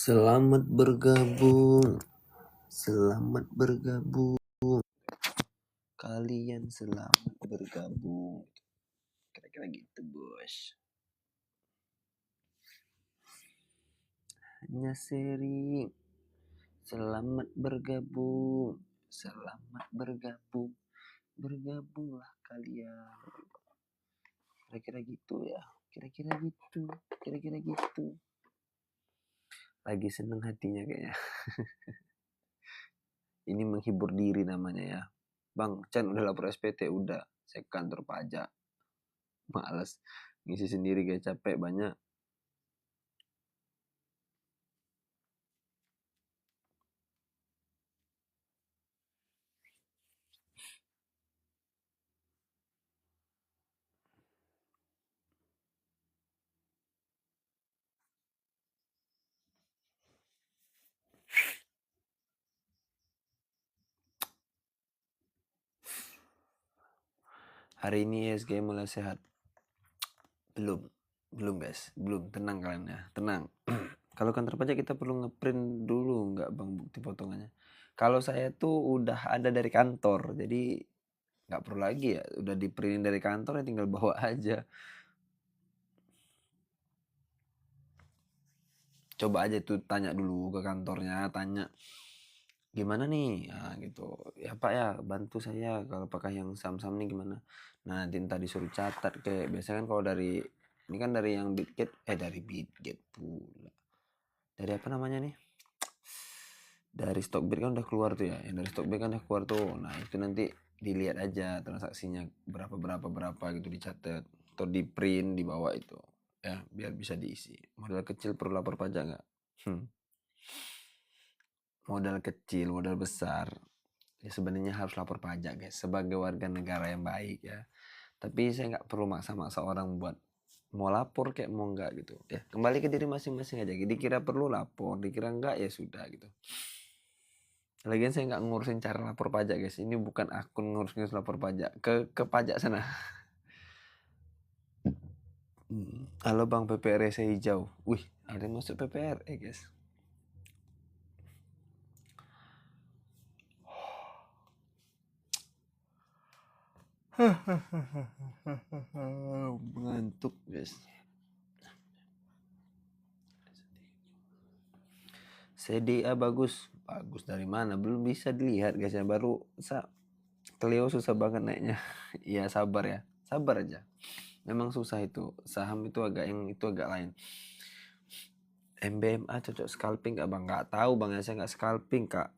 Selamat bergabung. Selamat bergabung. Kalian selamat bergabung. Kira-kira gitu, bos. Hanya sharing. Selamat bergabung. Selamat bergabung. Bergabunglah kalian. Kira-kira gitu ya. Kira-kira gitu. Kira-kira gitu. Lagi seneng hatinya kayaknya. Ini menghibur diri namanya ya. Bang, Chan udah lapor SPT, udah. Saya kantor pajak. Males. Ngisi sendiri kayak capek banyak. Hari ini ISG mulai sehat. Belum guys, belum. Tenang kalian ya, tenang. Kalau kantor pajak kita perlu ngeprint dulu nggak bang bukti potongannya. Kalau saya tuh udah ada dari kantor, jadi nggak perlu lagi ya. Udah di print dari kantor ya tinggal bawa aja. Coba aja tuh tanya dulu ke kantornya, tanya gimana nih, nah, gitu. Ya Pak ya, bantu saya kalau pakai yang saham-saham nih gimana. Nah nanti entah disuruh catat kayak biasanya kan kalau dari ini kan dari yang dari Bitget pula. Dari apa namanya nih? Dari Stockbit kan udah keluar tuh ya. Yang dari Stockbit kan udah keluar tuh. Nah, itu nanti dilihat aja transaksinya berapa gitu dicatat atau di print di bawah itu. Ya, biar bisa diisi. Modal kecil perlu lapor pajak nggak? Modal kecil, modal besar. Ya sebenarnya harus lapor pajak guys. Sebagai warga negara yang baik ya. Tapi saya nggak perlu maksa-maksa orang buat mau lapor kayak mau nggak gitu. Ya, kembali ke diri masing-masing aja. Dikira perlu lapor, dikira enggak ya sudah gitu. Lagian saya nggak ngurusin cara lapor pajak guys. Ini bukan akun ngurus lapor pajak ke pajak sana. Halo bang, PPRS hijau. Wih, ada yang masuk PPRS guys. Ngantuk guys. CDA bagus. Bagus dari mana? Belum bisa dilihat guys ya. Baru Clio susah banget naiknya. Iya sabar ya. Sabar aja. Memang susah itu. Saham itu agak lain. MBMA cocok scalping gak bang? Gak tahu bang ya, saya nggak scalping. Kak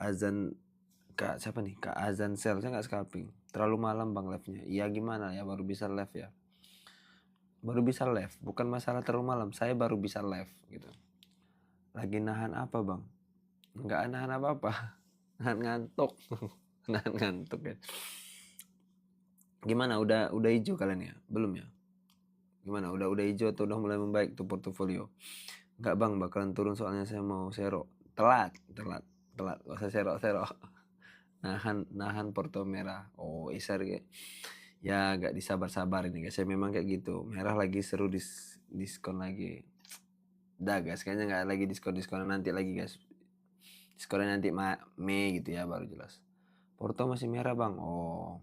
siapa nih? Kak Azan Sel, saya nggak scalping. Terlalu malam bang live-nya. Iya gimana ya, baru bisa live ya. Baru bisa live, bukan masalah terlalu malam. Saya baru bisa live gitu. Lagi nahan apa bang? Nggak nahan apa-apa. Nahan ngantuk. Nahan ngantuk ya. Gimana? Udah hijau kalian ya? Belum ya? Gimana? Udah hijau atau udah mulai membaik tuh portofolio? Nggak bang, bakalan turun soalnya saya mau sero. Telat. Gak usah sero. Nahan porto merah. Oh isar kayak ya agak disabar-sabar ini guys. Saya memang kayak gitu. Merah lagi seru diskon lagi. Udah guys, kayaknya nggak lagi diskon nanti lagi guys. Diskonnya nanti Mei gitu ya baru jelas. Porto masih merah bang. Oh,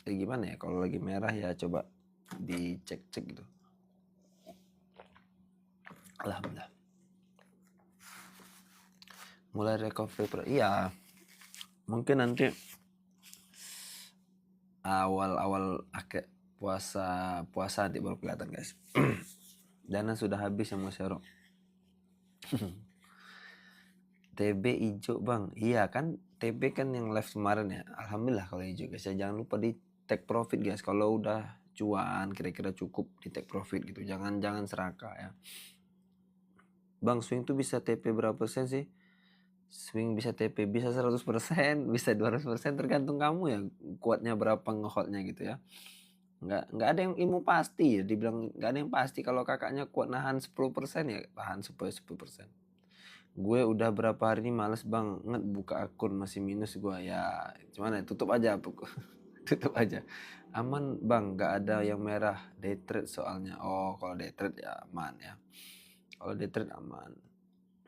gimana ya kalau lagi merah ya coba dicek gitu. Alhamdulillah. Mulai recovery iya. Mungkin nanti awal akhir puasa nanti baru kelihatan guys. Dana sudah habis yang mau share. TB hijau bang. Iya kan TB kan yang live kemarin ya. Alhamdulillah kalau hijau guys ya. Jangan lupa di take profit guys. Kalau udah cuan kira-kira cukup di take profit gitu. Jangan serakah ya. Bang swing tuh bisa TP berapa persen sih? Swing bisa TP bisa 100%, bisa 200%, tergantung kamu ya kuatnya berapa ngeholnya gitu ya. Nggak ada yang ilmu pasti ya, dibilang nggak ada yang pasti. Kalau kakaknya kuat nahan 10% ya tahan 10%. Gue udah berapa hari ini males banget buka akun, masih minus gue ya. Cuman ya tutup aja tutup aja. Aman bang, nggak ada yang merah day trade soalnya. Oh kalau day trade ya aman ya. Kalau day trade aman.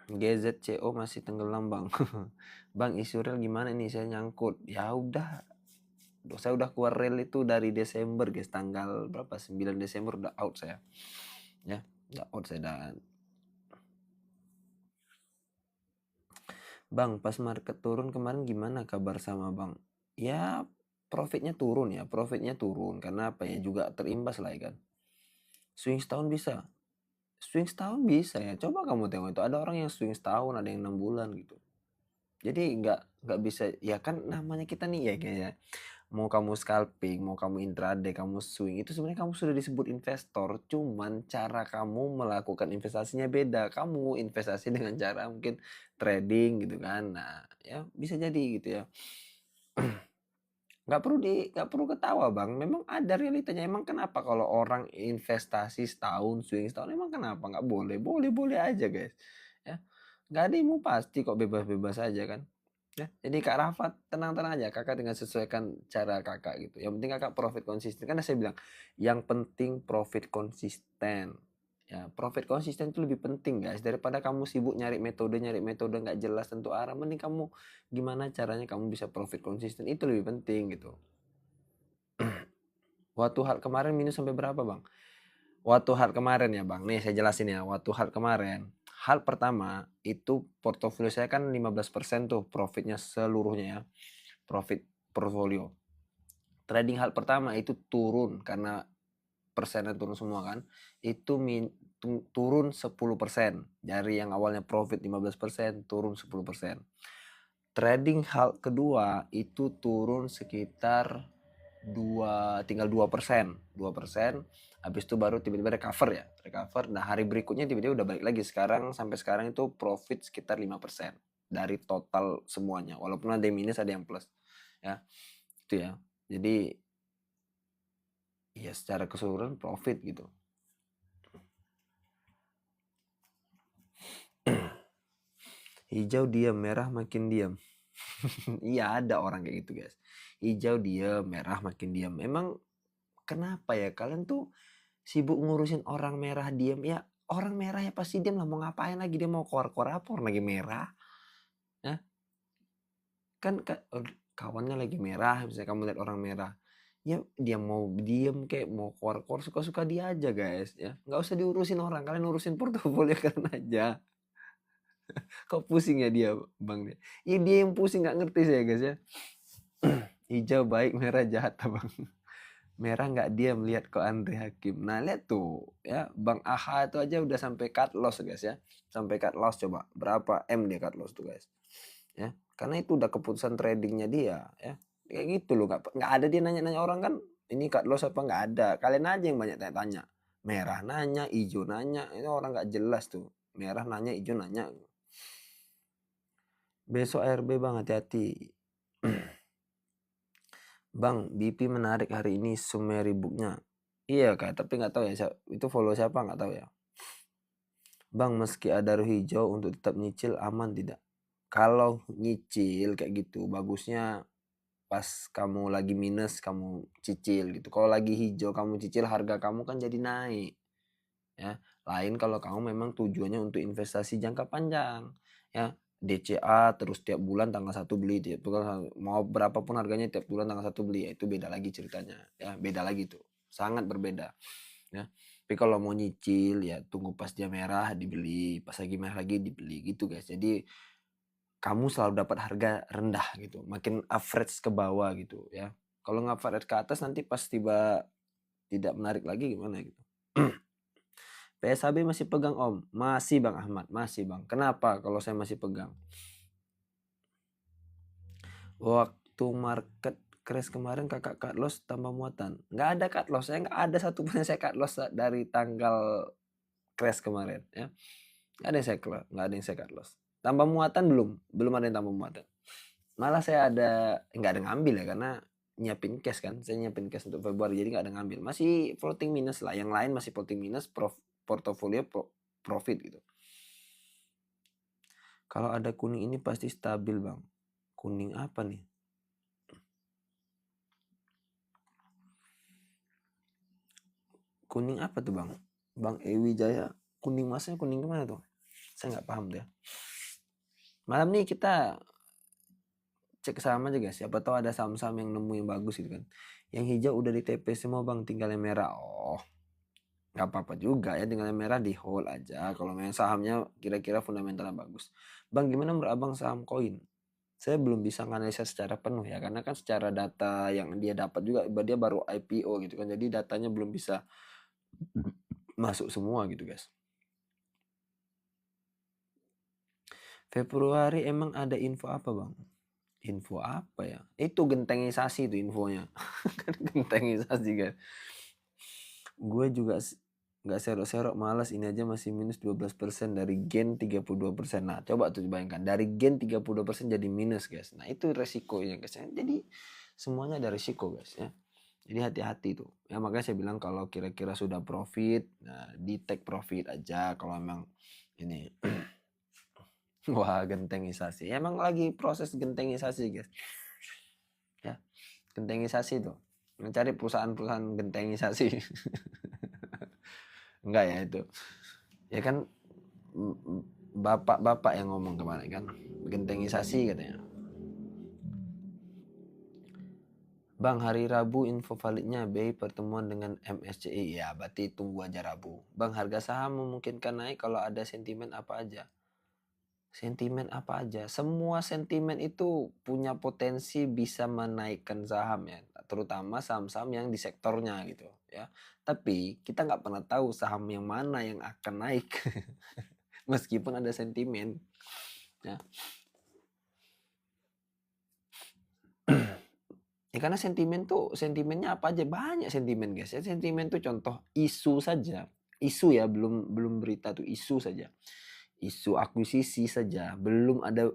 GZCO masih tenggelam bang. Bang, isu rel gimana nih, saya nyangkut. Ya udah, saya udah keluar rel itu dari Desember guys, tanggal berapa, 9 Desember udah out saya ya, udah out saya. Dan bang, pas market turun kemarin gimana kabar sama bang? Ya profitnya turun ya, profitnya turun karena apa ya, juga terimbas lah ya kan. Swing setahun bisa, swing setahun bisa ya, coba kamu tengok itu, ada orang yang swing setahun, ada yang 6 bulan gitu. Jadi nggak bisa ya kan, namanya kita nih ya kayak, mau kamu scalping, mau kamu intraday, kamu swing, itu sebenarnya kamu sudah disebut investor, cuman cara kamu melakukan investasinya beda. Kamu investasi dengan cara mungkin trading gitu kan. Nah, ya bisa jadi gitu ya. Nggak perlu ketawa bang, memang ada realitanya. Emang kenapa kalau orang investasi setahun, swing setahun, emang kenapa nggak boleh? Boleh aja guys ya, nggak ada yang mau pasti kok, bebas-bebas aja kan ya. Jadi Kak Rafa tenang-tenang aja, kakak dengan sesuaikan cara kakak gitu. Yang penting kakak profit konsisten, karena saya bilang yang penting profit konsisten ya. Profit konsisten itu lebih penting guys, daripada kamu sibuk nyari metode nggak jelas tentu arah. Mending kamu gimana caranya kamu bisa profit konsisten, itu lebih penting gitu. Waktu hal kemarin minus sampai berapa bang? Waktu hal kemarin ya bang, nih saya jelasin ya. Waktu hal kemarin, hal pertama itu portofolio saya kan 15% tuh profitnya seluruhnya ya, profit portfolio. Trading hal pertama itu turun karena persennya turun semua kan, itu turun 10%. Dari yang awalnya profit 15% turun 10%. Trading hal kedua itu turun sekitar tinggal 2%. Habis itu baru tiba-tiba recover. Nah, hari berikutnya tiba-tiba udah balik lagi. Sampai sekarang itu profit sekitar 5% dari total semuanya, walaupun ada yang minus ada yang plus ya. Itu ya. Jadi ya secara keseluruhan profit gitu. Hijau diam, merah makin diam. Iya, ada orang kayak gitu guys. Hijau diam, merah makin diam. Emang kenapa ya kalian tuh sibuk ngurusin orang merah diam? Ya orang merah ya pasti diam lah, mau ngapain lagi, dia mau keluar-keluar apa orang lagi merah ya kan. Kawannya lagi merah, misalnya kamu lihat orang merah, ya dia mau diam kayak mau keluar-keluar, suka-suka dia aja guys ya. Nggak usah diurusin orang, kalian urusin portofolio kalian aja. Kok pusing ya dia bang? Ya dia yang pusing, nggak ngerti saya guys ya. Hijau baik, merah jahat bang. Merah nggak dia melihat kok Andre Hakim. Nah lihat tuh ya, Bang Aha itu aja udah sampai cut loss guys ya. Sampai cut loss, coba berapa M dia cut loss tuh guys ya. Karena itu udah keputusan tradingnya dia ya. Kayak gitu loh, nggak ada dia nanya-nanya orang kan, ini cut loss apa, nggak ada. Kalian aja yang banyak tanya-tanya. Merah nanya, hijau nanya, itu orang nggak jelas tuh. Merah nanya, hijau nanya. Besok ARB bang, hati-hati. Bang, BP menarik hari ini summary booknya. Iya kak, tapi nggak tahu ya itu follow siapa, nggak tahu ya. Bang, meski ada ruh hijau untuk tetap nyicil aman tidak? Kalau nyicil kayak gitu bagusnya pas kamu lagi minus kamu cicil gitu. Kalau lagi hijau kamu cicil, harga kamu kan jadi naik ya. Lain kalau kamu memang tujuannya untuk investasi jangka panjang ya, DCA terus tiap bulan tanggal 1 beli, tiap bulan mau berapapun harganya tiap bulan tanggal 1 beli, ya itu beda lagi ceritanya ya, beda lagi tuh, sangat berbeda ya. Tapi kalau mau nyicil ya tunggu pas dia merah dibeli, pas lagi merah lagi dibeli gitu guys. Jadi kamu selalu dapat harga rendah gitu, makin average ke bawah gitu ya. Kalau nge-average ke atas nanti pas tiba tidak menarik lagi gimana gitu. PSHB masih pegang Om? Masih Bang Ahmad, masih Bang. Kenapa kalau saya masih pegang? Waktu market crash kemarin kakak cut loss tambah muatan. Nggak ada cut loss, saya nggak ada satupun yang saya cut loss dari tanggal crash kemarin ya. Nggak ada yang saya nggak ada yang saya cut loss. Tambah muatan belum ada yang tambah muatan. Malah saya nggak ada ngambil ya, karena nyiapin cash kan. Saya nyiapin cash untuk Februari, jadi nggak ada ngambil. Masih floating minus lah. Yang lain masih floating minus, portofolio profit gitu. Kalau ada kuning ini pasti stabil bang. Kuning apa nih? Kuning apa tuh bang? Bang Ewi Jaya. Kuning masnya kuning kemana tuh? Saya nggak paham dia. Malam nih kita cek saham aja guys. Siapa tahu ada saham-saham yang nemu yang bagus gitu kan. Yang hijau udah di TP semua bang, tinggal yang merah. Oh, nggak apa-apa juga ya, tinggal yang merah di hold aja. Kalau main sahamnya kira-kira fundamentalnya bagus. Bang, gimana menurut abang saham koin? Saya belum bisa analisa secara penuh ya, karena kan secara data yang dia dapat juga, dia baru IPO gitu kan. Jadi datanya belum bisa masuk semua gitu guys. Februari emang ada info apa bang? Info apa ya? Itu gentengisasi itu infonya. Kan gentengisasi kan. Gue juga nggak serok-serok, malas, ini aja masih minus 12% dari gain 32%. Nah coba tuh bayangkan, dari gain 32% jadi minus guys. Nah itu resikonya guys. Jadi semuanya ada resiko guys ya. Jadi hati-hati tuh. Ya makanya saya bilang kalau kira-kira sudah profit, nah di take profit aja kalau memang ini. Wah, gentengisasi. Emang lagi proses gentengisasi guys. Ya, gentengisasi tuh. Mencari perusahaan-perusahaan gentengisasi. Enggak ya itu. Ya kan bapak-bapak yang ngomong kemarin kan. Gentengisasi katanya. Bang, hari Rabu info validnya BI pertemuan dengan MSCI. Ya, berarti tunggu aja Rabu. Bang, harga saham memungkinkan naik kalau ada sentimen apa aja? Sentimen apa aja? Semua sentimen itu punya potensi bisa menaikkan saham ya. Terutama saham-saham yang di sektornya gitu ya. Tapi kita nggak pernah tahu saham yang mana yang akan naik. Meskipun ada sentimen. Ya. Ya karena sentimen tuh, sentimennya apa aja, banyak sentimen guys ya. Sentimen tuh contoh isu saja, isu ya, belum berita tuh, isu saja, isu akuisisi saja, belum ada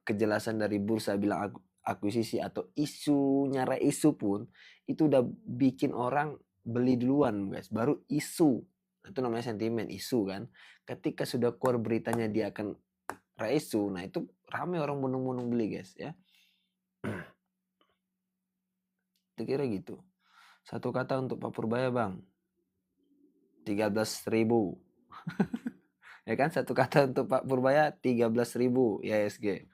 kejelasan dari bursa bilang akuisisi atau isunya isu pun itu udah bikin orang beli duluan guys, baru isu. Itu namanya sentimen, isu kan. Ketika sudah keluar beritanya dia akan isu, nah itu rame orang bunung-bunung beli guys ya. Kira gitu. Satu kata untuk Pak Purbaya bang, 13.000. Ya kan, satu kata untuk Pak Purbaya 13.000 IHSG.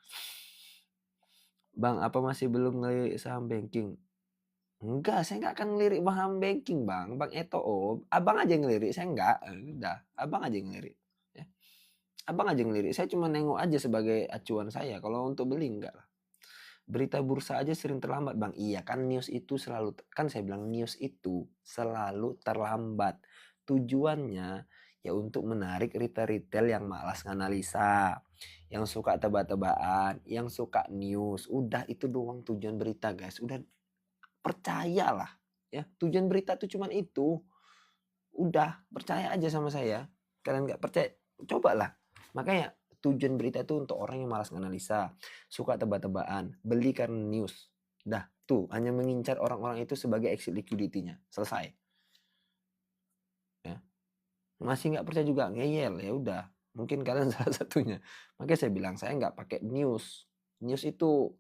Bang, apa masih belum ngelirik saham banking? Enggak, saya nggak akan ngelirik saham banking bang. Bang Eto, abang aja ngelirik, saya enggak. Udah, abang aja ngelirik. Ya. Abang aja ngelirik, saya cuma nengok aja sebagai acuan saya. Kalau untuk beli enggak lah. Berita bursa aja sering terlambat bang. Iya kan, news itu selalu, kan saya bilang news itu selalu terlambat. Tujuannya ya untuk menarik retail-retail yang malas nganalisa, yang suka tebak-tebakan, yang suka news. Udah itu doang tujuan berita guys. Udah, percayalah ya. Tujuan berita tuh cuman itu. Udah, percaya aja sama saya. Kalian nggak percaya, cobalah. Makanya tujuan berita itu untuk orang yang malas nganalisa, suka tebak-tebakan, beli karena news. Dah, tuh hanya mengincar orang-orang itu sebagai exit liquidity-nya. Selesai. Ya. Masih nggak percaya juga, ngeyel, ya udah. Mungkin kalian salah satunya. Makanya saya bilang saya nggak pakai news. News itu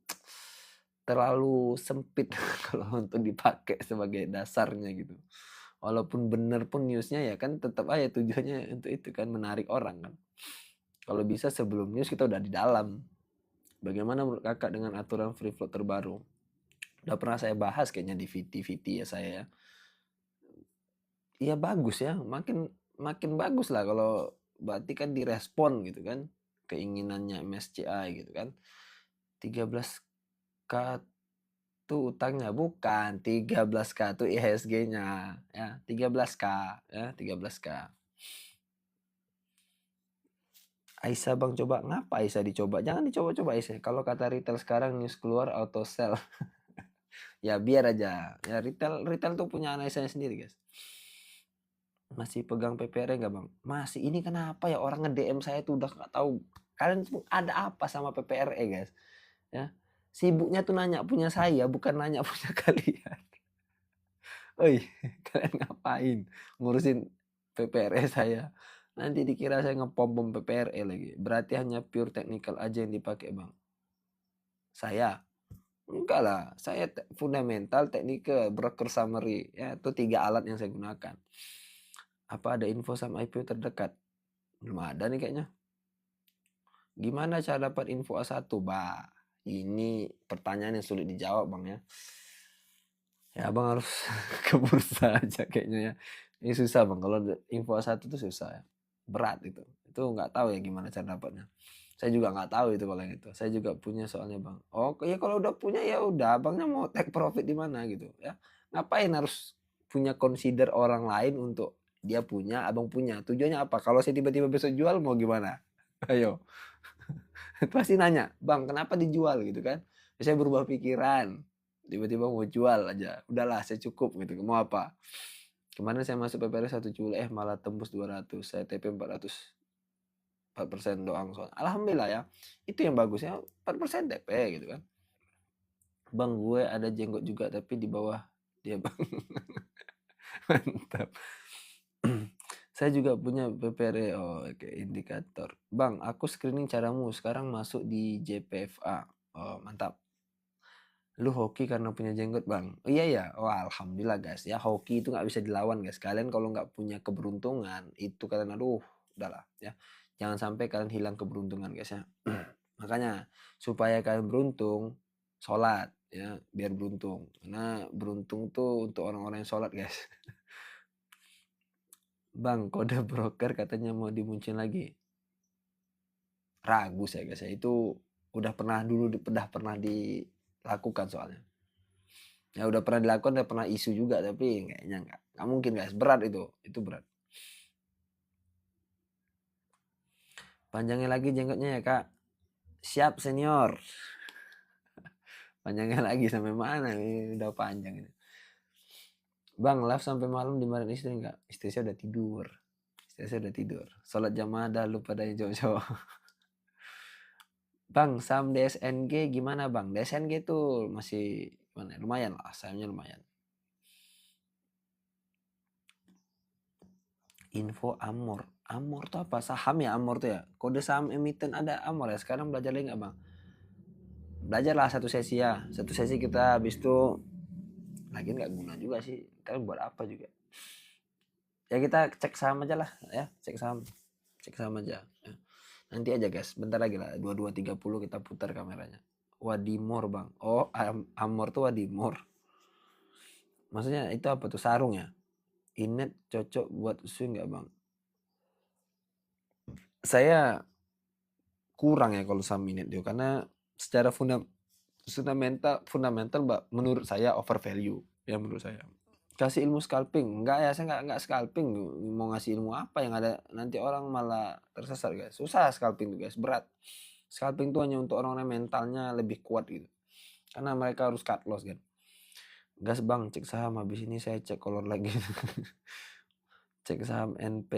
terlalu sempit kalau untuk dipakai sebagai dasarnya gitu. Walaupun benar pun newsnya ya kan tetap aja tujuannya untuk itu kan, menarik orang kan. Kalau bisa sebelum news kita udah di dalam. Bagaimana menurut kakak dengan aturan free float terbaru? Udah pernah saya bahas kayaknya di VT ya saya ya. Iya bagus ya, makin makin bagus lah kalau berarti kan direspon gitu kan keinginannya MSCI gitu kan. 13K tuh utangnya, bukan 13K tuh IHSG-nya ya, 13K ya, 13K. Aisyah bang, coba ngapa Aisyah dicoba? Jangan dicoba-coba Aisyah. Kalau kata retail sekarang news keluar auto sell. Ya biar aja. Ya retail tuh punya analisanya sendiri guys. Masih pegang PPR nggak bang? Masih. Ini kenapa ya orang nge-DM saya tuh udah nggak tahu kalian tuh ada apa sama PPRE guys? Ya, sibuknya tuh nanya punya saya, bukan nanya punya kalian. Oi, kalian ngapain ngurusin PPRE saya? Nanti dikira saya ngepom-pom PPRE lagi. Berarti hanya pure technical aja yang dipakai bang. Saya enggak lah, saya fundamental, teknikal, broker summary ya, itu 3 alat yang saya gunakan. Apa ada info sama IPO terdekat? Belum ada nih kayaknya. Gimana cara dapat info A1? Bah, ini pertanyaan yang sulit dijawab Bang ya. Ya Abang harus ke bursa aja kayaknya ya. Ini susah Bang, kalau info A1 itu susah ya. Berat itu. Itu nggak tahu ya gimana cara dapatnya. Saya juga nggak tahu itu kalau yang itu. Saya juga punya soalnya Bang. Oh ya kalau udah punya ya udah, Abangnya mau take profit di mana gitu ya. Ngapain harus punya consider orang lain untuk dia punya, Abang punya. Tujuannya apa? Kalau saya tiba-tiba besok jual mau gimana? Ayo. Pasti nanya, "Bang, kenapa dijual?" gitu kan. Saya berubah pikiran. Tiba-tiba mau jual aja. Udahlah, saya cukup gitu. Mau apa? Kemarin saya masuk PPR 1 Juli, malah tembus 200. Saya TP 400, 4% doang soalnya. Alhamdulillah ya. Itu yang bagus ya, 4% TP gitu kan. Bang, gue ada jenggot juga tapi di bawah dia, Bang. Mantap. Saya juga punya PPR. Oh, oke, indikator. Bang, aku screening caramu. Sekarang masuk di JPFA. Oh, mantap. Lu hoki karena punya jenggot Bang? Oh, iya ya. Oh, alhamdulillah guys ya, hoki itu nggak bisa dilawan guys. Kalian kalau nggak punya keberuntungan itu kalian aduh udahlah ya. Jangan sampai kalian hilang keberuntungan guys ya. Makanya supaya kalian beruntung, sholat ya biar beruntung. Karena beruntung tuh untuk orang-orang yang sholat guys. Bang, kode broker katanya mau dimunculin lagi. Ragu saya guys ya. Itu udah pernah dulu pernah dilakukan soalnya. Ya udah pernah dilakukan, udah pernah isu juga, tapi kayaknya nggak mungkin guys, berat itu berat. Panjangnya lagi jenggotnya ya kak. Siap senior. Panjangnya lagi sampai mana ini, udah panjang ini. Bang, live sampai malam dimarahin istri nggak? Istri saya udah tidur. Istri saya udah tidur. Sholat jamaah dah lupa pada yang cowok-cowok. Bang, saham DSNG gimana bang? DSNG tuh masih gimana? Lumayan lah, sahamnya lumayan. Info Amor. Amor tuh apa? Saham ya Amor tuh ya? Kode saham emiten ada Amor ya? Sekarang belajar lagi nggak bang? Belajarlah satu sesi ya. Satu sesi kita habis itu lagi nggak guna juga sih. Kita buat apa juga? Ya kita cek saham aja lah ya. Cek saham aja. Ya. Nanti aja guys. Bentar lagi lah. 22.30 kita putar kameranya. Wadimor bang. Oh Amor tuh Wadimor. Maksudnya itu apa tuh? Sarung ya? Inet cocok buat swing nggak bang? Saya kurang ya kalau saham inet tuh karena secara fundamental mbak menurut saya over value ya menurut saya. Kasih ilmu scalping enggak ya, saya enggak scalping. Mau ngasih ilmu apa yang ada nanti orang malah tersesat guys. Susah scalping tuh guys, berat. Scalping tuh hanya untuk orang-orang mentalnya lebih kuat gitu, karena mereka harus cut loss kan. Gas bang, cek saham habis ini saya cek kolor lagi. Cek saham NP.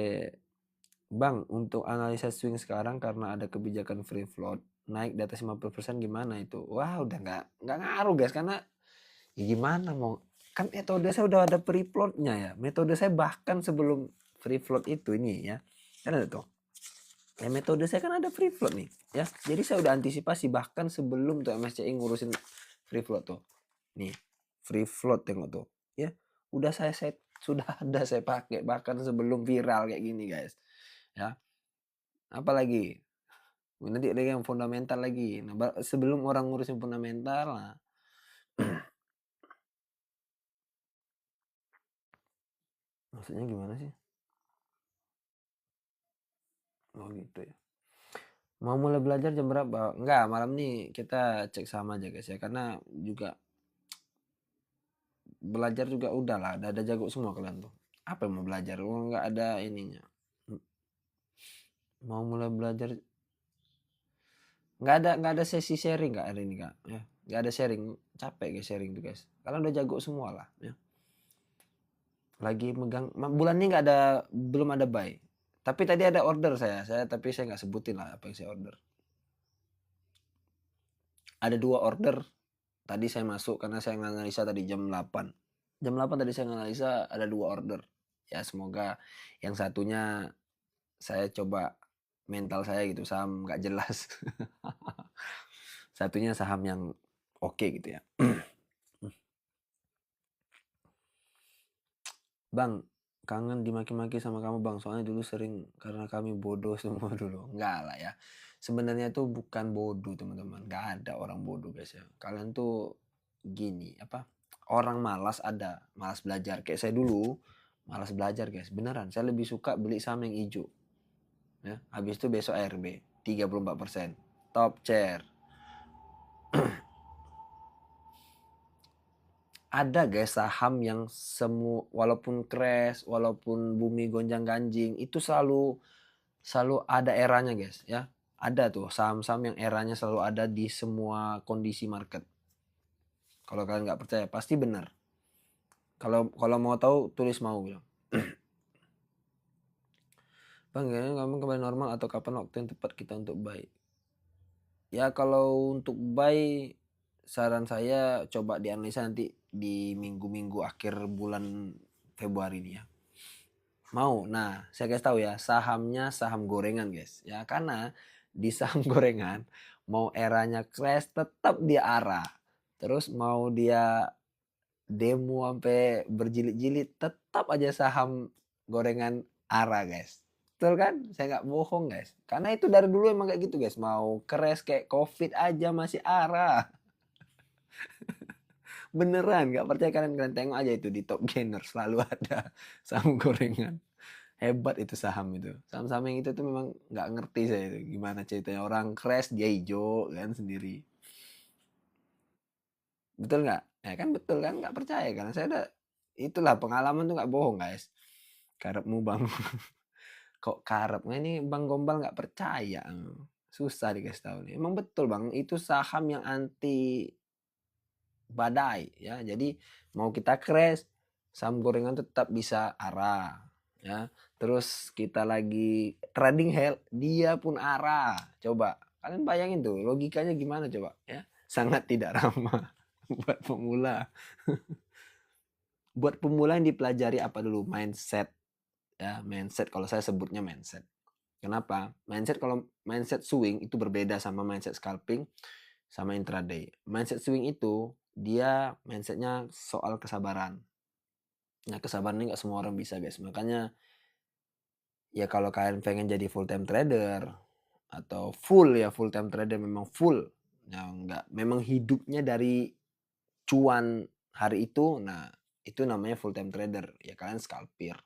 Bang, untuk analisa swing sekarang karena ada kebijakan free float naik di atas 50% gimana itu? Wah, udah nggak ngaruh guys, karena ya gimana mau, kan metode saya udah ada free floatnya ya. Metode saya bahkan sebelum free float itu ini ya. Kan ada tuh. Ya metode saya kan ada free float nih ya. Jadi saya udah antisipasi bahkan sebelum tuh MSCI ngurusin free float tuh. Nih, free float tengok tuh. Ya, udah saya set, sudah ada saya pakai bahkan sebelum viral kayak gini guys. Ya, apalagi nanti ada yang fundamental lagi. Nah, sebelum orang ngurusin fundamental, nah, maksudnya gimana sih? Oh gitu ya. Mau mulai belajar jam berapa? Enggak, malam nih kita cek sama aja guys ya. Karena juga belajar juga udah lah, ada jago semua kalian tuh. Apa yang mau belajar? Oh, enggak ada ininya. Mau mulai belajar nggak ada sesi sharing nggak hari ini kak ya, nggak ada sharing, capek guys sharing tuh guys, kalian udah jago semua lah ya. Lagi megang bulan ini nggak ada, belum ada buy, tapi tadi ada order saya tapi saya nggak sebutin lah apa yang saya order. Ada 2 order tadi saya masuk karena saya nganalisa tadi jam 8 tadi saya nganalisa, ada 2 order ya. Semoga yang satunya saya coba mental saya gitu, saham nggak jelas. Satunya saham yang oke gitu ya. Bang, kangen dimaki-maki sama kamu Bang, soalnya dulu sering karena kami bodoh semua dulu. Enggak lah ya. Sebenarnya tuh bukan bodoh teman-teman, nggak ada orang bodoh guys ya. Kalian tuh gini, apa, orang malas ada, malas belajar. Kayak saya dulu, malas belajar guys, beneran. Saya lebih suka beli saham yang hijau. Ya, habis itu besok ARB, 34%. Top chair. Ada guys saham yang walaupun crash, walaupun bumi gonjang-ganjing, itu selalu ada eranya guys ya. Ada tuh saham-saham yang eranya selalu ada di semua kondisi market. Kalau kalian nggak percaya pasti benar. Kalau mau tahu tulis mau bilang. Bang, kamu kembali normal atau kapan waktu yang tepat kita untuk buy? Ya kalau untuk buy saran saya coba dianalisa nanti di minggu-minggu akhir bulan Februari ini ya. Mau. Nah, saya kasih tahu ya, sahamnya saham gorengan, guys. Ya, karena di saham gorengan mau eranya crash tetap dia arah. Terus mau dia demo sampai berjilid-jilid tetap aja saham gorengan arah, guys. Betul kan? Saya nggak bohong, guys. Karena itu dari dulu emang kayak gitu, guys. Mau crash kayak COVID aja masih arah. Beneran, nggak percaya kalian tengok aja itu di Top Gainer selalu ada saham gorengan. Hebat itu saham itu. Saham-saham yang itu tuh memang nggak ngerti saya itu. Gimana ceritanya orang crash dia hijau kan sendiri. Betul nggak? Ya kan betul kan? Nggak percaya kan? Saya ada itulah pengalaman tuh nggak bohong guys. Karepmu bang. Kok karep? Nah, ini bang Gombal nggak percaya. Susah dikasih tahu nih. Emang betul bang. Itu saham yang anti badai ya. Jadi mau kita crash, saham gorengan tetap bisa arah ya. Terus kita lagi trading hell, dia pun arah. Coba kalian bayangin tuh logikanya gimana coba ya. Sangat tidak ramah buat pemula. Buat pemula yang dipelajari apa dulu? Mindset ya, mindset kalau saya sebutnya mindset. Kenapa? Mindset swing itu berbeda sama mindset scalping sama intraday. Mindset swing itu dia mindsetnya soal kesabaran. Nah kesabaran ini nggak semua orang bisa guys. Makanya ya kalau kalian pengen jadi full time trader atau full time trader memang full. Nah nggak memang hidupnya dari cuan hari itu. Nah itu namanya full time trader. Ya kalian scalper.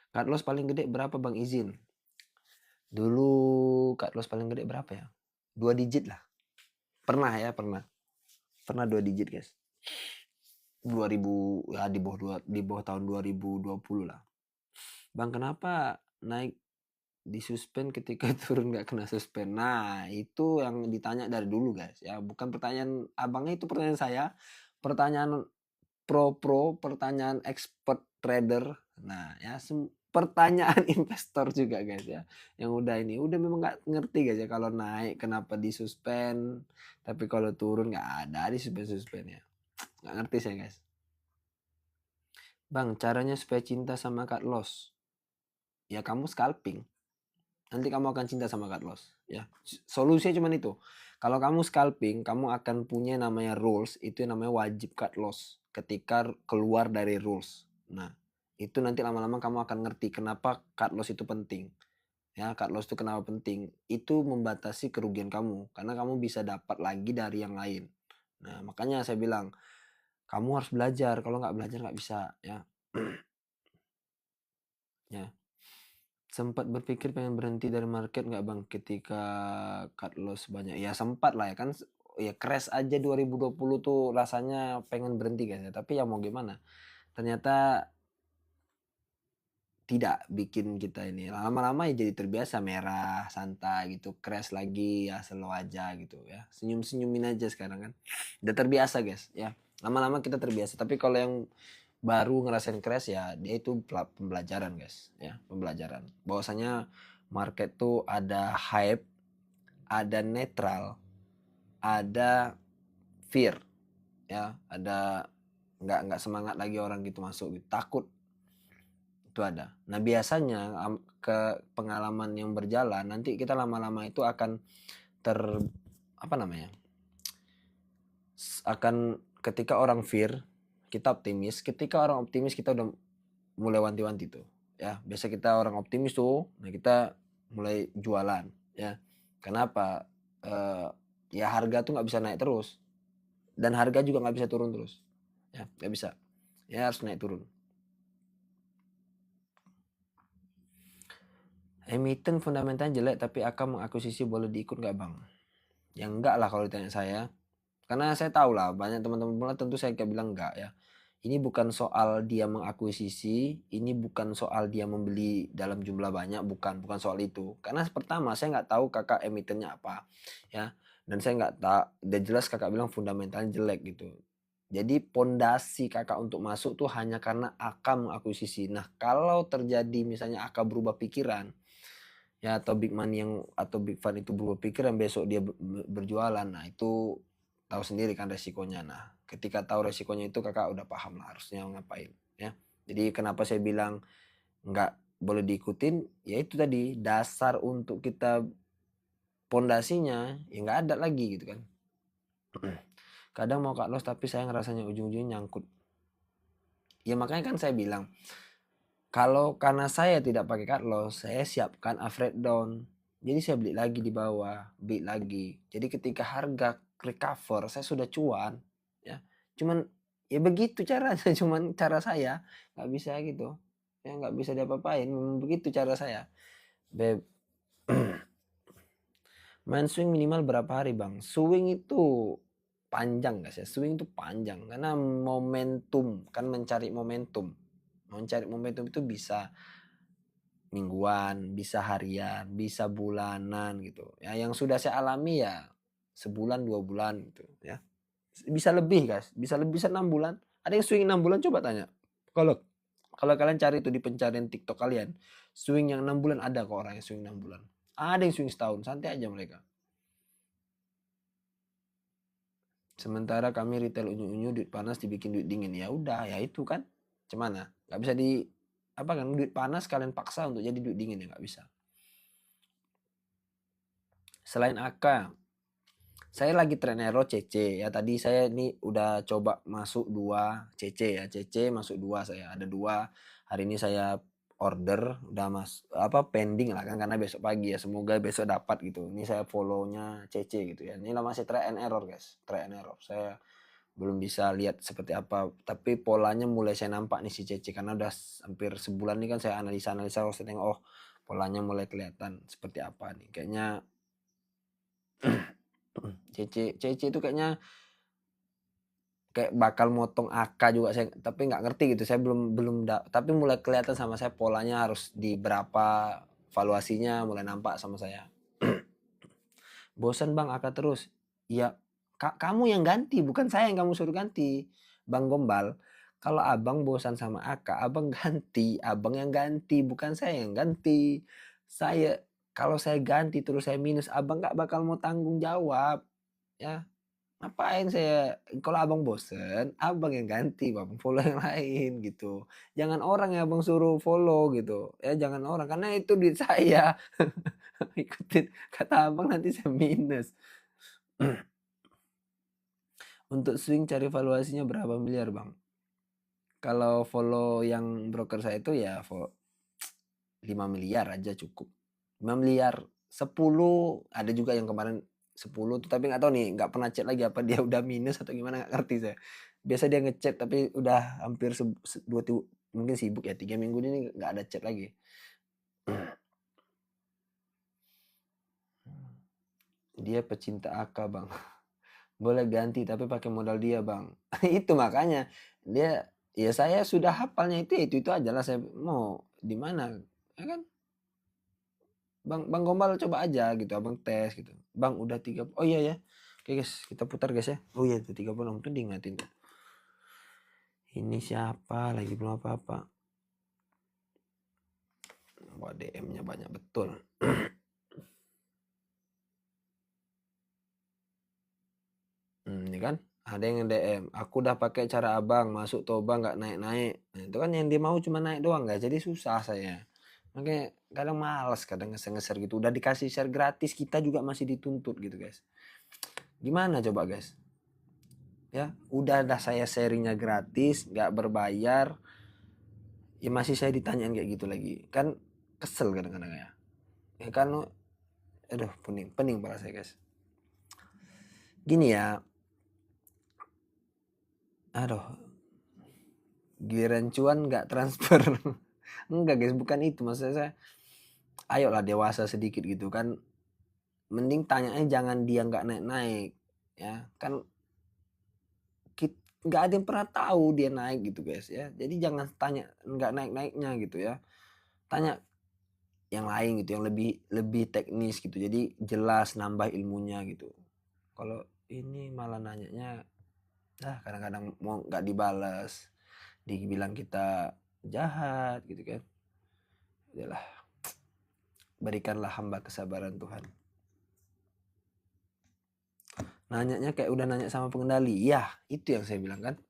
Cut loss paling gede berapa bang izin? Dulu cut loss paling gede berapa ya? 2 digit lah. Pernah 2 digit guys. 2000 ya di bawah tahun 2020 lah. Bang kenapa naik disuspend ketika turun nggak kena suspend? Nah itu yang ditanya dari dulu guys ya, bukan pertanyaan abangnya, itu pertanyaan saya, pertanyaan pertanyaan expert trader. Nah ya pertanyaan investor juga guys ya, yang udah memang nggak ngerti guys ya, kalau naik kenapa disuspend tapi kalau turun nggak ada disuspend ya, nggak ngerti saya guys. Bang caranya supaya cinta sama cut loss, ya kamu scalping, nanti kamu akan cinta sama cut loss ya. Solusinya cuma itu. Kalau kamu scalping, kamu akan punya namanya rules, itu namanya wajib cut loss ketika keluar dari rules. Nah itu nanti lama-lama kamu akan ngerti kenapa cut loss itu penting ya. Cut loss itu kenapa penting, itu membatasi kerugian kamu karena kamu bisa dapat lagi dari yang lain. Nah makanya saya bilang kamu harus belajar, kalau nggak belajar nggak bisa ya. Ya, sempat berpikir pengen berhenti dari market nggak bang ketika cut loss banyak? Ya sempat lah ya kan, ya crash aja 2020 tuh rasanya pengen berhenti guys ya, tapi ya mau gimana, ternyata tidak bikin kita ini lama-lama ya jadi terbiasa, merah santai gitu, crash lagi ya slow aja gitu ya, senyumin aja sekarang kan udah terbiasa guys ya, lama-lama kita terbiasa. Tapi kalau yang baru ngerasain crash ya dia itu pembelajaran guys ya, pembelajaran bahwasanya market tuh ada hype, ada netral, ada fear ya, ada nggak semangat lagi orang gitu masuk gitu, takut itu ada. Nah biasanya ke pengalaman yang berjalan nanti kita lama-lama itu akan apa namanya, akan ketika orang fear kita optimis. Ketika orang optimis kita udah mulai wanti-wanti tuh ya. Biasa kita orang optimis tuh, nah kita mulai jualan ya. Kenapa? Ya harga tuh nggak bisa naik terus, dan harga juga nggak bisa turun terus ya, nggak bisa ya, harus naik turun. Emiten fundamentalnya jelek tapi akan mengakuisisi boleh diikut nggak bang? Ya enggak lah kalau ditanya saya, karena saya tahu lah banyak teman-teman pemula, tentu saya kayak bilang enggak ya. Ini bukan soal dia mengakuisisi, ini bukan soal dia membeli dalam jumlah banyak, bukan soal itu. Karena pertama saya nggak tahu kakak emitennya apa ya, dan saya nggak tahu, udah jelas kakak bilang fundamentalnya jelek gitu. Jadi pondasi kakak untuk masuk tuh hanya karena akan mengakuisisi. Nah kalau terjadi misalnya akan berubah pikiran ya, atau big money yang atau big fund itu berubah pikiran besok dia berjualan, nah itu tahu sendiri kan resikonya. Nah ketika tahu resikonya itu kakak udah paham lah harusnya ngapain ya. Jadi kenapa saya bilang nggak boleh diikutin, ya itu tadi dasar untuk kita, pondasinya ya nggak ada lagi gitu kan. Kadang mau cut loss tapi saya ngerasanya ujung-ujungnya nyangkut. Ya makanya kan saya bilang, kalau karena saya tidak pakai cut loss, saya siapkan average down. Jadi saya beli lagi di bawah, beli lagi. Jadi ketika harga recover, saya sudah cuan. Ya, cuman ya begitu caranya, cuman cara saya nggak bisa gitu. Ya nggak bisa diapa-apain, begitu cara saya. Beb. Main swing minimal berapa hari bang? Swing itu panjang guys ya, swing itu panjang karena momentum, kan mencari momentum. Mencari momentum itu bisa mingguan, bisa harian, bisa bulanan gitu. Ya yang sudah saya alami ya sebulan 2 bulan gitu ya. Bisa lebih guys, bisa lebih, bisa 6 bulan. Ada yang swing 6 bulan, coba tanya. Kalau kalau kalian cari itu di pencarian TikTok kalian, swing yang 6 bulan ada kok, orang yang swing 6 bulan. Ada yang swing setahun, santai aja mereka. Sementara kami retail unyu-unyu, duit panas dibikin duit dingin. Ya udah, ya itu kan. Cemana? Nggak bisa di apa kan, duit panas kalian paksa untuk jadi duit dingin, ya nggak bisa. Selain AK, saya lagi tren Aero CC ya. Tadi saya ini udah coba masuk 2 CC ya. CC masuk 2, saya ada 2. Hari ini saya order udah pending lah kan, karena besok pagi ya, semoga besok dapat gitu. Ini saya follow-nya CC gitu ya. Ini masih try and error guys, try and error. Saya belum bisa lihat seperti apa, tapi polanya mulai saya nampak nih si CC, karena udah hampir sebulan nih kan saya analisa, saya tengok, oh polanya mulai kelihatan seperti apa nih. Kayaknya CC itu kayaknya kayak bakal motong AK juga saya, tapi nggak ngerti gitu. Saya tapi mulai kelihatan sama saya polanya harus di berapa, valuasinya mulai nampak sama saya. Bosan bang AK terus. Ya kamu yang ganti, bukan saya yang kamu suruh ganti. Bang Gombal, kalau abang bosan sama AK, abang ganti, abang yang ganti, bukan saya yang ganti. Kalau saya ganti terus saya minus, abang nggak bakal mau tanggung jawab ya. Ngapain saya, kalau abang bosen, abang yang ganti, abang follow yang lain gitu. Jangan orang yang abang suruh follow gitu ya, jangan orang, karena itu duit saya. Ikutin kata abang nanti saya minus. Untuk swing cari valuasinya berapa miliar bang? Kalau follow yang broker saya itu ya 5 miliar aja cukup. 5 miliar, 10 ada juga yang kemarin 10 tuh, tapi nggak tahu nih, nggak pernah cek lagi apa dia udah minus atau gimana, nggak ngerti saya. Biasa dia ngecek tapi udah hampir mungkin sibuk ya, 3 minggu ini nggak ada chat lagi. Dia pecinta AK bang. Boleh ganti tapi pakai modal dia bang. Itu makanya dia, ya saya sudah hafalnya itu aja lah, saya mau di mana ya kan. Bang Gombal coba aja gitu, abang tes gitu. Bang udah 30, oh iya ya. Oke guys, kita putar guys ya. Oh iya itu 30, mungkin diingatin. Ini siapa lagi, belum apa-apa. Wah DM-nya banyak betul. Ini kan ada yang DM, aku udah pakai cara abang, masuk Toba nggak naik-naik. Nah, itu kan yang dia mau cuma naik doang guys, jadi susah saya. Makanya kadang males, kadang ngeser-ngeser gitu. Udah dikasih share gratis, kita juga masih dituntut gitu guys. Gimana coba guys? ya. Udah saya sharingnya gratis, nggak berbayar, ya masih saya ditanyain kayak gitu lagi. Kan kesel kadang-kadang ya. Ya kan, aduh pening, pening pala saya guys. Gini ya, aduh, giliran cuan nggak transfer. Enggak guys, bukan itu maksud saya. Ayolah dewasa sedikit gitu kan. Mending tanyanya jangan dia nggak naik-naik, ya kan. Nggak ada yang pernah tahu dia naik gitu guys ya. Jadi jangan tanya nggak naik-naiknya gitu ya. Tanya yang lain gitu, yang lebih lebih teknis gitu. Jadi jelas nambah ilmunya gitu. Kalau ini malah nanyanya, kadang-kadang mau nggak dibalas, dibilang kita jahat gitu kan. Udahlah, berikanlah hamba kesabaran Tuhan. Nanyanya kayak udah nanya sama pengendali. Ya, itu yang saya bilang kan.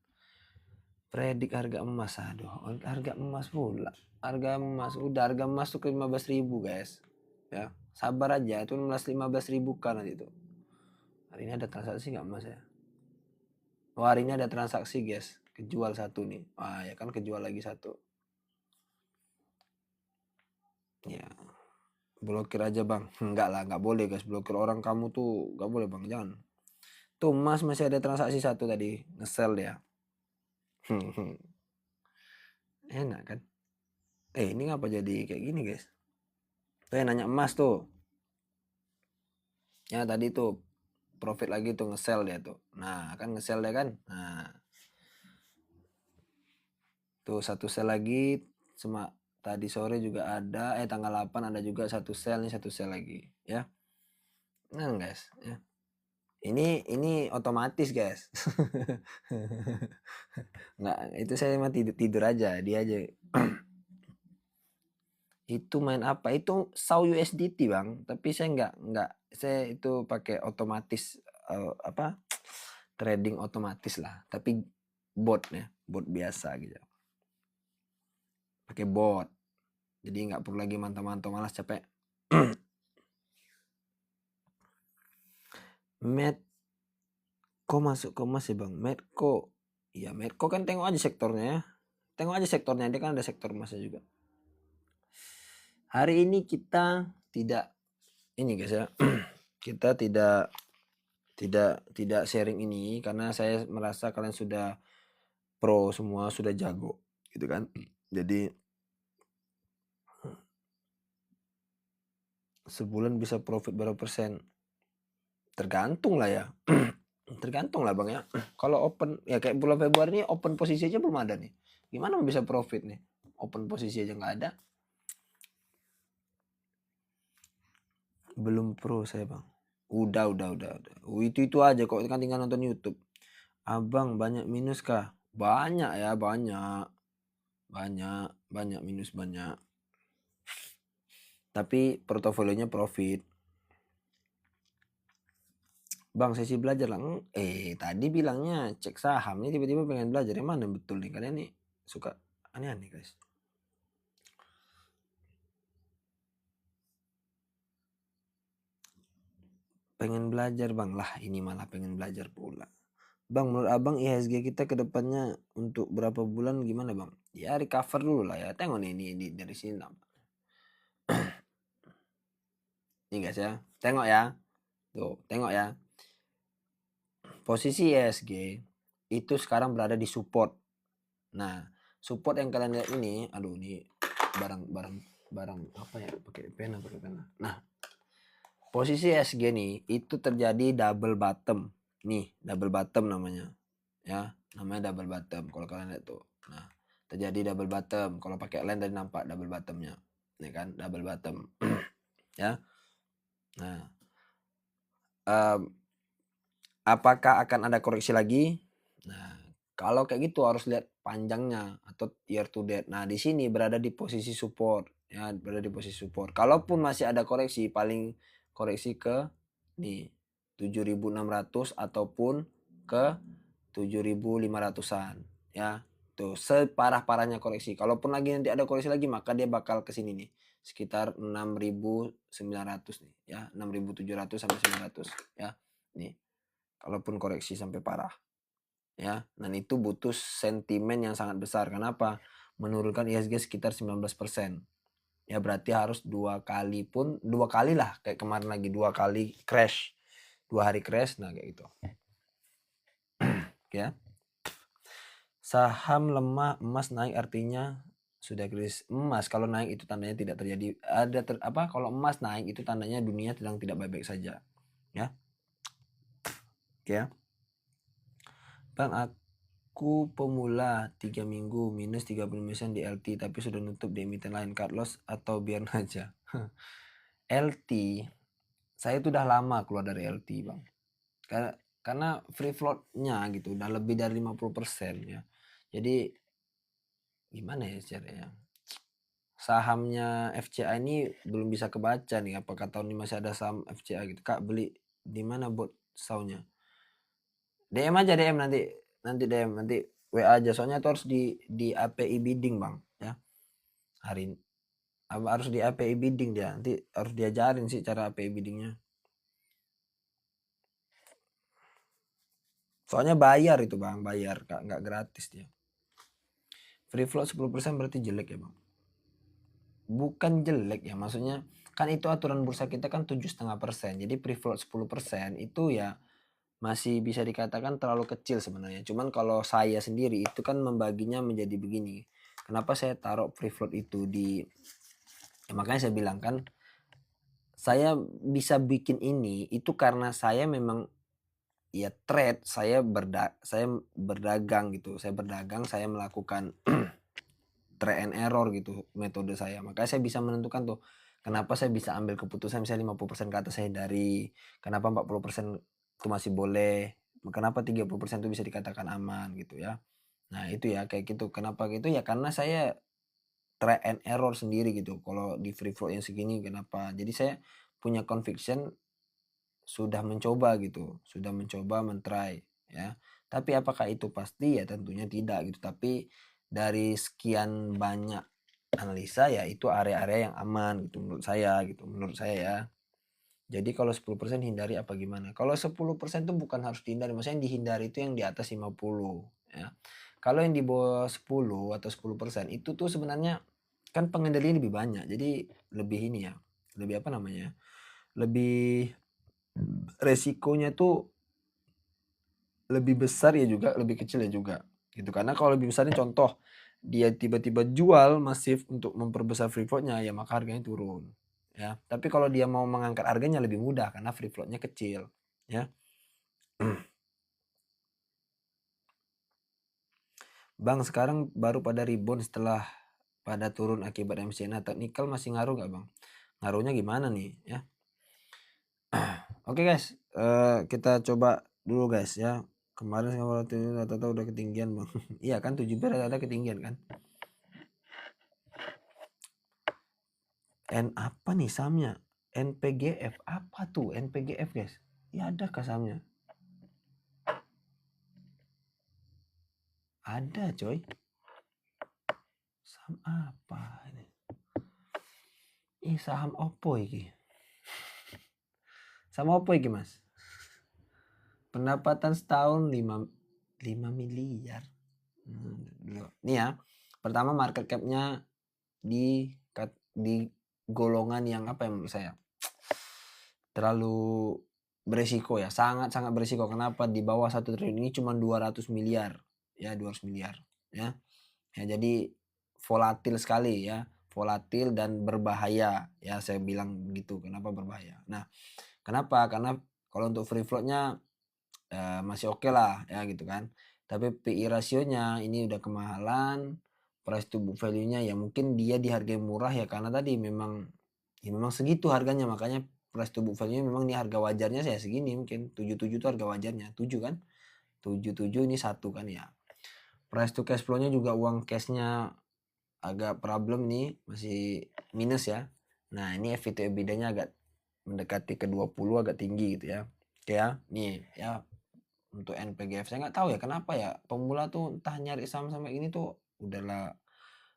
Predik harga emas, aduh, harga emas pula. Harga emas, udah harga emas tuh ke 15.000 guys. Ya, sabar aja, itu 15.000 kan nanti itu. Hari ini ada transaksi nggak emas ya? Oh, hari ini ada transaksi guys, kejual satu nih. Wah ya kan, kejual lagi satu. Ya, blokir aja bang. Enggak lah, nggak boleh guys, blokir orang kamu tuh nggak boleh bang, jangan. Tuh emas masih ada transaksi satu tadi, ngesel dia. Enak kan? Ini ngapa jadi kayak gini guys? Tuh yang nanya emas tuh. Ya tadi tuh profit lagi tuh, ngesel dia tuh. Nah kan ngesel dia kan. Nah tuh satu sel lagi, tadi sore juga ada, tanggal 8 ada juga satu sel nih, satu sel lagi ya. Nah guys ya. Ini otomatis guys. Nggak, itu saya mah tidur, tidur aja dia aja. Itu main apa? Itu SAW USDT bang. Tapi saya nggak. Saya itu pakai otomatis, apa, trading otomatis lah. Tapi bot ya, bot biasa gitu. Pakai bot. Jadi nggak perlu lagi mantau-mantau, malas capek. Medco masuk ke emas ya bang. Medco. Iya Medco kan, tengok aja sektornya ya. Tengok aja sektornya, dia kan ada sektor emasnya juga. Hari ini kita tidak ini guys ya. Kita tidak sharing ini karena saya merasa kalian sudah pro semua, sudah jago gitu kan. Jadi sebulan bisa profit berapa persen? Tergantung lah ya. Tergantung lah bang ya. Kalau open ya kayak bulan Februari ini, open posisi aja belum ada nih. Gimana bisa profit nih? Open posisi aja nggak ada. Belum pro saya bang. Udah. Itu aja kok, kan tinggal nonton YouTube. Abang banyak minus kah? Banyak ya, banyak. Banyak minus banyak. Tapi portofolionya profit. Bang sesi belajar lah. Tadi bilangnya cek saham, nih tiba-tiba pengen belajar. Yang mana betul nih? Kalian nih suka aneh-aneh guys. Pengen belajar bang lah, ini malah pengen belajar pula. Bang, menurut abang IHSG kita ke depannya untuk berapa bulan gimana bang? Ya recover dulu lah ya. Tengok nih ini dari sini. Ini guys ya. Tengok ya. Tuh, tengok ya. Posisi IHSG itu sekarang berada di support. Nah, support yang kalian lihat ini, aduh ini barang apa ya? Pakai pena. Nah, posisi IHSG nih itu terjadi double bottom. Nih, double bottom namanya. Ya, namanya double bottom kalau kalian lihat tuh. Nah, terjadi double bottom. Kalau pakai line tadi nampak double bottomnya. Nih kan, double bottom. Ya. Nah, apakah akan ada koreksi lagi? Nah, kalau kayak gitu harus lihat panjangnya atau year to date. Nah, di sini berada di posisi support, ya, berada di posisi support. Kalaupun masih ada koreksi, paling koreksi ke nih 7.600 ataupun ke 7.500-an, ya. Tuh, separah-parahnya koreksi. Kalaupun lagi nanti ada koreksi lagi, maka dia bakal ke sini nih, sekitar 6.900 nih, ya, 6.700 sampai 900, ya. Nih. Kalaupun koreksi sampai parah. ya. Dan itu butuh sentimen yang sangat besar. Kenapa? Menurunkan IHSG sekitar 19%. Ya berarti harus 2 kali lah, kayak kemarin lagi 2 kali crash. 2 hari crash, nah kayak gitu. Ya. Saham lemah, emas naik artinya sudah krisis. Emas kalau naik itu tandanya tidak terjadi kalau emas naik itu tandanya dunia sedang tidak baik-baik saja. Ya. Oke ya. Bang, aku pemula 3 minggu minus 30% di LT tapi sudah nutup di emiten lain, cut loss atau biar aja. LT, saya itu udah lama keluar dari LT, Bang. Karena free float-nya gitu udah lebih dari 50% ya. Jadi gimana ya caranya? Sahamnya FCA ini belum bisa kebaca nih apakah tahun ini masih ada saham FCA gitu. Kak, beli di mana bot saunya? DM aja, DM nanti DM nanti WA aja, soalnya itu harus di API bidding, Bang, ya. Hari harus di API bidding dia. Nanti harus diajarin sih cara API biddingnya. Soalnya bayar itu, Bang, bayar, Kak, nggak gratis dia. Free float 10% berarti jelek ya, Bang? Bukan jelek ya, maksudnya kan itu aturan bursa kita kan 7,5%. Jadi free float 10% itu ya masih bisa dikatakan terlalu kecil sebenarnya. Cuman kalau saya sendiri itu kan membaginya menjadi begini. Kenapa saya taruh free float itu ya makanya saya bilang kan saya bisa bikin ini itu karena saya memang ya trade, saya berdagang gitu. Saya berdagang, saya melakukan try and error gitu metode saya. Makanya saya bisa menentukan tuh kenapa saya bisa ambil keputusan misalnya 50% ke atas saya hindari, kenapa 40% itu masih boleh, kenapa 30% itu bisa dikatakan aman gitu ya. Nah itu ya kayak gitu. Kenapa gitu ya karena saya try and error sendiri gitu. Kalau di free float yang segini kenapa? Jadi saya punya conviction sudah mencoba gitu, sudah mencoba mentry ya. Tapi apakah itu pasti? Ya tentunya tidak gitu. Tapi dari sekian banyak analisa ya itu area-area yang aman gitu menurut saya ya. Jadi kalau 10% hindari apa gimana? Kalau 10% itu bukan harus dihindari, maksudnya yang dihindari itu yang di atas 50 ya. Kalau yang di bawah 10 atau 10% itu tuh sebenarnya kan pengendalian lebih banyak. Jadi lebih ini ya, lebih apa namanya? Lebih resikonya tuh lebih besar ya juga, lebih kecil ya juga. Gitu. Karena kalau lebih besarnya contoh dia tiba-tiba jual masif untuk memperbesar free float-nya ya maka harganya turun. Ya, tapi kalau dia mau mengangkat harganya lebih mudah karena free float-nya kecil, ya. Bang, sekarang baru pada rebound setelah pada turun akibat MCNA. Technical masih ngaruh nggak, Bang? Ngaruhnya gimana nih, ya? Oke guys, kita coba dulu guys ya. Kemarin kalau rata-rata udah ketinggian, Bang. Iya kan 7 rata-rata ketinggian kan? Apa nih sahamnya? NPGF. Apa tuh NPGF guys? Ya ada kah sahamnya? Ada coy. Saham apa ini? Saham opo iki? Saham opo iki mas? Pendapatan setahun 5 miliar. Nih ya. Pertama market cap-nya di golongan yang apa ya menurut saya? Terlalu beresiko ya, sangat beresiko. Kenapa? Di bawah 1 triliun ini cuma 200 miliar. Ya, 200 miliar. Ya. Ya, jadi volatil sekali ya. Volatil dan berbahaya. Ya, saya bilang begitu. Kenapa berbahaya? Nah, kenapa? Karena kalau untuk free float-nya masih oke lah ya gitu kan. Tapi PI rasionya ini udah kemahalan. Price to book value-nya ya mungkin dia dihargai murah ya karena tadi memang segitu harganya, makanya price to book value memang ini harga wajarnya saya segini, mungkin 77 itu harga wajarnya 7 kan, 77 ini 1 kan ya. Price to cash flow-nya juga uang cash-nya agak problem nih, masih minus ya. Nah ini EV to EBITDA-nya agak mendekati ke 20, agak tinggi gitu ya. Oke ya, nih ya untuk NPGF saya nggak tahu ya kenapa ya pemula tuh entah nyari saham sampai ini tuh udahlah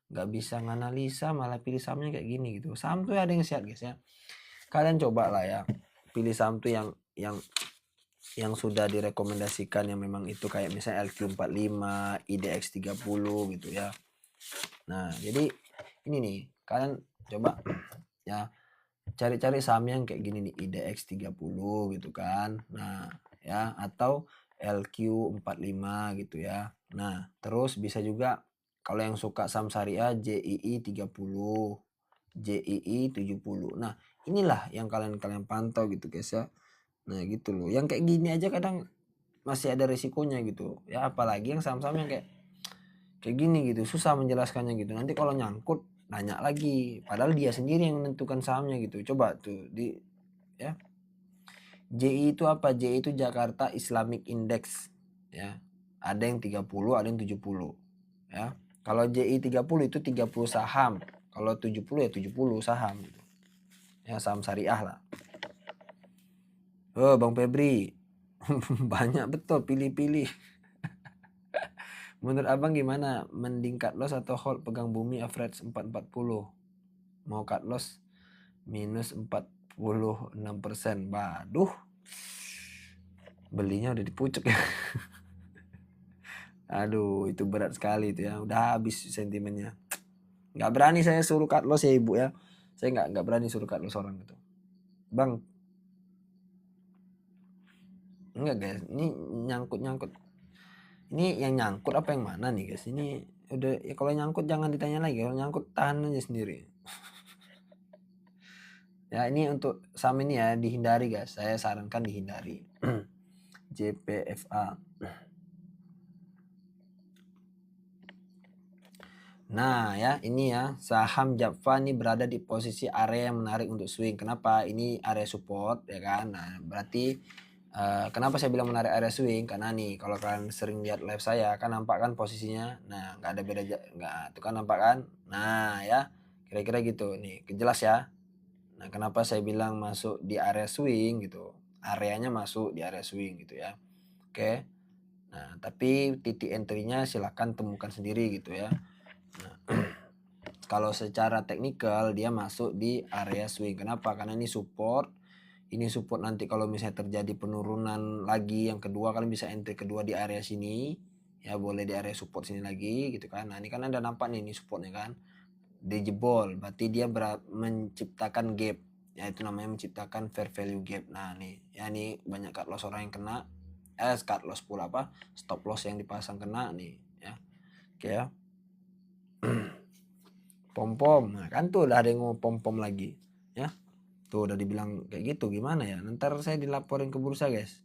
nggak bisa nganalisa malah pilih sahamnya kayak gini gitu. Saham tuh ada yang sehat guys ya. Kalian coba lah ya pilih saham tuh yang yang sudah direkomendasikan yang memang itu kayak misalnya LQ45, IDX30 gitu ya. Nah, jadi ini nih, kalian coba ya cari-cari saham yang kayak gini nih, IDX30 gitu kan. Nah, ya atau LQ45 gitu ya. Nah, terus bisa juga kalau yang suka saham syariah JII30, JII70. Nah, inilah yang kalian pantau gitu guys ya. Nah, gitu loh. Yang kayak gini aja kadang masih ada risikonya gitu. Ya apalagi yang saham-saham yang kayak gini gitu, susah menjelaskannya gitu. Nanti kalau nyangkut nanya lagi, padahal dia sendiri yang menentukan sahamnya gitu. Coba tuh di ya. JI itu apa? JI itu Jakarta Islamic Index ya. Ada yang 30, ada yang 70 ya. Kalau JI 30 itu 30 saham. Kalau 70 ya 70 saham gitu. Ya saham syariah lah. Oh, Bang Febri. Banyak betul pilih-pilih. Menurut abang gimana? Mending cut loss atau hold pegang bumi average 440? Mau cut loss minus 46%. Waduh. Belinya udah di pucuk ya. Aduh, itu berat sekali itu ya. Udah habis sentimennya. Nggak berani saya suruh cut loss ya ibu ya. Saya nggak berani suruh cut loss orang gitu. Bang, enggak guys. Ini nyangkut-nyangkut. Ini yang nyangkut apa yang mana nih guys? Ini udah ya, kalau nyangkut jangan ditanya lagi. Kalau nyangkut tahan aja sendiri. Ya ini untuk saham ini ya dihindari guys. Saya sarankan dihindari. JPFA. Nah ya ini ya saham Japfa ini berada di posisi area yang menarik untuk swing. Kenapa? Ini area support ya kan. Nah berarti kenapa saya bilang menarik area swing? Karena nih kalau kalian sering lihat live saya kan nampak kan posisinya. Nah nggak ada beda nggak itu kan nampak kan. Nah ya kira-kira gitu nih jelas ya. Nah kenapa saya bilang masuk di area swing gitu. Areanya masuk di area swing gitu ya. Oke. Nah tapi titik entry-nya silahkan temukan sendiri gitu ya. Nah, kalau secara teknikal dia masuk di area swing. Kenapa? Karena ini support. Ini support nanti kalau misalnya terjadi penurunan lagi yang kedua kalian bisa entry kedua di area sini. Ya boleh di area support sini lagi gitu kan. Nah ini kan ada nampak nih ini supportnya kan. Dijebol. Berarti dia menciptakan gap. Ya itu namanya menciptakan fair value gap. Nah nih ya ini banyak cut loss orang yang kena. Cut loss pula apa? Stop loss yang dipasang kena nih ya. Oke ya. Pom-pom. Nah, kan tuh udah ada yang ngomong pom-pom lagi. Ya. Tuh udah dibilang kayak gitu. Gimana ya? Ntar saya dilaporin ke bursa, guys.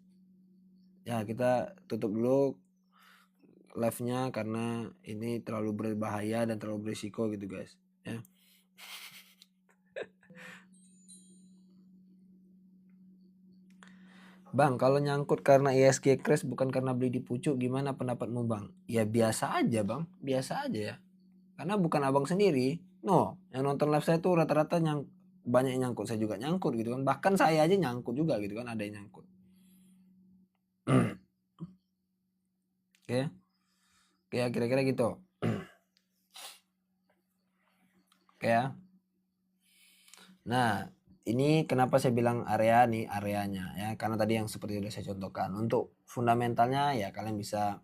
Ya, kita tutup dulu live-nya karena ini terlalu berbahaya dan terlalu berisiko gitu, guys. Ya. Bang, kalau nyangkut karena ISG crash bukan karena beli di pucuk, gimana pendapatmu, Bang? Ya biasa aja, Bang. Biasa aja ya. Karena bukan abang sendiri. No, yang nonton live saya tuh rata-rata banyak yang nyangkut, saya juga nyangkut gitu kan. Bahkan saya aja nyangkut juga gitu kan, ada yang nyangkut. Oke. Oke, ya kira-kira gitu. Oke ya. Nah, ini kenapa saya bilang area nih, areanya ya. Karena tadi yang seperti sudah saya contohkan. Untuk fundamentalnya ya kalian bisa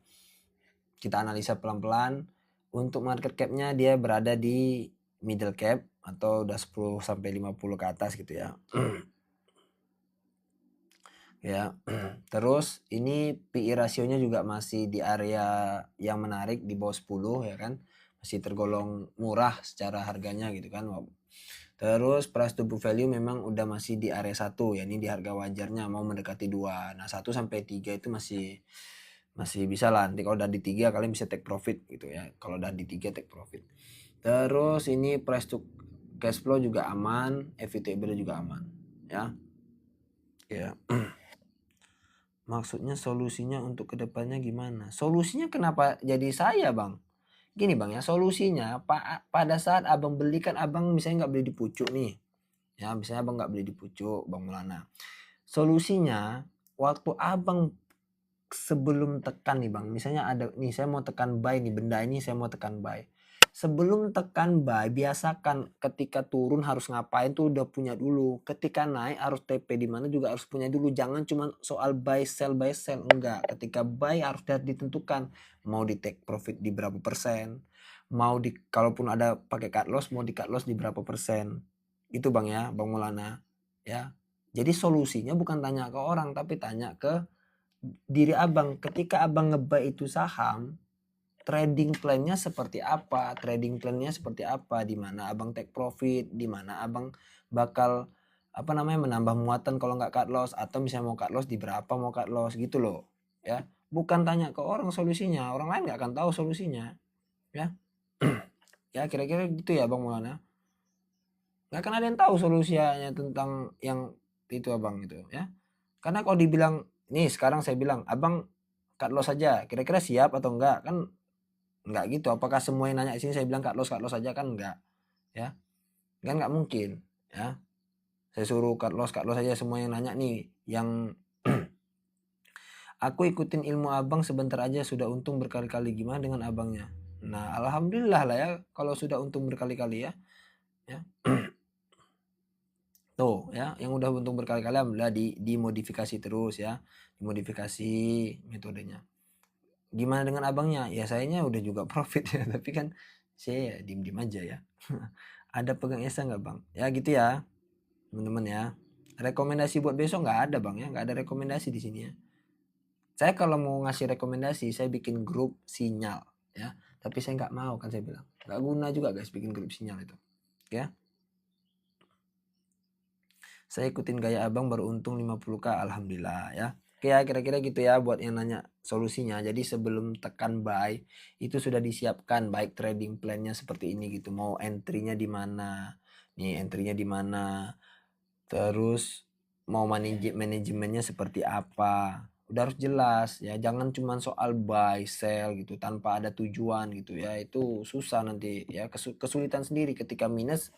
kita analisa pelan-pelan. Untuk market cap-nya dia berada di middle cap atau udah 10 sampai 50 ke atas gitu ya. Ya. Terus ini PI rasionya juga masih di area yang menarik di bawah 10 ya kan. Masih tergolong murah secara harganya gitu kan. Terus price to book value memang udah masih di area 1 ya, ini di harga wajarnya mau mendekati 2. Nah, 1 sampai 3 itu masih bisa lah. Nanti kalau udah di 3 kalian bisa take profit gitu ya. Kalau udah di 3 take profit. Terus ini price to cash flow juga aman, EV/EBITDA juga aman ya. Ya. Maksudnya solusinya untuk kedepannya gimana? Solusinya kenapa jadi saya, Bang? Gini, Bang ya, solusinya pada saat abang beli kan abang misalnya nggak beli di pucuk nih. Ya, misalnya abang nggak beli di pucuk, Bang Mulana. Solusinya, waktu abang sebelum tekan nih, Bang. Misalnya ada nih, saya mau tekan buy nih, benda ini saya mau tekan buy. Sebelum tekan buy, biasakan ketika turun harus ngapain tuh udah punya dulu. Ketika naik harus TP di mana juga harus punya dulu. Jangan cuma soal buy sell, enggak. Ketika buy harus ditentukan mau di take profit di berapa persen. Mau di kalaupun ada pakai cut loss mau di cut loss di berapa persen. Itu Bang ya, Bang Maulana ya. Jadi solusinya bukan tanya ke orang tapi tanya ke diri Abang. Ketika Abang nge-buy itu saham, trading plan-nya seperti apa? Trading plan-nya seperti apa? Di mana Abang take profit, di mana Abang bakal menambah muatan kalau nggak cut loss atau misalnya mau cut loss di berapa mau cut loss gitu loh, ya. Bukan tanya ke orang solusinya, orang lain nggak akan tahu solusinya, ya. Ya kira-kira gitu ya Bang Maulana. Nggak akan ada yang tahu solusinya tentang yang itu Abang gitu ya. Karena kalau dibilang nih sekarang saya bilang Abang cut loss saja, kira-kira siap atau enggak? Kan enggak gitu. Apakah semua yang nanya sini saya bilang cut loss saja kan enggak, ya. Kan enggak mungkin, ya. Saya suruh cut loss aja semua yang nanya nih, yang aku ikutin ilmu Abang sebentar aja sudah untung berkali-kali. Gimana dengan Abangnya? Nah, alhamdulillah lah ya kalau sudah untung berkali-kali ya. Ya. Tuh ya, yang udah untung berkali-kali alhamdulillah dimodifikasi terus ya. Dimodifikasi metodenya. Gimana dengan Abangnya? Ya sayanya udah juga profit ya, tapi kan saya ya diem-diem aja ya. Ada pegang esa nggak Bang? Ya gitu ya, teman-teman ya. Rekomendasi buat besok nggak ada Bang ya, nggak ada rekomendasi di sini ya. Saya kalau mau ngasih rekomendasi, saya bikin grup sinyal ya. Tapi saya nggak mau kan saya bilang. Nggak guna juga guys bikin grup sinyal itu. Ya. Saya ikutin gaya Abang baru untung 50k, alhamdulillah ya. Oke ya, kira-kira gitu ya buat yang nanya solusinya. Jadi sebelum tekan buy itu sudah disiapkan baik trading plan-nya seperti ini gitu. Mau entry-nya di mana? Nih entry-nya di mana? Terus mau manajemennya seperti apa? Udah harus jelas ya. Jangan cuma soal buy sell gitu tanpa ada tujuan gitu ya. Itu susah nanti ya, kesulitan sendiri ketika minus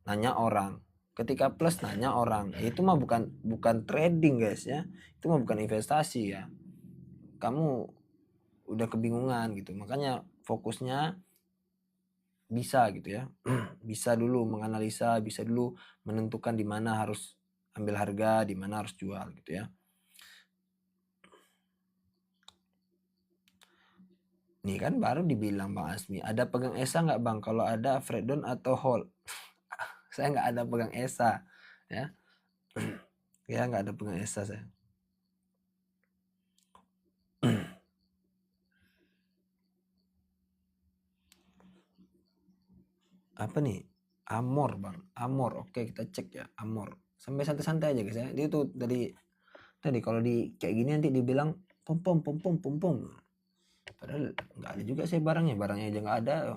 nanya orang. Ketika plus nanya orang, itu mah bukan trading guys ya, itu mah bukan investasi ya. Kamu udah kebingungan gitu, makanya fokusnya bisa gitu ya. Bisa dulu menganalisa, bisa dulu menentukan di mana harus ambil harga, di mana harus jual gitu ya. Nih kan baru dibilang Bang Asmi, ada pegang ESA nggak Bang? Kalau ada Fredon atau hold? Saya nggak ada pegang ESA ya. Ya nggak ada pegang ESA saya. Apa nih? Amor Bang, Amor. Oke kita cek ya Amor. Sampai santai-santai aja guys ya. Dia tuh tadi kalau di kayak gini nanti dibilang pom pom pom pom pom pom. Padahal nggak ada juga sih barangnya aja nggak ada.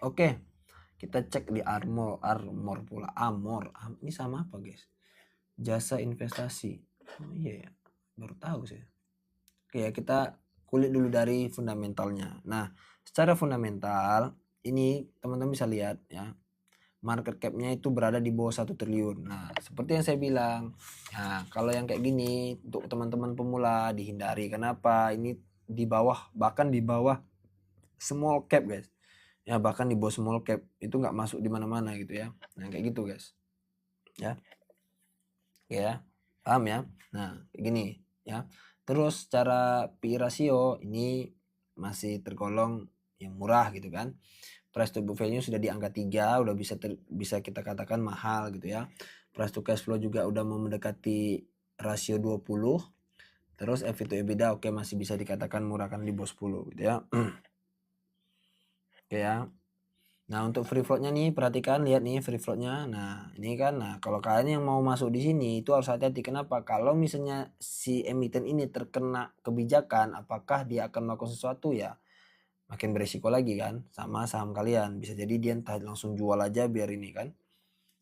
Oke, kita cek di Armor pula. Ini sama apa guys? Jasa investasi. Oh iya ya, baru tahu sih. Oke ya, kita kulik dulu dari fundamentalnya. Nah, secara fundamental ini teman-teman bisa lihat ya, market cap-nya itu berada di bawah 1 triliun. Nah, seperti yang saya bilang, nah kalau yang kayak gini untuk teman-teman pemula dihindari. Kenapa? Ini di bawah, bahkan di bawah small cap guys. Ya bahkan di bawah small cap itu nggak masuk di mana-mana gitu ya. Nah kayak gitu guys. Ya, ya paham ya. Nah kayak gini ya. Terus cara PI rasio ini masih tergolong yang murah gitu kan. Price to book value sudah di angka 3, udah bisa kita katakan mahal gitu ya. Price to cash flow juga udah mendekati rasio 20. Terus EV to EBITDA oke masih bisa dikatakan murah kan di bawah 10 gitu ya. Oke ya. Nah untuk free floatnya nih perhatikan, lihat nih free floatnya. Nah ini kan, nah kalau kalian yang mau masuk di sini itu harus hati-hati. Kenapa? Kalau misalnya si emiten ini terkena kebijakan, apakah dia akan melakukan sesuatu ya? Makin beresiko lagi kan sama saham kalian. Bisa jadi dia entah langsung jual aja biar ini kan.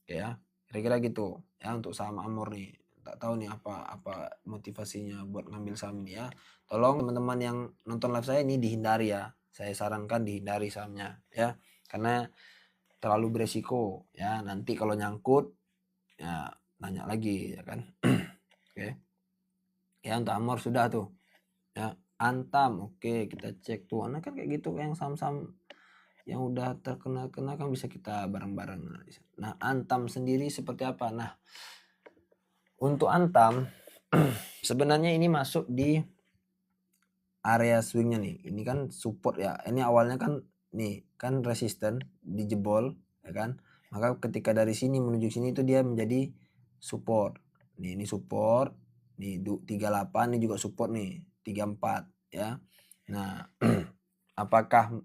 Ya, kira-kira gitu ya untuk saham Amor nih. Tak tahu nih apa motivasinya buat ngambil saham ini ya. Tolong teman-teman yang nonton live saya ini dihindari ya. Saya sarankan dihindari sahamnya ya. Karena terlalu beresiko ya. Nanti kalau nyangkut ya nanya lagi ya kan. Oke. Ya untuk Amor sudah tuh. Ya. Antam, oke kita cek tuh. Nah kan kayak gitu yang saham-saham yang udah terkenal-kenal kan bisa kita bareng-bareng. Nah, Antam sendiri seperti apa? Nah, untuk Antam sebenarnya ini masuk di area swingnya nih. Ini kan support ya. Ini awalnya kan nih kan resisten dijebol ya kan. Maka ketika dari sini menuju sini itu dia menjadi support. Nih ini support. Nih 38 ini juga support nih 34 ya. Nah, apakah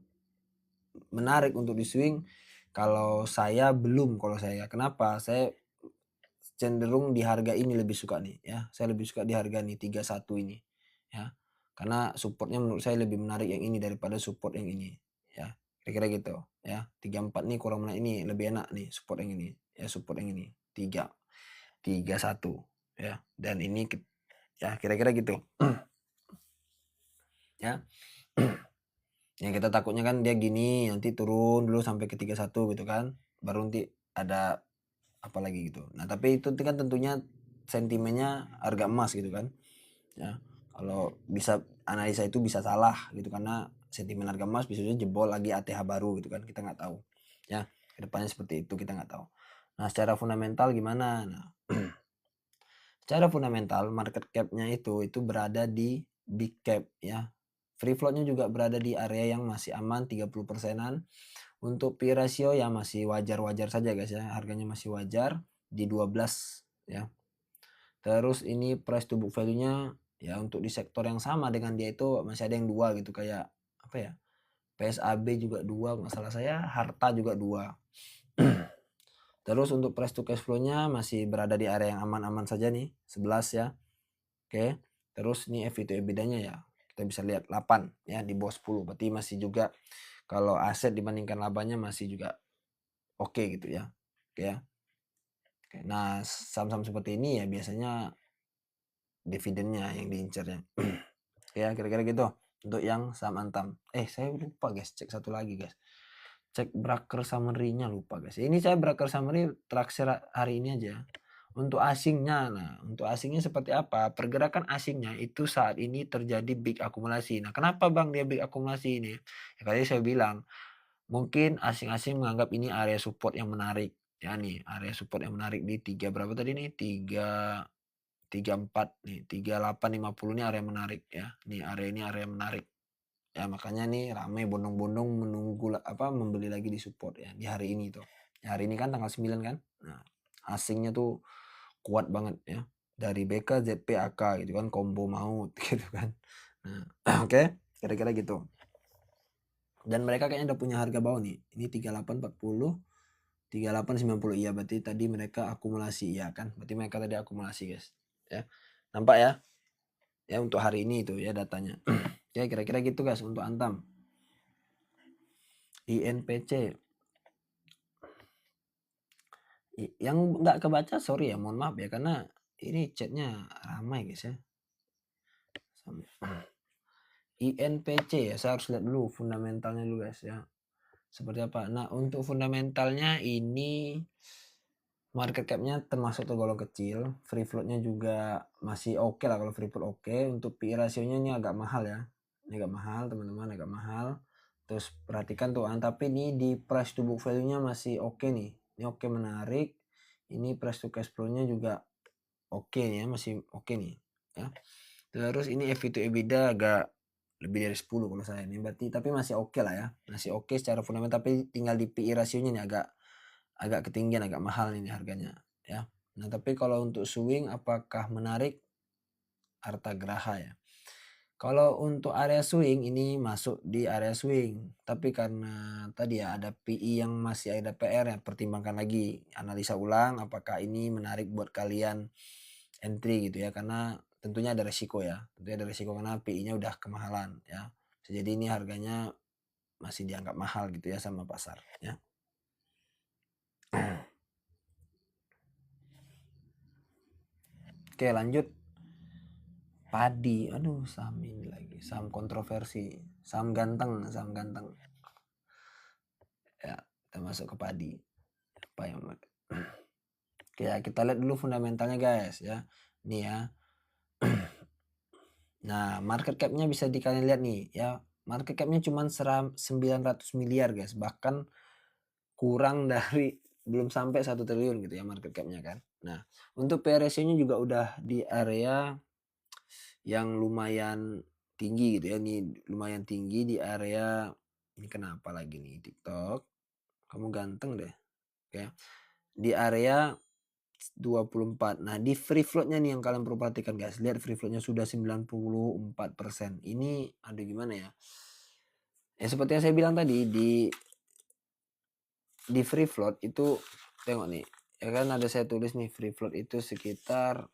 menarik untuk di swing? Kalau saya belum, kalau saya. Kenapa? Saya cenderung di harga ini lebih suka nih ya. Saya lebih suka di harga nih 31 ini ya. Karena supportnya menurut saya lebih menarik yang ini daripada support yang ini ya. Kira-kira gitu ya. 34 nih kurang menarik ini lebih enak nih support yang ini ya, support yang ini 31 ya. Dan ini ya kira-kira gitu ya. Yang kita takutnya kan dia gini nanti turun dulu sampai ke 31 gitu kan. Baru nanti ada apa lagi gitu. Nah, tapi itu kan tentunya sentimennya harga emas gitu kan. Ya. Kalau bisa analisa itu bisa salah gitu karena sentimen harga emas bisa jebol lagi ATH baru gitu kan. Kita nggak tahu. Ya, kedepannya seperti itu kita nggak tahu. Nah, secara fundamental gimana? Nah, secara fundamental market cap-nya itu berada di big cap ya. Free float-nya juga berada di area yang masih aman 30%-an. Untuk P ratio ya masih wajar-wajar saja guys ya. Harganya masih wajar di 12 ya. Terus ini price to book value-nya ya untuk di sektor yang sama dengan dia itu masih ada yang 2 gitu kayak apa ya? PSAB juga 2 nggak salah saya, Harta juga 2. Terus untuk price to cash flow-nya masih berada di area yang aman-aman saja nih, 11 ya. Oke. Terus ini EV to EBITDA-nya ya kita bisa lihat 8 ya di bawah 10. Berarti masih juga kalau aset dibandingkan labanya masih juga oke gitu ya. Oke ya. Oke. Nah, saham-saham seperti ini ya biasanya dividennya yang diincarnya. Ya, kira-kira gitu untuk yang saham Antam. Saya lupa guys, cek satu lagi guys. Cek broker summary-nya lupa guys. Ini saya broker summary terakhir hari ini aja. Untuk asingnya, nah untuk asingnya seperti apa? Pergerakan asingnya itu saat ini terjadi big akumulasi. Nah, kenapa bang dia big akumulasi ini? Ya, tadi saya bilang mungkin asing-asing menganggap ini area support yang menarik. Ya nih, area support yang menarik di 3 berapa tadi nih? 34 nih, 3850 ini area menarik ya. Ini area menarik. Ya makanya nih rame bondong-bondong menunggu membeli lagi di support ya di hari ini tuh. Ya, hari ini kan tanggal 9 kan. Nah, asingnya tuh kuat banget ya. Dari BK, ZP, AK gitu kan combo maut gitu kan. Nah, oke, kira-kira gitu. Dan mereka kayaknya udah punya harga bawah nih. Ini 3840, 3890 iya berarti tadi mereka akumulasi ya kan. Berarti mereka tadi akumulasi guys. Ya. Nampak ya? Ya untuk hari ini itu ya datanya. Ya kira-kira gitu guys untuk Antam. INPC yang nggak kebaca sorry ya mohon maaf ya karena ini chatnya ramai guys ya. INPC ya saya harus lihat dulu fundamentalnya dulu guys ya seperti apa. Nah untuk fundamentalnya ini market capnya termasuk tergolong kecil, free floatnya juga masih oke lah kalau free float oke. Untuk PE rasionya ini agak mahal ya, ini agak mahal teman-teman agak mahal. Terus perhatikan tuh tapi ini di price to book value-nya masih oke nih, ini oke menarik. Ini price to cash flow-nya juga oke nih ya, masih oke nih ya. Terus ini EV to EBITDA agak lebih dari 10 kalau saya ini berarti tapi masih oke lah ya, masih oke secara fundamental tapi tinggal di PE rasionya nih agak ketinggian, agak mahal ini harganya ya. Nah, tapi kalau untuk swing apakah menarik? Harta Graha ya. Kalau untuk area swing ini masuk di area swing, tapi karena tadi ya ada PI yang masih ada PR ya, pertimbangkan lagi, analisa ulang apakah ini menarik buat kalian entry gitu ya, karena tentunya ada resiko ya, tentunya ada resiko karena PI-nya udah kemahalan ya. Jadi ini harganya masih dianggap mahal gitu ya sama pasar ya. Oke lanjut. Padi, aduh saham ini lagi, saham kontroversi, saham ganteng ya. Kita masuk ke padi apa yang oke ya kita lihat dulu fundamentalnya guys ya. Nih ya Nah, market cap-nya bisa kalian lihat nih ya. Market cap-nya cuma 900 miliar guys, bahkan kurang dari belum sampai 1 triliun gitu ya market cap-nya kan. Nah, untuk P/E ratio-nya juga udah di area yang lumayan tinggi gitu ya. Ini lumayan tinggi di area, ini kenapa lagi nih TikTok? Kamu ganteng deh. Oke. Di area 24. Nah, di free float-nya nih yang kalian perlu perhatikan guys. Lihat free float-nya sudah 94%. Ini aduh gimana ya? Ya seperti yang saya bilang tadi di free float itu tengok nih. Ya kan ada saya tulis nih free float itu sekitar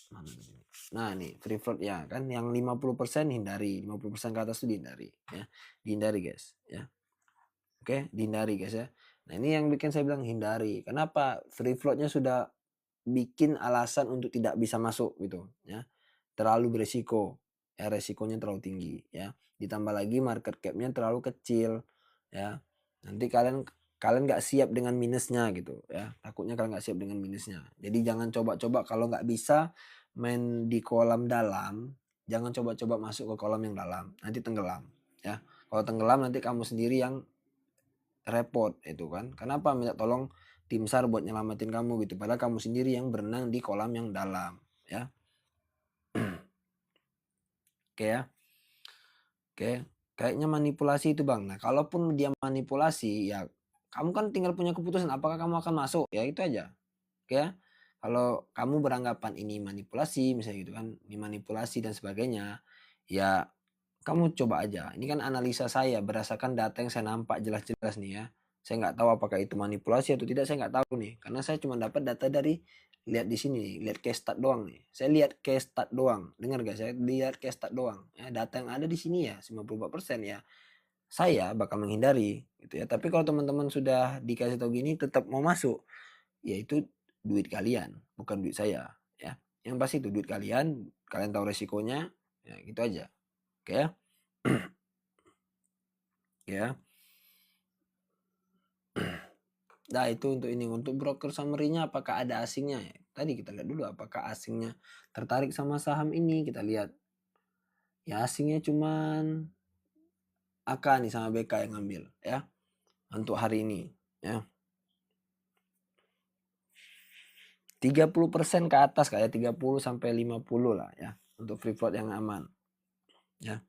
mana nih? Nah, nih free float ya kan yang 50% hindari, 50% ke atas itu dihindari ya. Dihindari guys ya. Oke, dihindari guys ya. Nah, ini yang bikin saya bilang hindari. Kenapa? Free float-nya sudah bikin alasan untuk tidak bisa masuk gitu ya. Terlalu beresiko. Ya, resikonya terlalu tinggi ya. Ditambah lagi market cap-nya terlalu kecil ya. Nanti kalian nggak siap dengan minusnya gitu ya. Takutnya kalian nggak siap dengan minusnya. Jadi jangan coba-coba kalau nggak bisa main di kolam dalam, jangan coba-coba masuk ke kolam yang dalam. Nanti tenggelam ya. Kalau tenggelam nanti kamu sendiri yang repot itu kan. Kenapa minta tolong tim SAR buat nyelamatin kamu gitu. Padahal kamu sendiri yang berenang di kolam yang dalam ya. Oke ya. Oke. Kayaknya manipulasi itu bang. Nah kalaupun dia manipulasi ya kamu kan tinggal punya keputusan apakah kamu akan masuk ya itu aja. Oke ya. Kalau kamu beranggapan ini manipulasi misalnya gitu kan. Ini manipulasi dan sebagainya. Ya kamu coba aja. Ini kan analisa saya berdasarkan data yang saya nampak jelas-jelas nih ya. Saya nggak tahu apakah itu manipulasi atau tidak, saya nggak tahu nih. Karena saya cuma dapat data dari lihat di sini, lihat case stat doang nih. Saya lihat case stat doang. Dengar gak? Saya lihat case stat doang. Ya, data yang ada di sini ya 94% ya. Saya bakal menghindari gitu ya. Tapi kalau teman-teman sudah dikasih tahu gini tetap mau masuk, ya itu duit kalian, bukan duit saya ya. Yang pasti itu duit kalian, kalian tahu resikonya, ya gitu aja. Oke ya. Ya. Nah itu untuk ini, untuk broker summary-nya apakah ada asingnya ya? Tadi kita lihat dulu apakah asingnya tertarik sama saham ini, kita lihat. Ya asingnya cuman AK nih sama BK yang ngambil ya untuk hari ini ya. 30% ke atas kayak 30 sampai 50 lah ya untuk free float yang aman. Ya.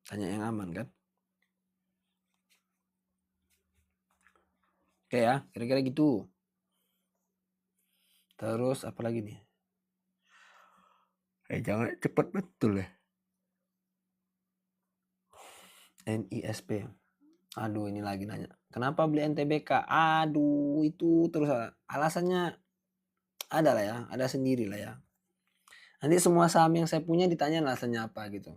Tanya yang aman kan? Oke ya, kira-kira gitu. Terus apa lagi nih? Jangan cepet betul ya. NISP. Aduh ini lagi nanya. Kenapa beli NTBK? Aduh itu terus alasannya ada lah ya, ada sendiri lah ya. Nanti semua saham yang saya punya ditanya alasannya apa gitu.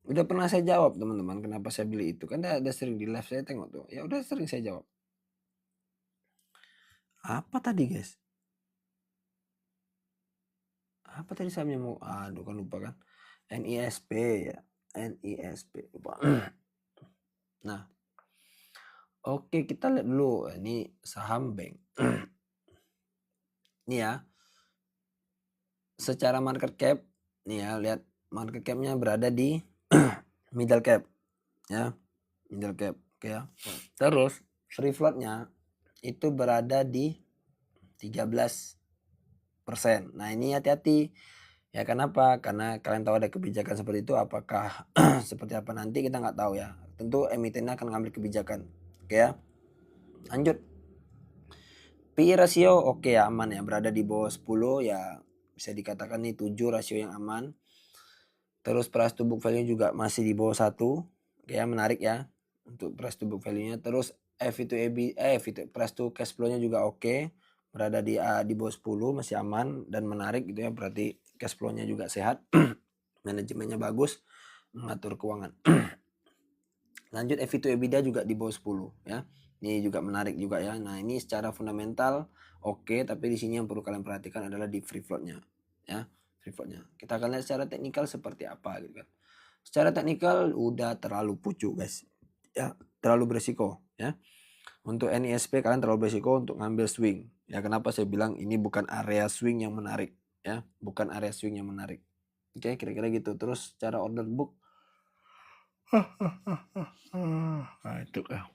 Udah pernah saya jawab teman-teman kenapa saya beli itu. Kan ada sering di live saya tengok tuh. Ya udah sering saya jawab. Apa tadi guys? Apa tadi sahamnya mau? Aduh kan lupa kan. NISP ya. NISP. Lupa. Nah. Oke kita lihat dulu. Ini saham bank. Ini ya. Secara market cap. Nih ya lihat market capnya berada di middle cap. Ya. Middle cap. Oke ya. Terus free floatnya itu berada di 13%. Nah ini hati-hati. Ya kenapa? Karena kalian tahu ada kebijakan seperti itu. Apakah seperti apa nanti kita nggak tahu ya. Tentu emitennya akan mengambil kebijakan. Oke ya. Lanjut. PE rasio oke ya, aman ya. Berada di bawah 10 ya. Bisa dikatakan nih 7 rasio yang aman. Terus price to book value juga masih di bawah 1. Oke ya, menarik ya. Untuk price to book value-nya. Terus price to cash flow-nya juga oke. Berada di bawah 10 masih aman dan menarik gitu ya. Berarti cash flow-nya juga sehat. Manajemennya bagus, mengatur keuangan. Lanjut EV to EBITDA juga di bawah 10 ya. Ini juga menarik juga ya. Nah, ini secara fundamental oke, tapi di sini yang perlu kalian perhatikan adalah di free float-nya ya. Free float-nya. Kita akan lihat secara teknikal seperti apa gitu kan. Secara teknikal udah terlalu pucuk guys. Ya, terlalu beresiko ya. Untuk NISP kalian terlalu berisiko untuk ngambil swing. Ya kenapa saya bilang ini bukan area swing yang menarik, ya, bukan area swing yang menarik. Oke, kira-kira gitu. Terus cara order book. Nah, itu ya.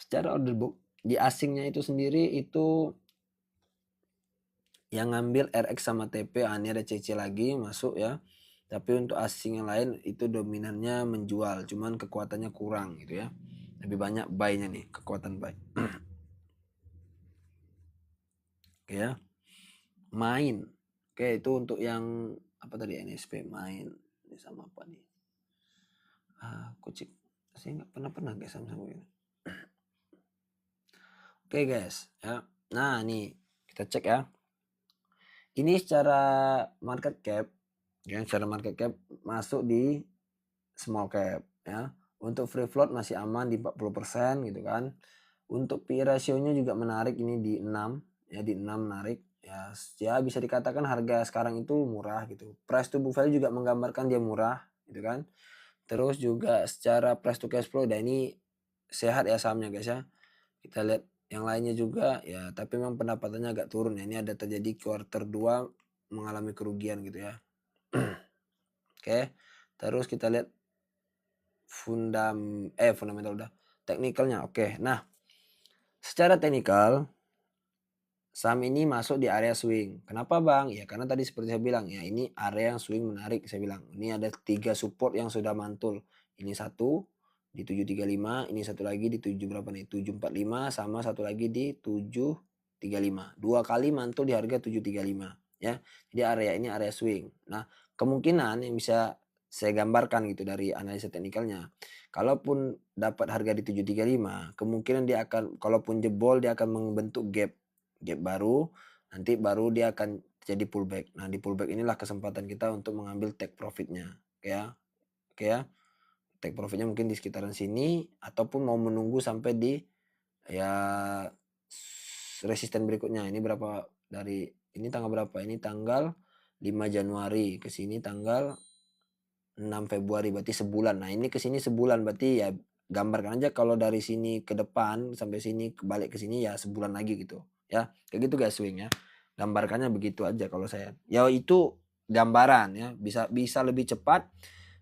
Secara order book di asingnya itu sendiri itu yang ngambil RX sama TP, ini ada CC lagi masuk ya. Tapi untuk asing yang lain itu dominannya menjual, cuman kekuatannya kurang gitu ya. Lebih banyak buy-nya nih, kekuatan buy. Oke ya. Main. Oke, itu untuk yang apa tadi, NSP main. Ini sama apa nih? Kucing. Saya nggak pernah guys sama ini. Oke guys, ya. Nah, nih kita cek ya. Ini secara market cap, ya, secara market cap masuk di small cap ya. Untuk free float masih aman di 40% gitu kan. Untuk PE ratio-nya juga menarik, ini di 6 ya, di 6 menarik. Ya bisa dikatakan harga sekarang itu murah gitu. Price to book value juga menggambarkan dia murah gitu kan. Terus juga secara price to cash flow, dan ini sehat ya sahamnya guys ya. Kita lihat yang lainnya juga ya, tapi memang pendapatannya agak turun ya. Ini ada terjadi quarter 2 mengalami kerugian gitu ya. Oke. Terus kita lihat fundamental udah. Teknikalnya oke. Nah, secara teknikal saham ini masuk di area swing. Kenapa bang? Ya karena tadi seperti saya bilang ya, ini area yang swing menarik. Saya bilang ini ada 3 support yang sudah mantul. Ini satu di 735, ini satu lagi di 7 berapa nih? 745, sama satu lagi di 735. 2 kali mantul di harga 735 ya. Jadi area ini area swing. Nah, kemungkinan yang bisa saya gambarkan gitu dari analisa teknikalnya, kalaupun dapat harga di 735, kemungkinan dia akan, kalaupun jebol, dia akan membentuk gap baru, nanti baru dia akan jadi pullback. Nah, di pullback inilah kesempatan kita untuk mengambil take profitnya, ya. Oke ya. Take profitnya mungkin di sekitaran sini, ataupun mau menunggu sampai di ya resisten berikutnya. Ini berapa dari ini, tanggal berapa? Ini tanggal 5 Januari ke sini tanggal 6 Februari, berarti sebulan. Nah, ini ke sini sebulan, berarti ya gambarkan aja kalau dari sini ke depan sampai sini balik ke sini ya sebulan lagi gitu. Ya, kayak gitu guys swing ya. Gambarkannya begitu aja kalau saya. Ya itu gambaran ya, bisa lebih cepat,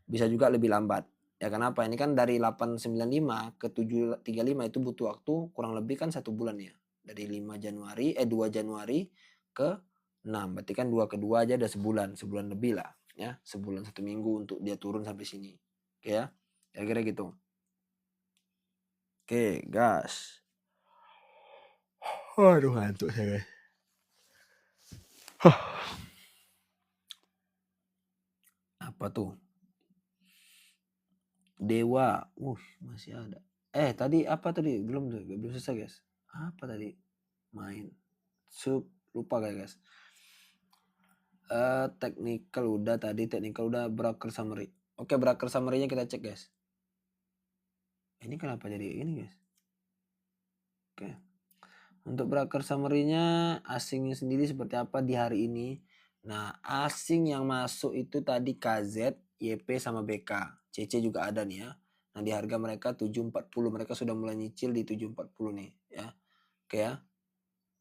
bisa juga lebih lambat. Ya kenapa? Ini kan dari 895 ke 735 itu butuh waktu kurang lebih kan 1 bulan ya. Dari 2 Januari ke 6. Berarti kan 2 ke 2 aja udah sebulan lebih lah ya, sebulan 1 minggu untuk dia turun sampai sini. Oke ya. Kira-kira gitu. Oke, gas. Aduh, ngantuk saya guys. Apa tuh? Dewa. Masih ada. Tadi apa tadi? Belum selesai guys. Apa tadi? Main. Lupa guys. Technical udah tadi, technical udah, broker summary. Oke, broker summary-nya kita cek guys. Ini kenapa jadi ini guys? Oke. Untuk broker summary-nya asingnya sendiri seperti apa di hari ini. Nah, asing yang masuk itu tadi KZ, YP sama BK. CC juga ada nih ya. Nah, di harga mereka 740, mereka sudah mulai nyicil di 740 nih ya. Oke ya.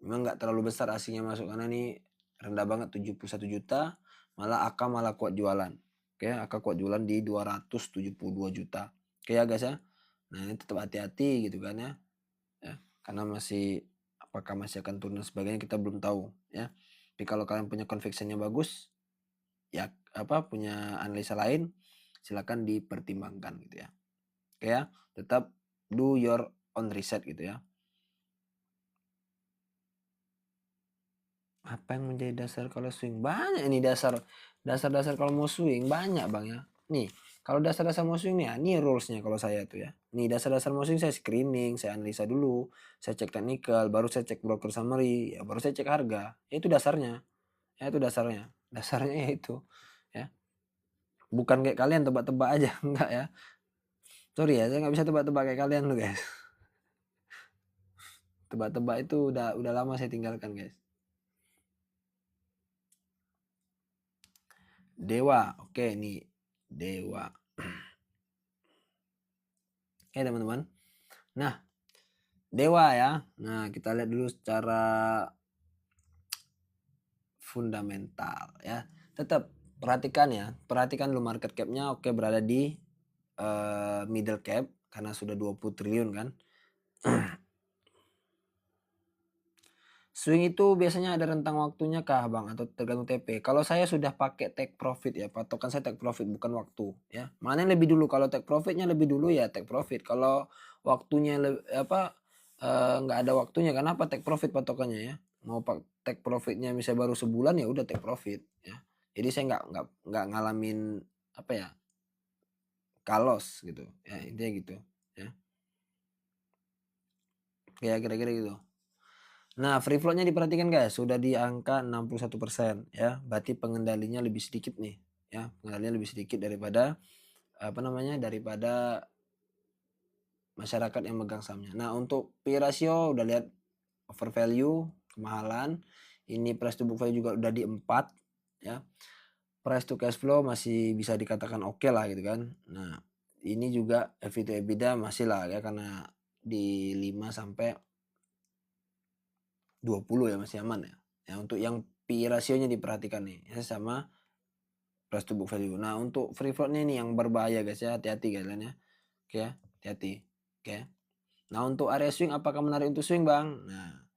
Memang nggak terlalu besar asingnya masuk karena ini rendah banget 71 juta, malah AK malah kuat jualan. Oke, AK kuat jualan di 272 juta. Oke ya guys ya. Nah, ini tetap hati-hati gitu kan ya. Karena apakah masih akan turun dan sebagainya kita belum tahu ya. Tapi kalau kalian punya convictionnya bagus ya, punya analisa lain, silakan dipertimbangkan gitu ya. Oke ya, tetap do your own research gitu ya. Apa yang menjadi dasar kalau swing? Banyak ini dasar kalau mau swing banyak bang ya. Nih, kalau dasar mau swing nih, ini rulesnya kalau saya tuh ya. Nih dasar mau swing saya screening, saya analisa dulu, saya cek technical, baru saya cek broker summary, ya baru saya cek harga. Itu dasarnya. Ya itu dasarnya. Dasarnya ya itu. Ya. Bukan kayak kalian tebak-tebak aja, enggak ya. Sorry ya, saya nggak bisa tebak-tebak kayak kalian loh guys. Tebak-tebak itu udah lama saya tinggalkan guys. Dewa, oke nih Dewa. Oke teman-teman. Nah, Dewa ya. Nah, kita lihat dulu secara fundamental ya. Tetap perhatikan dulu market cap-nya oke berada di middle cap karena sudah 20 triliun kan. Swing itu biasanya ada rentang waktunya kah Bang atau tergantung TP? Kalau saya sudah pakai take profit ya, patokan saya take profit bukan waktu ya. Mana yang lebih dulu? Kalau take profitnya lebih dulu ya take profit. Kalau waktunya nggak ada waktunya, kenapa take profit patokannya ya? Mau take profitnya misalnya baru sebulan ya udah take profit ya. Jadi saya nggak ngalamin apa ya, kalos gitu ya, intinya gitu ya. Ya kira-kira gitu. Nah, free floatnya diperhatikan guys, sudah di angka 61% ya. Berarti pengendalinya lebih sedikit nih, ya. Pengendalinya lebih sedikit daripada daripada masyarakat yang megang sahamnya. Nah, untuk P ratio udah lihat over value, kemahalan. Ini price to book value juga udah di 4 ya. Price to cash flow masih bisa dikatakan oke lah gitu kan. Nah, ini juga EV to EBITDA masih lah ya karena di 5 sampai 20 ya masih aman ya. Ya untuk yang PE rasionya diperhatikan nih ya sama price to book value. Nah, untuk free floatnya ini yang berbahaya guys ya, hati-hati kalian ya. Oke ya, hati-hati. Oke. Nah, untuk area swing apakah menarik untuk swing, Bang? Nah,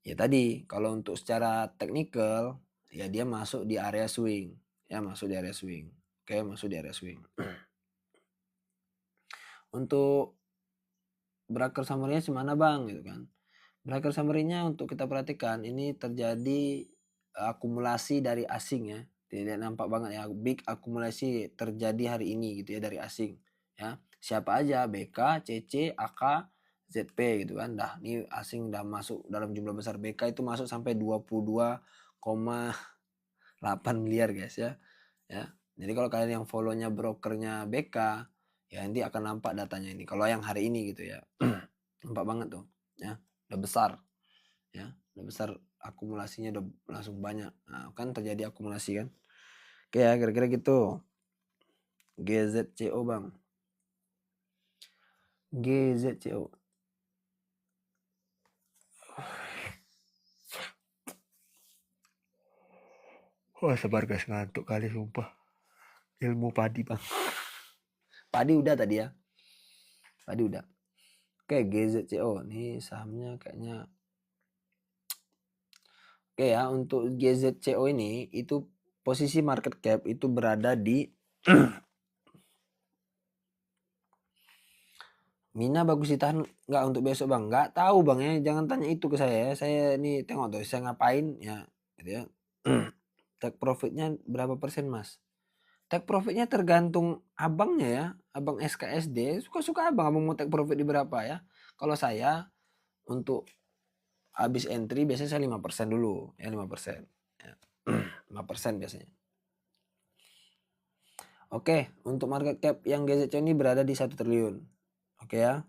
ya tadi kalau untuk secara teknikal ya dia masuk di area swing. Ya, masuk di area swing. Oke, masuk di area swing. Untuk broker summary-nya semana Bang gitu kan. Broker summary-nya untuk kita perhatikan ini terjadi akumulasi dari asing ya. Tidak nampak banget ya, big akumulasi terjadi hari ini gitu ya dari asing ya. Siapa aja? BK, CC, AK, ZP gitu kan. Dah ini asing udah masuk dalam jumlah besar. BK itu masuk sampai 22,8 miliar guys ya. Ya. Jadi kalau kalian yang follow-nya brokernya BK ya nanti akan nampak datanya ini. Kalau yang hari ini gitu ya. Nampak banget tuh ya. Udah besar ya, udah besar akumulasinya udah langsung banyak. Nah, kan terjadi akumulasi kan. Oke ya, kira-kira gitu. GZCO Bang. GZCO. Wah, sabar guys, ngantuk kali sumpah. Ilmu padi Bang. Padi udah tadi ya. Padi udah. Oke, GZCO. Nih sahamnya kayaknya. Oke ya, untuk GZCO ini itu posisi market cap itu berada di Mina bagus ditahan nggak untuk besok Bang? Nggak tahu Bang ya, jangan tanya itu ke saya ya. Saya ini tengok tuh, saya ngapain ya, gitu ya. Take profitnya berapa persen Mas? Take profitnya tergantung abangnya ya, abang SKSD. Suka-suka abang mau take profit di berapa ya. Kalau saya untuk habis entry biasanya saya 5% dulu ya, 5%. Ya. 5% biasanya. Oke, untuk market cap yang GZC ini berada di 1 triliun. Oke ya.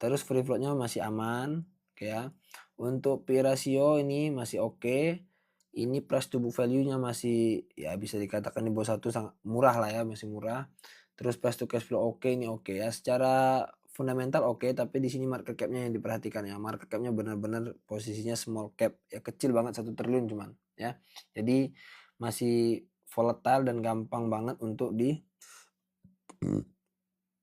Terus free floatnya masih aman, oke ya. Untuk P ratio ini masih oke. Ini price to book value-nya masih ya bisa dikatakan di bawah 1, sangat murah lah ya, masih murah. Terus price to cash flow oke, ini oke ya. Secara fundamental oke, tapi di sini market cap-nya yang diperhatikan ya. Market cap-nya benar-benar posisinya small cap, ya kecil banget 1 triliun cuman ya. Jadi masih volatile dan gampang banget untuk di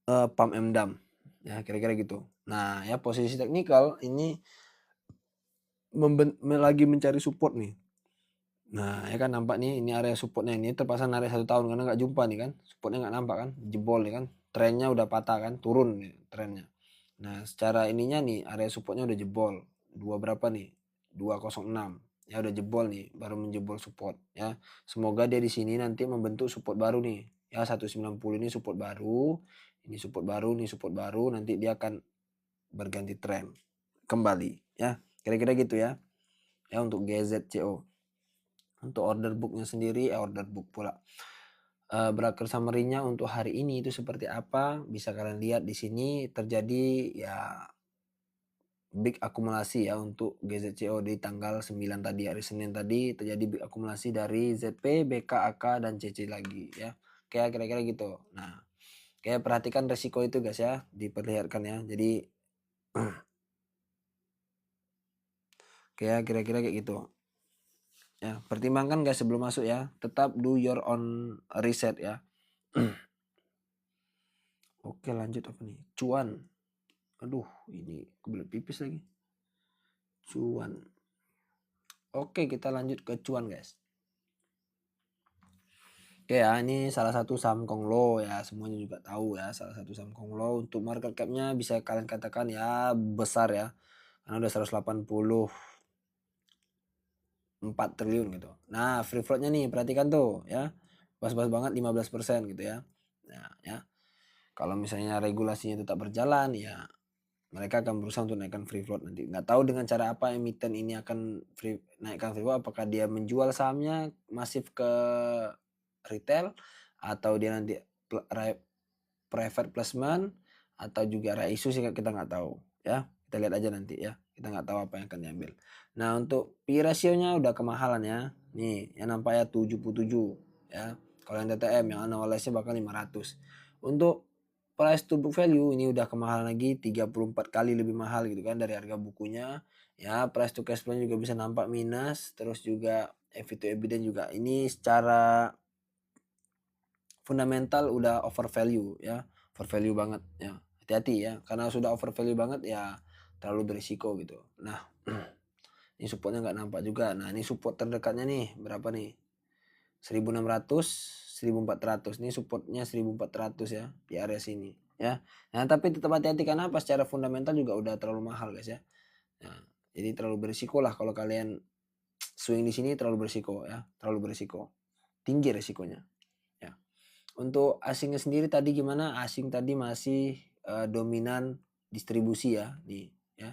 pump and dump. Ya, kira-kira gitu. Nah, ya posisi teknikal ini lagi mencari support nih. Nah, ya kan nampak nih ini area supportnya ini terpasang area 1 tahun karena nggak jumpa nih kan. Supportnya nggak nampak kan, jebol nih kan. Trennya udah patah kan, turun nih trennya. Nah, secara ininya nih area supportnya udah jebol. Dua berapa nih? 206. Ya udah jebol nih, baru menjebol support ya. Semoga dia di sini nanti membentuk support baru nih. Ya 190 ini support baru, ini support baru, ini support baru, nanti dia akan berganti tren kembali ya. Kira-kira gitu ya. Ya untuk GZCO. Untuk order booknya sendiri, order book pula. Broker summary-nya untuk hari ini itu seperti apa? Bisa kalian lihat di sini terjadi ya big akumulasi ya untuk GZCO di tanggal 9 tadi, hari Senin tadi terjadi big akumulasi dari ZP, BK, AK dan CC lagi ya. Kayak kira-kira gitu. Nah, kayak perhatikan resiko itu guys ya, diperlihatkan ya. Jadi Oke ya, kira-kira kayak gitu. Ya, pertimbangkan guys sebelum masuk ya. Tetap do your own research ya. Oke, lanjut apa nih? Cuan. Aduh, ini kebelet pipis lagi. Cuan. Oke, kita lanjut ke cuan guys. Oke ya, ini salah satu saham Konglo ya, semuanya juga tahu ya, salah satu saham Konglo. Untuk market cap-nya bisa kalian katakan ya besar ya, karena udah 184 triliun gitu. Nah, free float-nya nih, perhatikan tuh ya, pas-pas banget 15% gitu ya. Nah ya, kalau misalnya regulasinya tetap berjalan ya, mereka akan berusaha untuk naikkan free float nanti. Nggak tahu dengan cara apa emiten ini akan naikkan free float, apakah dia menjual sahamnya masif ke retail, atau dia nanti private placement, atau juga issue sih kita nggak tahu ya. Kita lihat aja nanti ya, kita nggak tahu apa yang akan diambil. Nah, untuk P ratio-nya udah kemahalan ya, nih yang nampak ya 77 ya. Kalau yang TTM yang annualized-nya bakal 500. Untuk price to book value ini udah kemahalan lagi, 34 kali lebih mahal gitu kan dari harga bukunya ya. Price to cash flow juga bisa nampak minus, terus juga EV to EBITDA juga ini secara fundamental udah over value ya, over value banget ya. Hati-hati ya, karena sudah over value banget ya terlalu berisiko gitu. Nah, ini supportnya nggak nampak juga. Nah, ini support terdekatnya nih berapa nih? 1600, 1400. Ini supportnya 1400 ya di area sini ya. Nah, tapi tetap hati-hati karena apa? Secara fundamental juga udah terlalu mahal guys ya. Nah, jadi terlalu berisiko lah kalau kalian swing di sini, terlalu berisiko ya, terlalu berisiko. Tinggi resikonya. Ya. Untuk asingnya sendiri tadi gimana? Asing tadi masih dominan distribusi ya nih ya.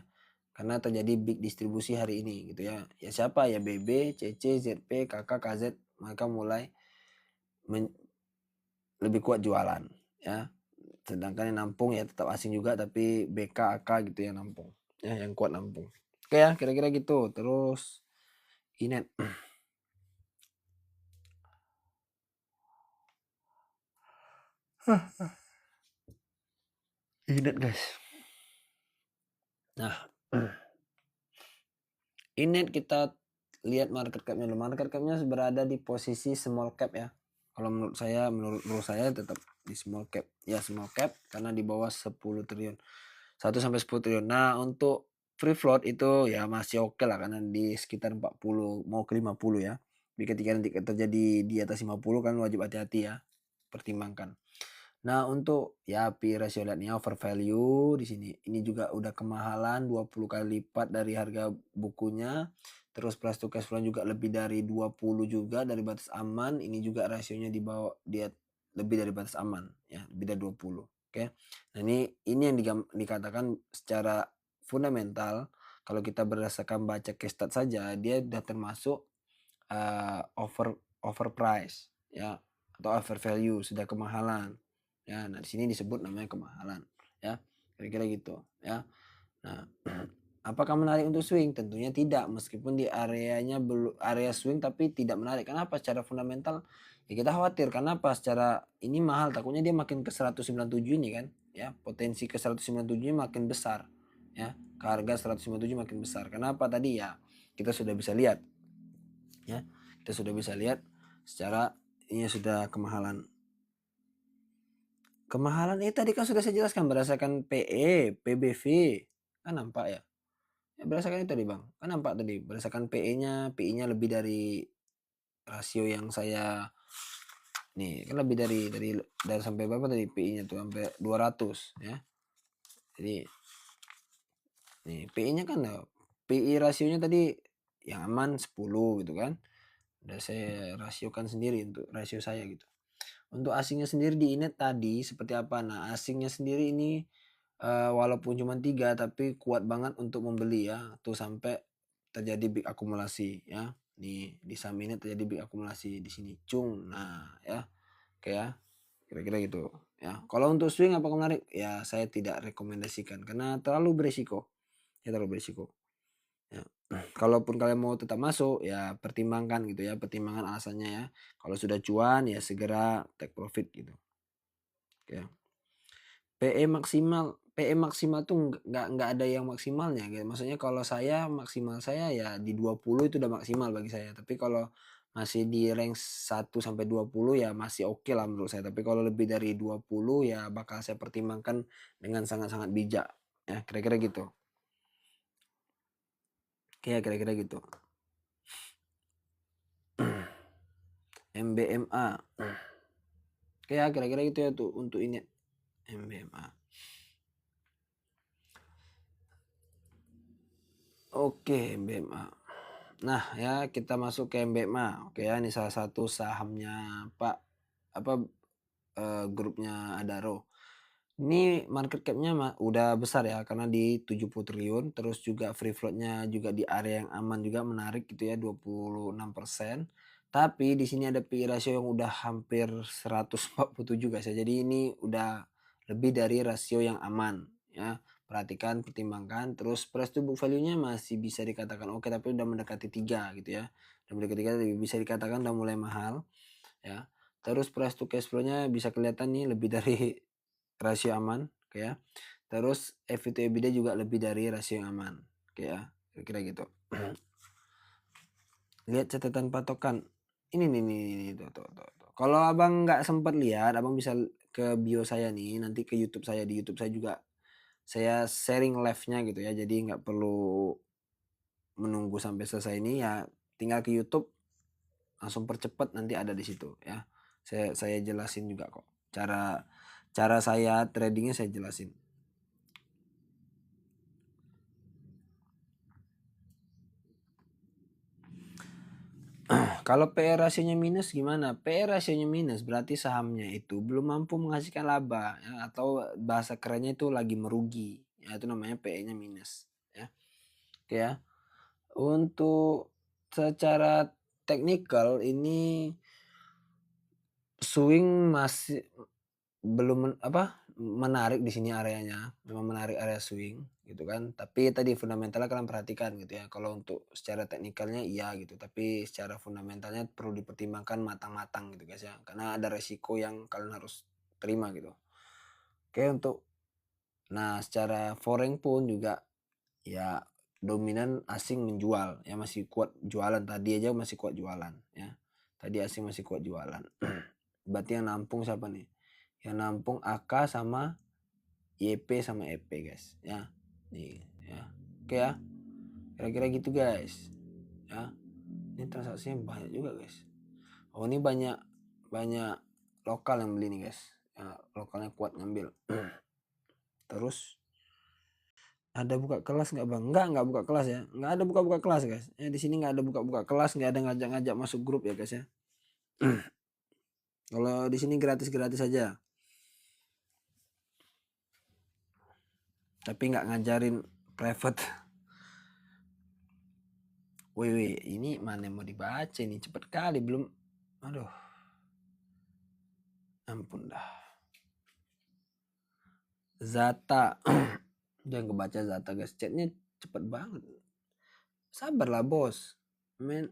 Karena terjadi big distribusi hari ini gitu ya. Ya siapa ya, BB, CC, ZP, KK, KZ, mereka mulai lebih kuat jualan ya. Sedangkan yang nampung ya tetap asing juga, tapi BK, AK gitu yang nampung. Ya, yang kuat nampung. Oke ya, kira-kira gitu. Terus Inet. Inet guys. Nah, Inet kita lihat market cap-nya dulu. Market cap-nya berada di posisi small cap ya. Kalau menurut saya tetap di small cap. Ya, small cap karena di bawah 10 triliun. 1 sampai 10 triliun. Nah, untuk free float itu ya masih oke lah karena di sekitar 40 mau ke 50 ya. Tapi ketika nanti terjadi di atas 50 kan wajib hati-hati ya. Pertimbangkan. Nah, untuk ya P ratio lihat nih over value di sini. Ini juga udah kemahalan 20 kali lipat dari harga bukunya. Terus plus to cash flow juga lebih dari 20 juga dari batas aman. Ini juga rasionya di bawah, dia lebih dari batas aman ya, lebih dari 20. Oke. Nah, ini yang dikatakan secara fundamental kalau kita berdasarkan baca case stat saja dia udah termasuk overprice ya, atau over value, sudah kemahalan ya. Nah, di sini disebut namanya kemahalan ya, kira-kira gitu ya. Nah, apakah menarik untuk swing? Tentunya tidak, meskipun di areanya belum area swing tapi tidak menarik. Kenapa? Secara fundamental ya kita khawatir. Kenapa? Secara ini mahal, takutnya dia makin ke 197 ini kan ya, potensi ke 197 makin besar ya, ke harga 197 makin besar. Kenapa? Tadi ya kita sudah bisa lihat ya, kita sudah bisa lihat secara ini sudah kemahalan. Kemahalan ini tadi kan sudah saya jelaskan berdasarkan PE, PBV. Kan nampak ya. Ya berdasarkan itu tadi Bang. Kan nampak tadi berdasarkan PE-nya, PI-nya lebih dari rasio yang saya nih, kan lebih dari sampai berapa tadi PI-nya tuh, sampai 200 ya. Jadi nih PI-nya kan PI rasionya tadi yang aman 10 gitu kan. Udah saya rasiokan sendiri untuk rasio saya gitu. Untuk asingnya sendiri di Inet tadi seperti apa? Nah, asingnya sendiri ini walaupun cuma 3 tapi kuat banget untuk membeli ya. Tuh sampai terjadi big akumulasi ya. Di saham ini terjadi big akumulasi di sini. Cung. Nah, ya. Oke ya. Kira-kira gitu ya. Kalau untuk swing apakah menarik? Ya, saya tidak rekomendasikan karena terlalu berisiko. Ya, terlalu berisiko. Ya. Kalaupun kalian mau tetap masuk ya pertimbangkan gitu ya, pertimbangan alasannya ya. Kalau sudah cuan ya segera take profit gitu. Oke. PE maksimal PE maksimal tuh nggak ada yang maksimalnya gitu. Maksudnya kalau saya maksimal saya ya di 20 itu udah maksimal bagi saya. Tapi kalau masih di rank 1 sampai 20 ya masih oke lah menurut saya. Tapi kalau lebih dari 20 ya bakal saya pertimbangkan dengan sangat-sangat bijak. Ya, kira-kira gitu. Kayak kira-kira gitu. MBMA. Kayak kira-kira gitu ya tuh untuk ini MBMA. Oke, MBMA. Nah, ya kita masuk ke MBMA. Oke ya, ini salah satu sahamnya Pak apa grupnya Adaro. Ini market cap-nya udah besar ya karena di 70 triliun, terus juga free float-nya juga di area yang aman juga menarik gitu ya 26%. Tapi di sini ada PI ratio yang udah hampir 147 guys ya. Jadi ini udah lebih dari rasio yang aman ya. Perhatikan, pertimbangkan, terus price to book value-nya masih bisa dikatakan oke tapi udah mendekati 3 gitu ya. Udah mendekati 3 bisa dikatakan udah mulai mahal ya. Terus price to cash flow-nya bisa kelihatan nih lebih dari rasio aman oke ya. Terus EV to EBITDA juga lebih dari rasio yang aman oke ya. Kira-kira gitu. Lihat catatan patokan. Ini nih tuh. Kalau abang nggak sempat lihat, abang bisa ke bio saya nih, nanti ke YouTube saya. Di YouTube saya juga saya sharing live-nya gitu ya. Jadi nggak perlu menunggu sampai selesai ini ya. Tinggal ke YouTube langsung percepat nanti ada di situ ya. Saya jelasin juga kok. Cara saya tradingnya saya jelasin. Kalau PE rasionya minus gimana? PE rasionya minus berarti sahamnya itu belum mampu menghasilkan laba ya, atau bahasa kerennya itu lagi merugi. Ya, itu namanya PE-nya minus ya. Oke ya. Untuk secara teknikal ini swing masih belum menarik di sini areanya, memang menarik area swing gitu kan. Tapi tadi fundamentalnya kalian perhatikan gitu ya. Kalau untuk secara teknikalnya iya gitu, tapi secara fundamentalnya perlu dipertimbangkan matang-matang gitu guys ya. Karena ada resiko yang kalian harus terima gitu. Oke untuk secara foreign pun juga ya dominan asing menjual ya, masih kuat jualan, tadi aja masih kuat jualan ya. Tadi asing masih kuat jualan. Berarti yang nampung siapa nih? Yang nampung AK sama YP sama EP guys ya. Nih ya. Oke ya. Kira-kira gitu guys. Ya. Ini transaksinya banyak juga guys. Oh ini banyak lokal yang beli nih guys. Ya, lokalnya kuat ngambil. Terus ada buka kelas nggak bang? Nggak buka kelas ya. Nggak ada buka kelas guys. Di sini nggak ada buka kelas, nggak ada ngajak masuk grup ya guys ya. Kalau di sini gratis saja. Tapi nggak ngajarin private. Wih, ini mana mau dibaca ini, cepet kali belum. Aduh. Ampun dah. Zata. Jangan kebaca Zata guys. Chatnya cepet banget. Sabarlah bos. Men.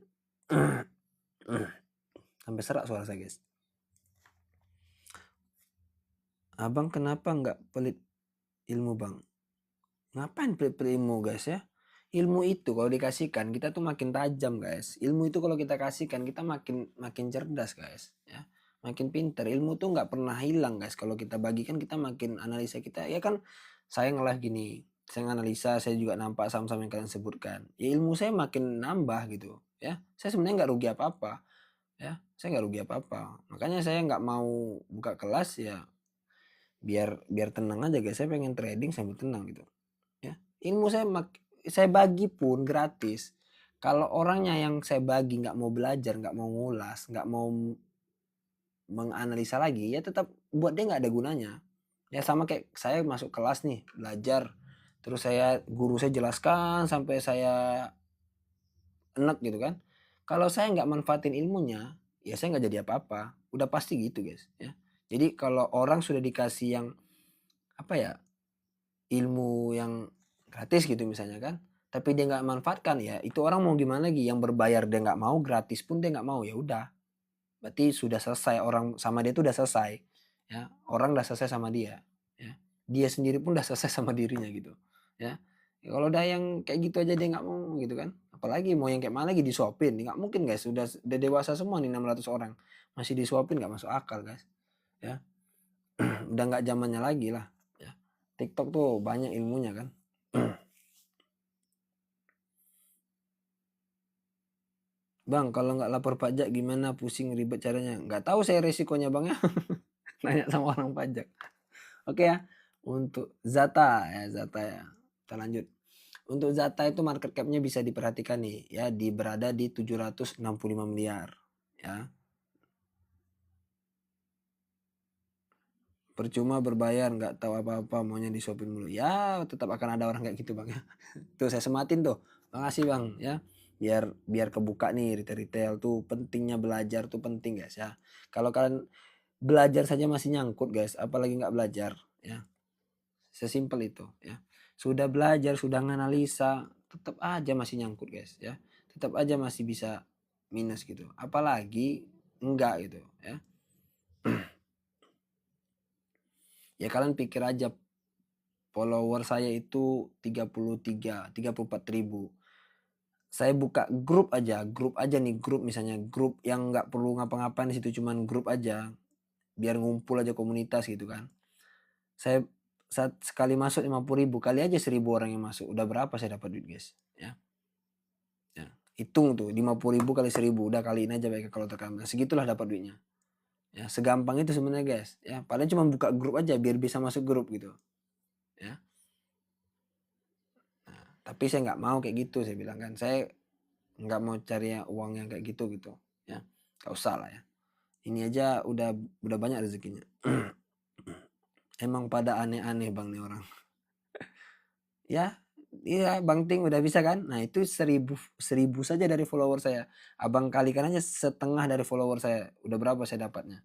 Sampai serak suara saya guys. Abang kenapa nggak pelit ilmu bang? Ngapain pelit ilmu guys ya? Ilmu itu kalau dikasihkan kita tuh makin tajam guys. Ilmu itu kalau kita kasihkan kita makin cerdas guys ya. Makin pintar. Ilmu tuh nggak pernah hilang guys. Kalau kita bagikan kita makin analisa kita. Ya kan saya nge-live gini. Saya analisa, saya juga nampak saham-saham yang kalian sebutkan. Ya ilmu saya makin nambah gitu ya. Saya sebenarnya nggak rugi apa-apa ya. Saya nggak rugi apa-apa. Makanya saya nggak mau buka kelas ya. Biar tenang aja guys. Saya pengen trading sambil tenang gitu. Ya. Ilmu saya bagi pun gratis. Kalau orangnya yang saya bagi nggak mau belajar, nggak mau ngulas, nggak mau menganalisa lagi, ya tetap buat dia nggak ada gunanya. Ya sama kayak saya masuk kelas nih, belajar. Terus guru saya jelaskan sampai saya enak gitu kan. Kalau saya nggak manfaatin ilmunya, ya saya nggak jadi apa-apa. Udah pasti gitu guys. Ya. Jadi kalau orang sudah dikasih yang apa ya, ilmu yang gratis gitu misalnya kan, tapi dia nggak manfaatkan, ya itu orang mau gimana lagi. Yang berbayar dia nggak mau, gratis pun dia nggak mau, ya udah berarti sudah selesai. Orang sama dia tuh udah selesai ya, orang udah selesai sama dia ya. dia sendiri pun udah selesai sama dirinya gitu ya. Ya kalau udah yang kayak gitu aja dia nggak mau gitu kan, apalagi mau yang kayak mana lagi disuapin, nggak mungkin guys, udah dewasa semua nih 600 orang masih disuapin, nggak masuk akal guys ya. Udah nggak zamannya lagi lah ya. TikTok tuh banyak ilmunya kan. Bang, kalau nggak lapor pajak gimana, pusing ribet caranya? Nggak tahu saya resikonya bang ya. Nanya sama orang pajak. Oke ya, untuk Zata ya, Zata ya. Kita lanjut. Untuk Zata itu market cap-nya bisa diperhatikan nih ya, berada di 765 miliar ya. Percuma berbayar, nggak tahu apa-apa, maunya disuapin mulu. Ya, tetap akan ada orang kayak gitu bang ya. Tuh saya sematin tuh. Makasih bang ya. Biar kebuka nih retail tuh, pentingnya belajar tuh penting guys ya. Kalau kalian belajar saja masih nyangkut guys, apalagi nggak belajar ya. Sesimpel itu ya. Sudah belajar, sudah nganalisa, tetap aja masih nyangkut guys ya. Tetap aja masih bisa minus gitu. Apalagi enggak gitu ya. Ya kalian pikir aja, follower saya itu 34 ribu. Saya buka grup aja nih, grup misalnya, grup yang nggak perlu ngapa-ngapain di situ, cuman grup aja, biar ngumpul aja komunitas gitu kan. Saya saat sekali masuk 50 ribu, kali aja 1000 orang yang masuk, udah berapa saya dapat duit guys ya. Ya. Hitung tuh 50 ribu kali 1000, udah kaliin aja baik kalau tekan, segitulah dapat duitnya ya. Segampang itu sebenarnya guys ya, padahal cuma buka grup aja biar bisa masuk grup gitu ya. Nah, tapi saya nggak mau kayak gitu, saya bilang kan, saya nggak mau cari uang yang kayak gitu ya, nggak usah lah ya. Ini aja udah banyak rezekinya. Emang pada aneh-aneh bang nih orang ya. Iya Bang Ting udah bisa kan, nah itu 1000 saja dari follower saya, abang kalikan aja setengah dari follower saya, udah berapa saya dapatnya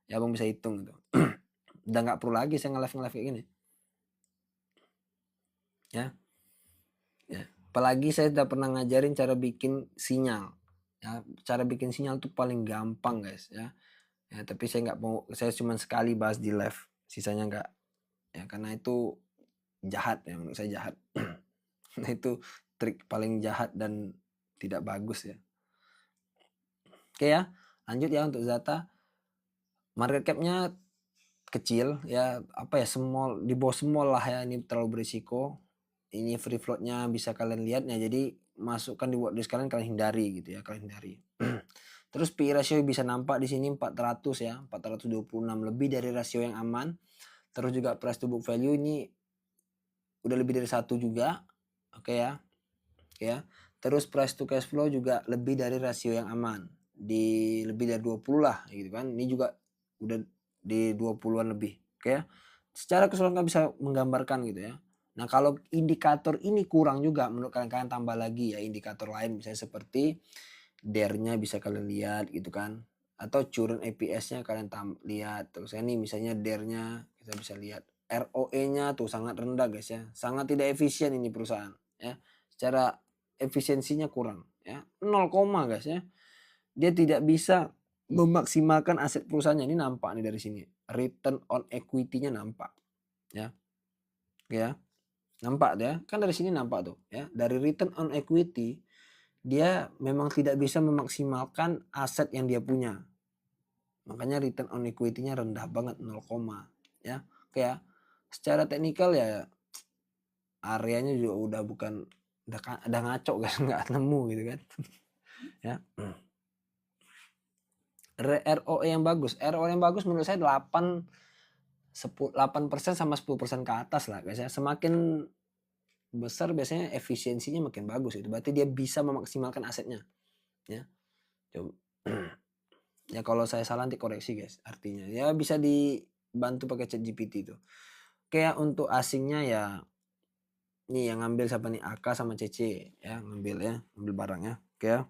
ya, abang bisa hitung gitu. Udah nggak perlu lagi saya nge-live kayak gini ya. Ya, apalagi saya udah pernah ngajarin cara bikin sinyal ya. Cara bikin sinyal tuh paling gampang guys ya. Ya tapi saya nggak mau, saya cuma sekali bahas di live, sisanya nggak ya, karena itu jahat ya, menurut saya jahat. Nah itu trik paling jahat dan tidak bagus ya. Oke ya, lanjut ya untuk Zata. Market cap-nya kecil ya, apa ya, small, di bawah small lah ya, ini terlalu berisiko. Ini free float-nya bisa kalian lihat ya, jadi masukkan di watchlist kalian, kalian hindari gitu ya, kalian hindari. Terus PE ratio bisa nampak di sini 400 ya, 426, lebih dari rasio yang aman. Terus juga price to book value ini udah lebih dari 1 juga. Oke ya. Oke ya. Terus price to cash flow juga lebih dari rasio yang aman. Di lebih dari 20 lah gitu kan. Ini juga udah di 20-an lebih. Oke ya. Secara keseluruhan bisa menggambarkan gitu ya. Nah, kalau indikator ini kurang juga menurut kalian tambah lagi ya indikator lain, misalnya seperti DER-nya bisa kalian lihat gitu kan. Atau current EPS-nya kalian lihat. Terus ini misalnya DER-nya kita bisa lihat. ROE-nya tuh sangat rendah guys ya. Sangat tidak efisien ini perusahaan ya. Secara efisiensinya kurang ya. 0, guys ya. Dia tidak bisa memaksimalkan aset perusahaannya. Ini nampak nih dari sini. Return on equity-nya nampak ya. Ya. Nampak ya. Kan dari sini nampak tuh ya. Dari return on equity dia memang tidak bisa memaksimalkan aset yang dia punya. Makanya return on equity-nya rendah banget, 0, ya. Kayak secara teknikal ya areanya juga udah bukan, udah ngaco guys, nggak nemu gitu kan. Ya. ROE yang bagus. ROE yang bagus menurut saya 8% sama 10% ke atas lah guys ya. Semakin besar biasanya efisiensinya makin bagus itu. Berarti dia bisa memaksimalkan asetnya. Ya. Coba. Ya kalau saya salah nanti koreksi guys, artinya ya bisa dibantu pakai ChatGPT itu. Kayak untuk asingnya ya, nih yang ngambil siapa nih, AK sama CC ya, ngambil barangnya. Oke ya.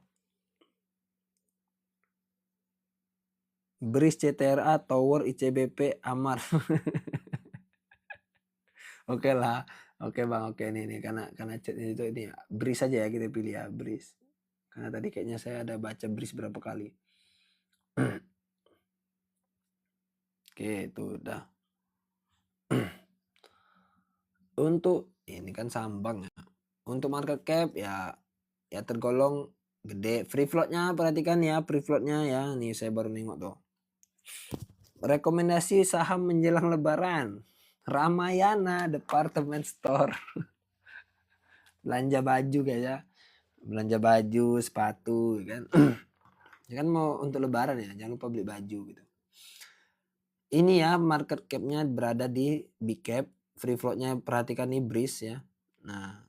BRIS, CTRA, Tower, ICBP, Amar. Oke lah. Oke Bang, oke nih karena chat itu ini ya. BRIS aja ya kita pilih ya, BRIS. Karena tadi kayaknya saya ada baca BRIS berapa kali. Oke, itu udah. Untuk ini kan sambang ya. Untuk market cap ya tergolong gede. Free float-nya perhatikan ya, free float-nya ya. Nih saya baru nengok tuh. Rekomendasi saham menjelang lebaran. Ramayana Department Store. Belanja baju guys ya. Belanja baju, sepatu kan. Ya kan mau untuk lebaran ya, jangan lupa beli baju gitu. Ini ya market cap-nya berada di big cap. Free float-nya perhatikan nih BRIS ya. Nah,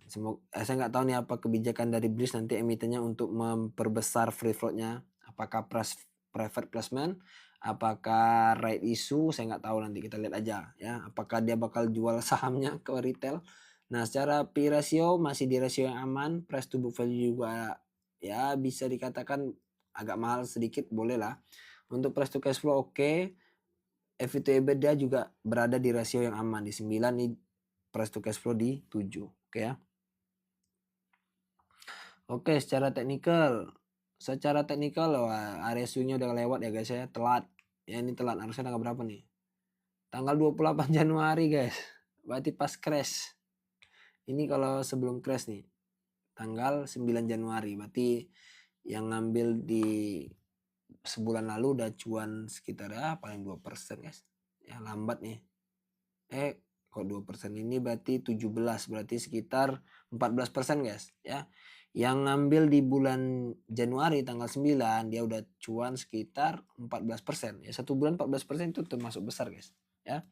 saya nggak tahu nih apa kebijakan dari BRIS nanti emitennya untuk memperbesar free float-nya. Apakah private placement, apakah right issue, saya nggak tahu, nanti kita lihat aja ya. Apakah dia bakal jual sahamnya ke retail. Nah, secara P ratio masih di rasio yang aman, price to book value juga ya bisa dikatakan agak mahal sedikit, boleh lah. Untuk price to cash flow oke. EV to EBITDA juga berada di rasio yang aman di 9, nih price to cash flow di 7. Oke ya. Oke, secara teknikal area swingnya udah lewat ya guys ya, telat. Ya ini telat, harusnya tanggal berapa nih? Tanggal 28 Januari guys. Berarti pas crash. Ini kalau sebelum crash nih. Tanggal 9 Januari. Berarti yang ngambil di sebulan lalu udah cuan sekitar paling 2% guys. Ya lambat nih. Kok 2% ini berarti 17, berarti sekitar 14% guys ya. Yang ngambil di bulan Januari tanggal 9 dia udah cuan sekitar 14%. Ya satu bulan 14% itu termasuk besar guys ya.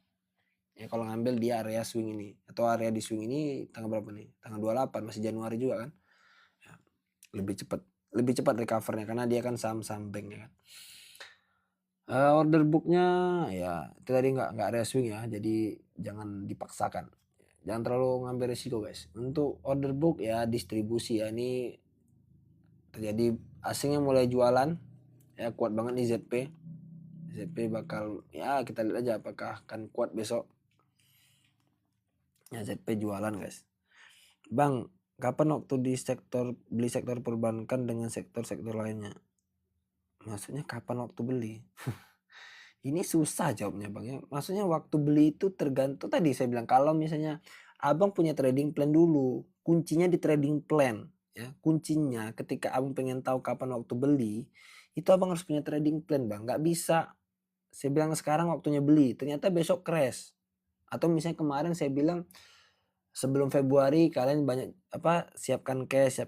Ya kalau ngambil di area swing ini atau area di swing ini tanggal berapa nih? Tanggal 28, masih Januari juga kan. Ya, lebih cepat recovernya karena dia kan saham-saham bank ya kan. Order booknya ya itu tadi nggak area swing ya, jadi jangan dipaksakan, jangan terlalu ngambil resiko guys. Untuk order book ya distribusi ya, ini terjadi asingnya mulai jualan ya, kuat banget nih ZP bakal ya kita lihat aja apakah akan kuat besok ya. ZP jualan guys. Bang, kapan waktu di beli sektor perbankan dengan sektor-sektor lainnya? Maksudnya kapan waktu beli? Ini susah jawabnya bang ya. Maksudnya waktu beli itu tergantung, tadi saya bilang kalau misalnya abang punya trading plan dulu, kuncinya di trading plan ya. Kuncinya ketika abang pengen tahu kapan waktu beli, itu abang harus punya trading plan bang. Nggak bisa saya bilang sekarang waktunya beli, ternyata besok crash. Atau misalnya kemarin saya bilang sebelum Februari kalian banyak siapkan cash.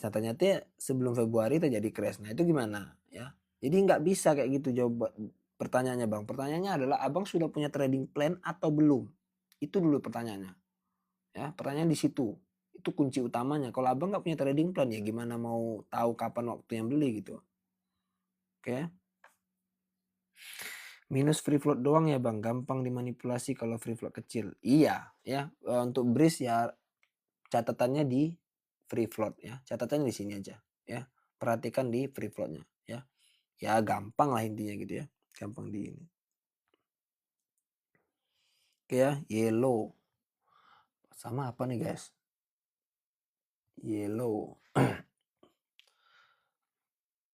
Nah ternyata sebelum Februari terjadi crash. Nah itu gimana ya? Jadi nggak bisa kayak gitu jawab pertanyaannya bang. Pertanyaannya adalah abang sudah punya trading plan atau belum? Itu dulu pertanyaannya. Ya pertanyaan di situ. Itu kunci utamanya. Kalau abang nggak punya trading plan ya gimana mau tahu kapan waktu yang beli gitu? Oke. Minus free float doang ya bang, gampang dimanipulasi kalau free float kecil. Iya ya, untuk BRIS ya catatannya di free float ya. Catatannya di sini aja ya. Perhatikan di free floatnya ya. Ya gampang lah intinya gitu ya. Gampang di ini. Oke ya, yellow. Sama apa nih guys? Yellow.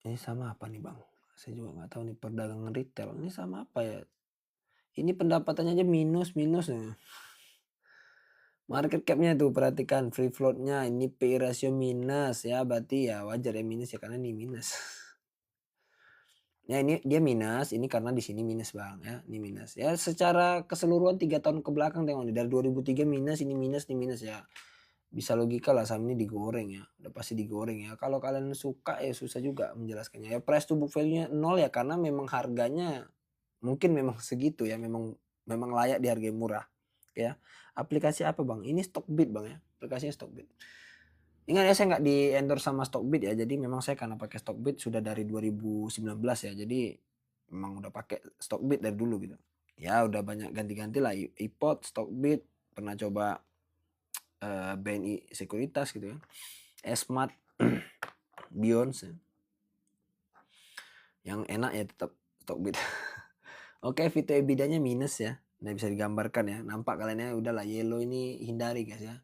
Ini sama apa nih bang? Saya juga nggak tahu nih, perdagangan retail. Ini sama apa ya? Ini pendapatannya aja minus ya. Market capnya tuh perhatikan, free floatnya ini PI ratio minus ya, berarti ya wajar ya minus ya karena ini minus. Ya ini dia minus, ini karena di sini minus bang ya, ini minus ya. Secara keseluruhan 3 tahun ke belakang tengok nih, dari 2003 minus, ini minus ya. Bisa logika lah saham ini digoreng ya, udah pasti digoreng ya. Kalau kalian suka ya susah juga menjelaskannya ya. Price to book value-nya 0 ya karena memang harganya mungkin memang segitu ya, memang layak dihargai murah ya. Aplikasi apa bang? Ini Stockbit bang ya, aplikasinya Stockbit. Ingat ya, saya nggak di endorse sama Stockbit ya, jadi memang saya karena pakai Stockbit sudah dari 2019 ya, jadi memang udah pakai Stockbit dari dulu gitu. Ya udah banyak ganti-ganti lah, iPod, Stockbit, pernah coba BNI Sekuritas gitu ya, Smart, Beyond ya. Yang enak ya tetap Stockbit. Oke, Vito EBITDA-nya minus ya. Nah bisa digambarkan ya, nampak kalian ya, udahlah yellow ini hindari guys ya.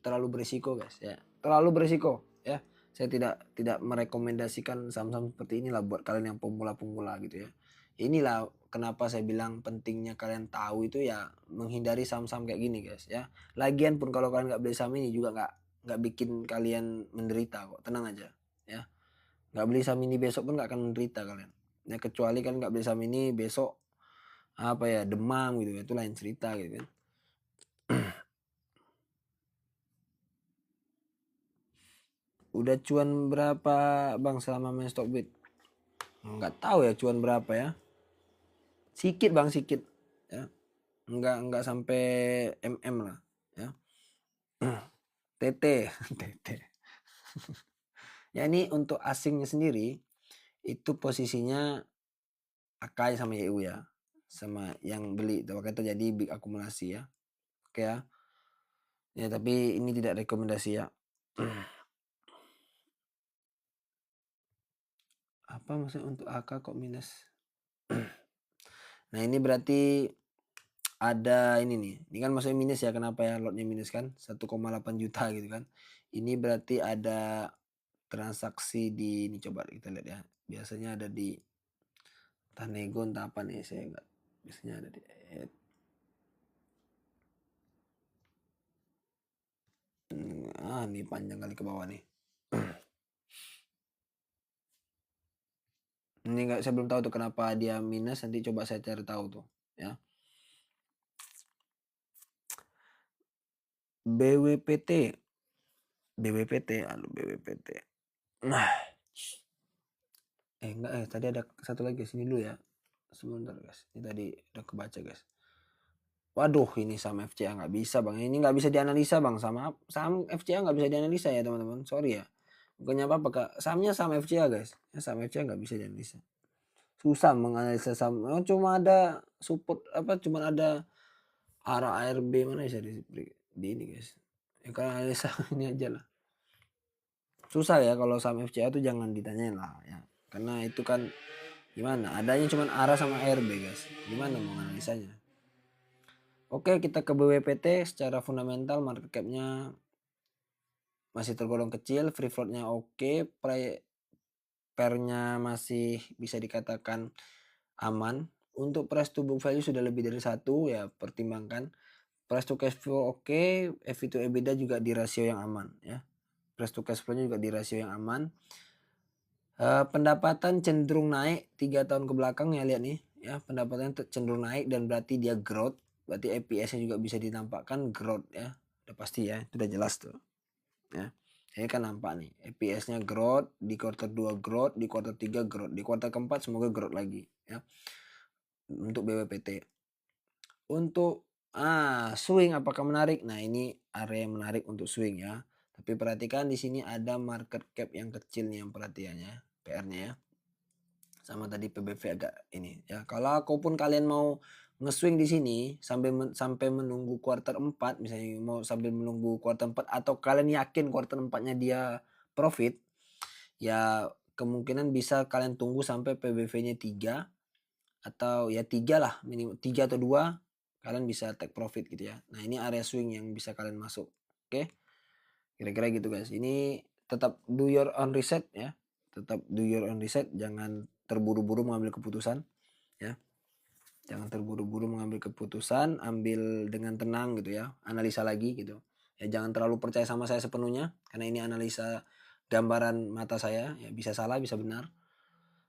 Terlalu berisiko guys ya, terlalu berisiko ya. Saya tidak merekomendasikan saham-saham seperti inilah buat kalian yang pemula gitu ya. inilah kenapa saya bilang pentingnya kalian tahu itu ya, menghindari saham-saham kayak gini guys ya. Lagian pun kalau kalian nggak beli saham ini juga nggak bikin kalian menderita kok, tenang aja ya. Nggak beli saham ini besok pun nggak akan menderita kalian ya, kecuali kalian nggak beli saham ini besok apa ya, demam gitu, itu lain cerita gitu kan. Udah cuan berapa bang selama main Stockbit? Nggak tahu ya cuan berapa ya, sikit bang, sikit ya, nggak sampai lah ya. TT TT ya. Ini untuk asingnya sendiri itu posisinya Akai sama YU ya, sama yang beli itu makanya terjadi big akumulasi ya. Oke ya. Ya tapi ini tidak rekomendasi ya. Apa maksudnya untuk AK kok minus? Nah ini berarti ada ini nih. Ini kan maksudnya minus ya, kenapa ya lotnya minus kan? 1,8 juta gitu kan. Ini berarti ada transaksi di ini, coba kita lihat ya. Biasanya ada di entah nego entah apa nih, saya enggak. Biasanya ada di ini panjang kali ke bawah nih. Ini enggak, saya belum tahu tuh kenapa dia minus, nanti coba saya cari tahu tuh ya. BWPT nah enggak, tadi ada satu lagi sini dulu ya, sebentar guys, ini tadi udah kebaca guys. Waduh, ini saham FCA nggak bisa bang, ini nggak bisa dianalisa bang, sama saham FCA nggak bisa dianalisa ya teman-teman, sorry ya, bukannya apa-apa kak, sahamnya saham FCA guys ya, saham FCA nggak bisa dianalisa, susah menganalisa saham. Cuma ada support apa, cuma ada arah ARB, mana bisa di ini guys ya, kan analisa ini aja lah, susah ya kalau saham FCA tuh jangan ditanyain lah ya, karena itu kan gimana, adanya cuma arah sama ARB guys, gimana mau analisanya. Oke, kita ke BWPT. Secara fundamental market cap-nya masih tergolong kecil, free float-nya oke, pair-nya masih bisa dikatakan aman. Untuk price to book value sudah lebih dari 1 ya, pertimbangkan. Price to cash flow oke, EV to EBITDA juga di rasio yang aman ya. Price to cash flow-nya juga di rasio yang aman. Pendapatan cenderung naik 3 tahun ke belakang ya, lihat nih ya, pendapatan cenderung naik dan berarti dia growth, berarti EPS-nya juga bisa dinampakkan growth ya, udah pasti ya, itu udah jelas tuh ya. Ini kan nampak nih EPS-nya growth, di kuartal 2 growth, di kuartal 3 growth, di kuartal keempat semoga growth lagi ya untuk BWPT. Untuk swing apakah menarik? Nah, ini area yang menarik untuk swing ya. Tapi perhatikan di sini ada market cap yang kecil nih yang perhatiannya, PR-nya ya. Sama tadi PBV agak ini ya. Kalau aku pun kalian mau nge-swing di sini sampai menunggu kuartal 4, misalnya mau sambil menunggu kuartal 4 atau kalian yakin kuartal 4-nya dia profit, ya kemungkinan bisa kalian tunggu sampai PBV-nya 3 atau ya 3 lah, minimal 3 atau 2 kalian bisa take profit gitu ya. Nah, ini area swing yang bisa kalian masuk. Oke. Kira-kira gitu guys. Ini tetap do your own research ya. Tetap do your own research, jangan terburu-buru mengambil keputusan ya. Jangan terburu-buru mengambil keputusan, ambil dengan tenang gitu ya. Analisa lagi gitu. Ya jangan terlalu percaya sama saya sepenuhnya karena ini analisa gambaran mata saya, ya bisa salah, bisa benar.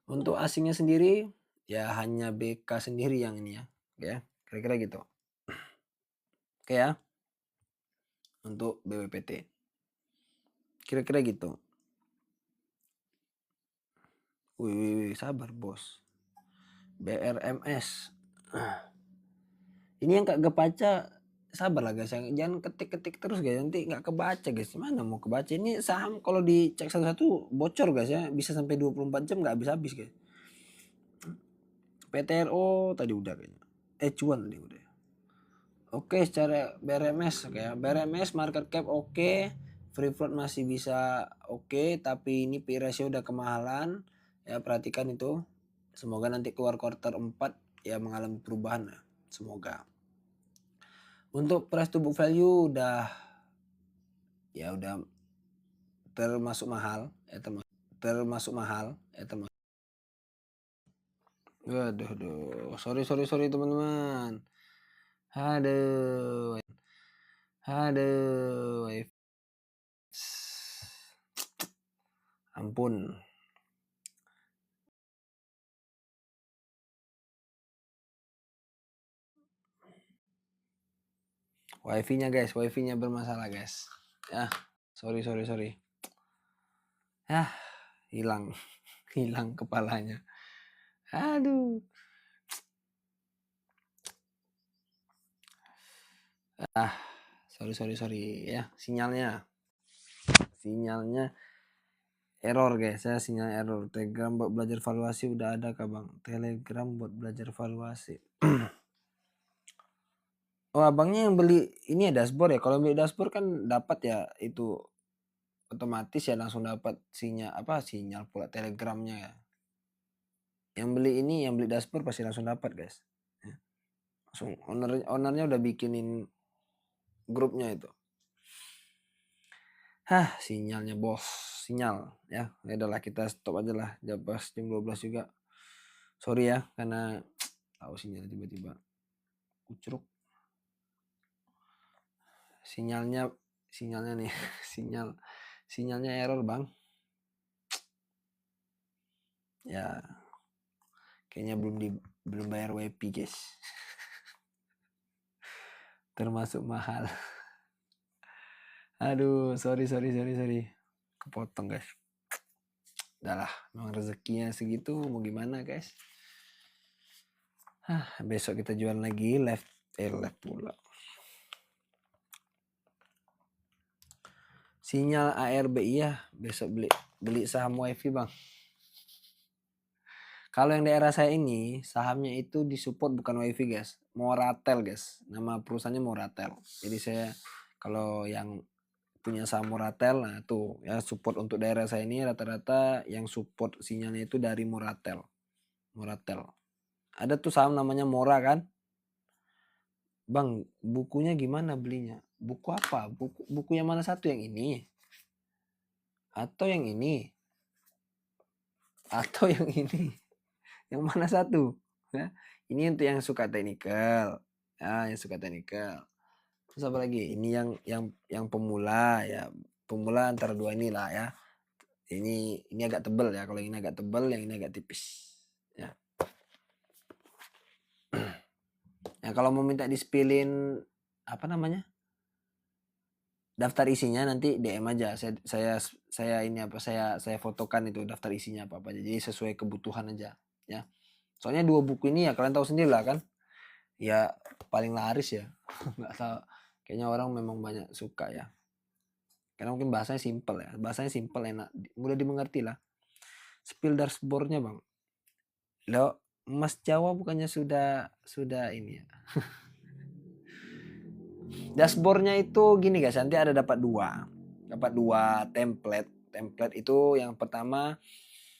Untuk asingnya sendiri ya hanya BK sendiri yang ini ya. Ya, kira-kira gitu. Oke ya. Untuk BWPT. Kira-kira gitu. Wih, sabar bos. BRMS. Ini yang kagak baca, sabar lah guys, jangan ketik-ketik terus guys, nanti nggak kebaca guys, mana mau kebaca. Ini saham kalau dicek satu-satu bocor guys ya, bisa sampai 24 jam nggak habis-habis guys. PTRO tadi udah kayaknya, cuan tadi udah. Oke, secara BRMS oke ya, BRMS market cap oke, free float masih bisa oke, tapi ini P ratio udah kemahalan ya, perhatikan itu. Semoga nanti keluar kuartal 4 ya mengalami perubahan ya, semoga. Untuk price to book value udah termasuk mahal ya, termasuk mahal ya, Aduh. Sorry teman-teman. Aduh. Aduh. Ampun. Wifi-nya guys, wifi-nya bermasalah guys. Ya, sorry. Ya, hilang kepalanya. Aduh. Sorry ya, sinyalnya error guys ya, sinyal error. Telegram buat belajar valuasi udah ada kah bang? Telegram buat belajar valuasi. Oh abangnya yang beli ini ya dashboard ya. Kalau beli dashboard kan dapat ya itu otomatis ya, langsung dapat sinyal pula telegramnya ya. Yang beli dashboard pasti langsung dapat guys. Langsung ownernya udah bikinin grupnya itu. Sinyalnya bos, sinyal ya. Udahlah kita stop aja lah, jam 12 juga. Sorry ya karena tahu sinyal tiba-tiba kucruk. Sinyalnya nih sinyalnya error bang. Ya kayaknya belum bayar WP guys. Termasuk mahal. Aduh, sorry. Kepotong guys. Udahlah, memang rezekinya segitu, mau gimana guys. Besok kita jual lagi live pula. Sinyal ARBI ya, besok beli saham wifi bang. Kalau yang daerah saya ini sahamnya itu disupport bukan wifi guys, Moratel guys. Nama perusahaannya Moratel. Jadi saya kalau yang punya saham Moratel, nah tuh ya support untuk daerah saya ini rata-rata yang support sinyalnya itu dari Moratel. Ada tuh saham namanya Mora kan? Bang, bukunya gimana belinya? Buku apa? Buku yang mana satu, yang ini? Atau yang ini? Atau yang ini? Yang mana satu? Ya, ini untuk yang suka teknikal. Ya, yang suka teknikal. Terus apa lagi? Ini yang pemula ya. Pemula antara dua inilah ya. Ini agak tebal ya. Kalau ini agak tebal, yang ini agak tipis. Ya. Ya kalau mau minta di-spillin apa namanya? Daftar isinya nanti DM aja. Saya ini saya fotokan itu daftar isinya apa aja. Jadi sesuai kebutuhan aja ya. Soalnya 2 buku ini ya kalian tahu sendiri lah kan. Ya paling laris ya. Nggak tahu. Kayaknya orang memang banyak suka ya. Karena mungkin bahasanya simple ya. Bahasanya simple, enak, mudah dimengerti lah. Spill dashboardnya bang. Lo Mas Jawa bukannya sudah ini ya. Dashboardnya itu gini guys, nanti ada dapat dua template. Template itu yang pertama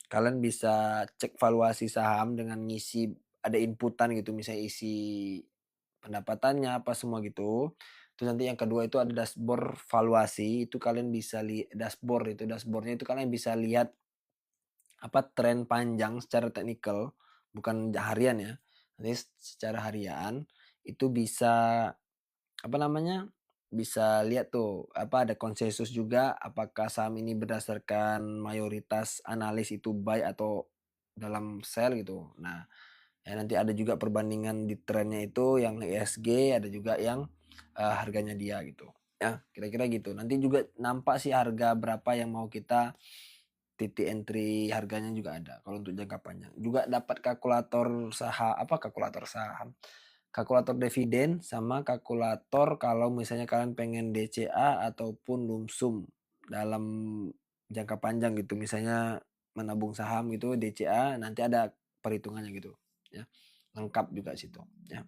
kalian bisa cek valuasi saham dengan ngisi, ada inputan gitu, misalnya isi pendapatannya apa semua gitu. Terus nanti yang kedua itu ada dashboard valuasi, itu kalian bisa dashboardnya itu kalian bisa lihat apa tren panjang secara teknikal, bukan harian ya. Nanti secara harian itu bisa apa namanya? Bisa lihat tuh apa ada konsensus juga apakah saham ini berdasarkan mayoritas analis itu buy atau dalam sell gitu. Nah, ya nanti ada juga perbandingan di trennya itu yang ESG, ada juga yang harganya dia gitu. Ya, kira-kira gitu. Nanti juga nampak sih harga berapa yang mau kita titik entry, harganya juga ada kalau untuk jangka panjang. Juga dapat kalkulator saham, kalkulator dividen, sama kalkulator kalau misalnya kalian pengen DCA ataupun lumsum dalam jangka panjang gitu, misalnya menabung saham gitu DCA, nanti ada perhitungannya gitu ya, lengkap juga situ ya.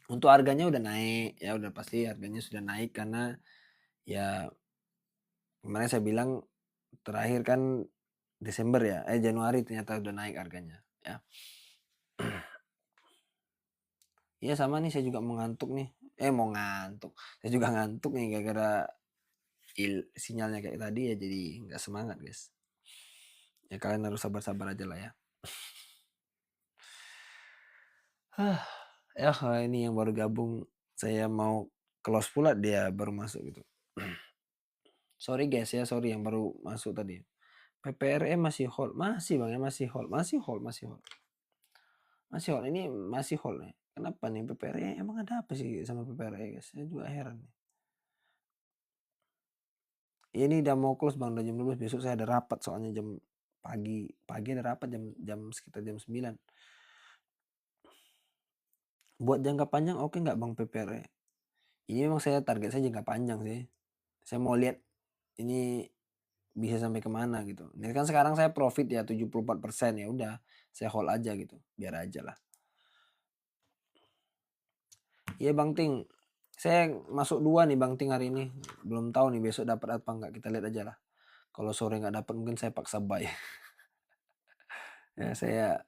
Untuk harganya udah naik ya, udah pasti harganya sudah naik karena ya kemarin saya bilang terakhir kan Desember ya, Januari ternyata udah naik harganya ya. Iya sama nih, saya juga mau ngantuk nih. Saya juga ngantuk nih gara-gara sinyalnya kayak tadi ya, jadi nggak semangat guys. Ya kalian harus sabar-sabar aja lah ya. Ya ini yang baru gabung, saya mau close pula dia baru masuk gitu. Sorry guys ya, sorry yang baru masuk tadi. PPRE masih hold, masih bang ya, masih hold. Ini masih hold nih. Kenapa nih PPRE? Emang ada apa sih sama PPRE guys? Saya juga heran nih. Ini udah mau close bang, udah jam 12, besok saya ada rapat soalnya jam pagi ada rapat jam sekitar jam 9. Buat jangka panjang oke nggak bang PPRE? Ini memang saya target saya jangka panjang sih. Saya mau lihat ini bisa sampai kemana gitu. Ini kan sekarang saya profit ya 74%, ya udah saya hold aja gitu, biar aja lah. Iya Bang Ting, saya masuk 2 nih Bang Ting hari ini. Belum tahu nih besok dapat apa enggak, kita lihat aja lah. Kalau sore nggak dapat mungkin saya paksa buy. Ya saya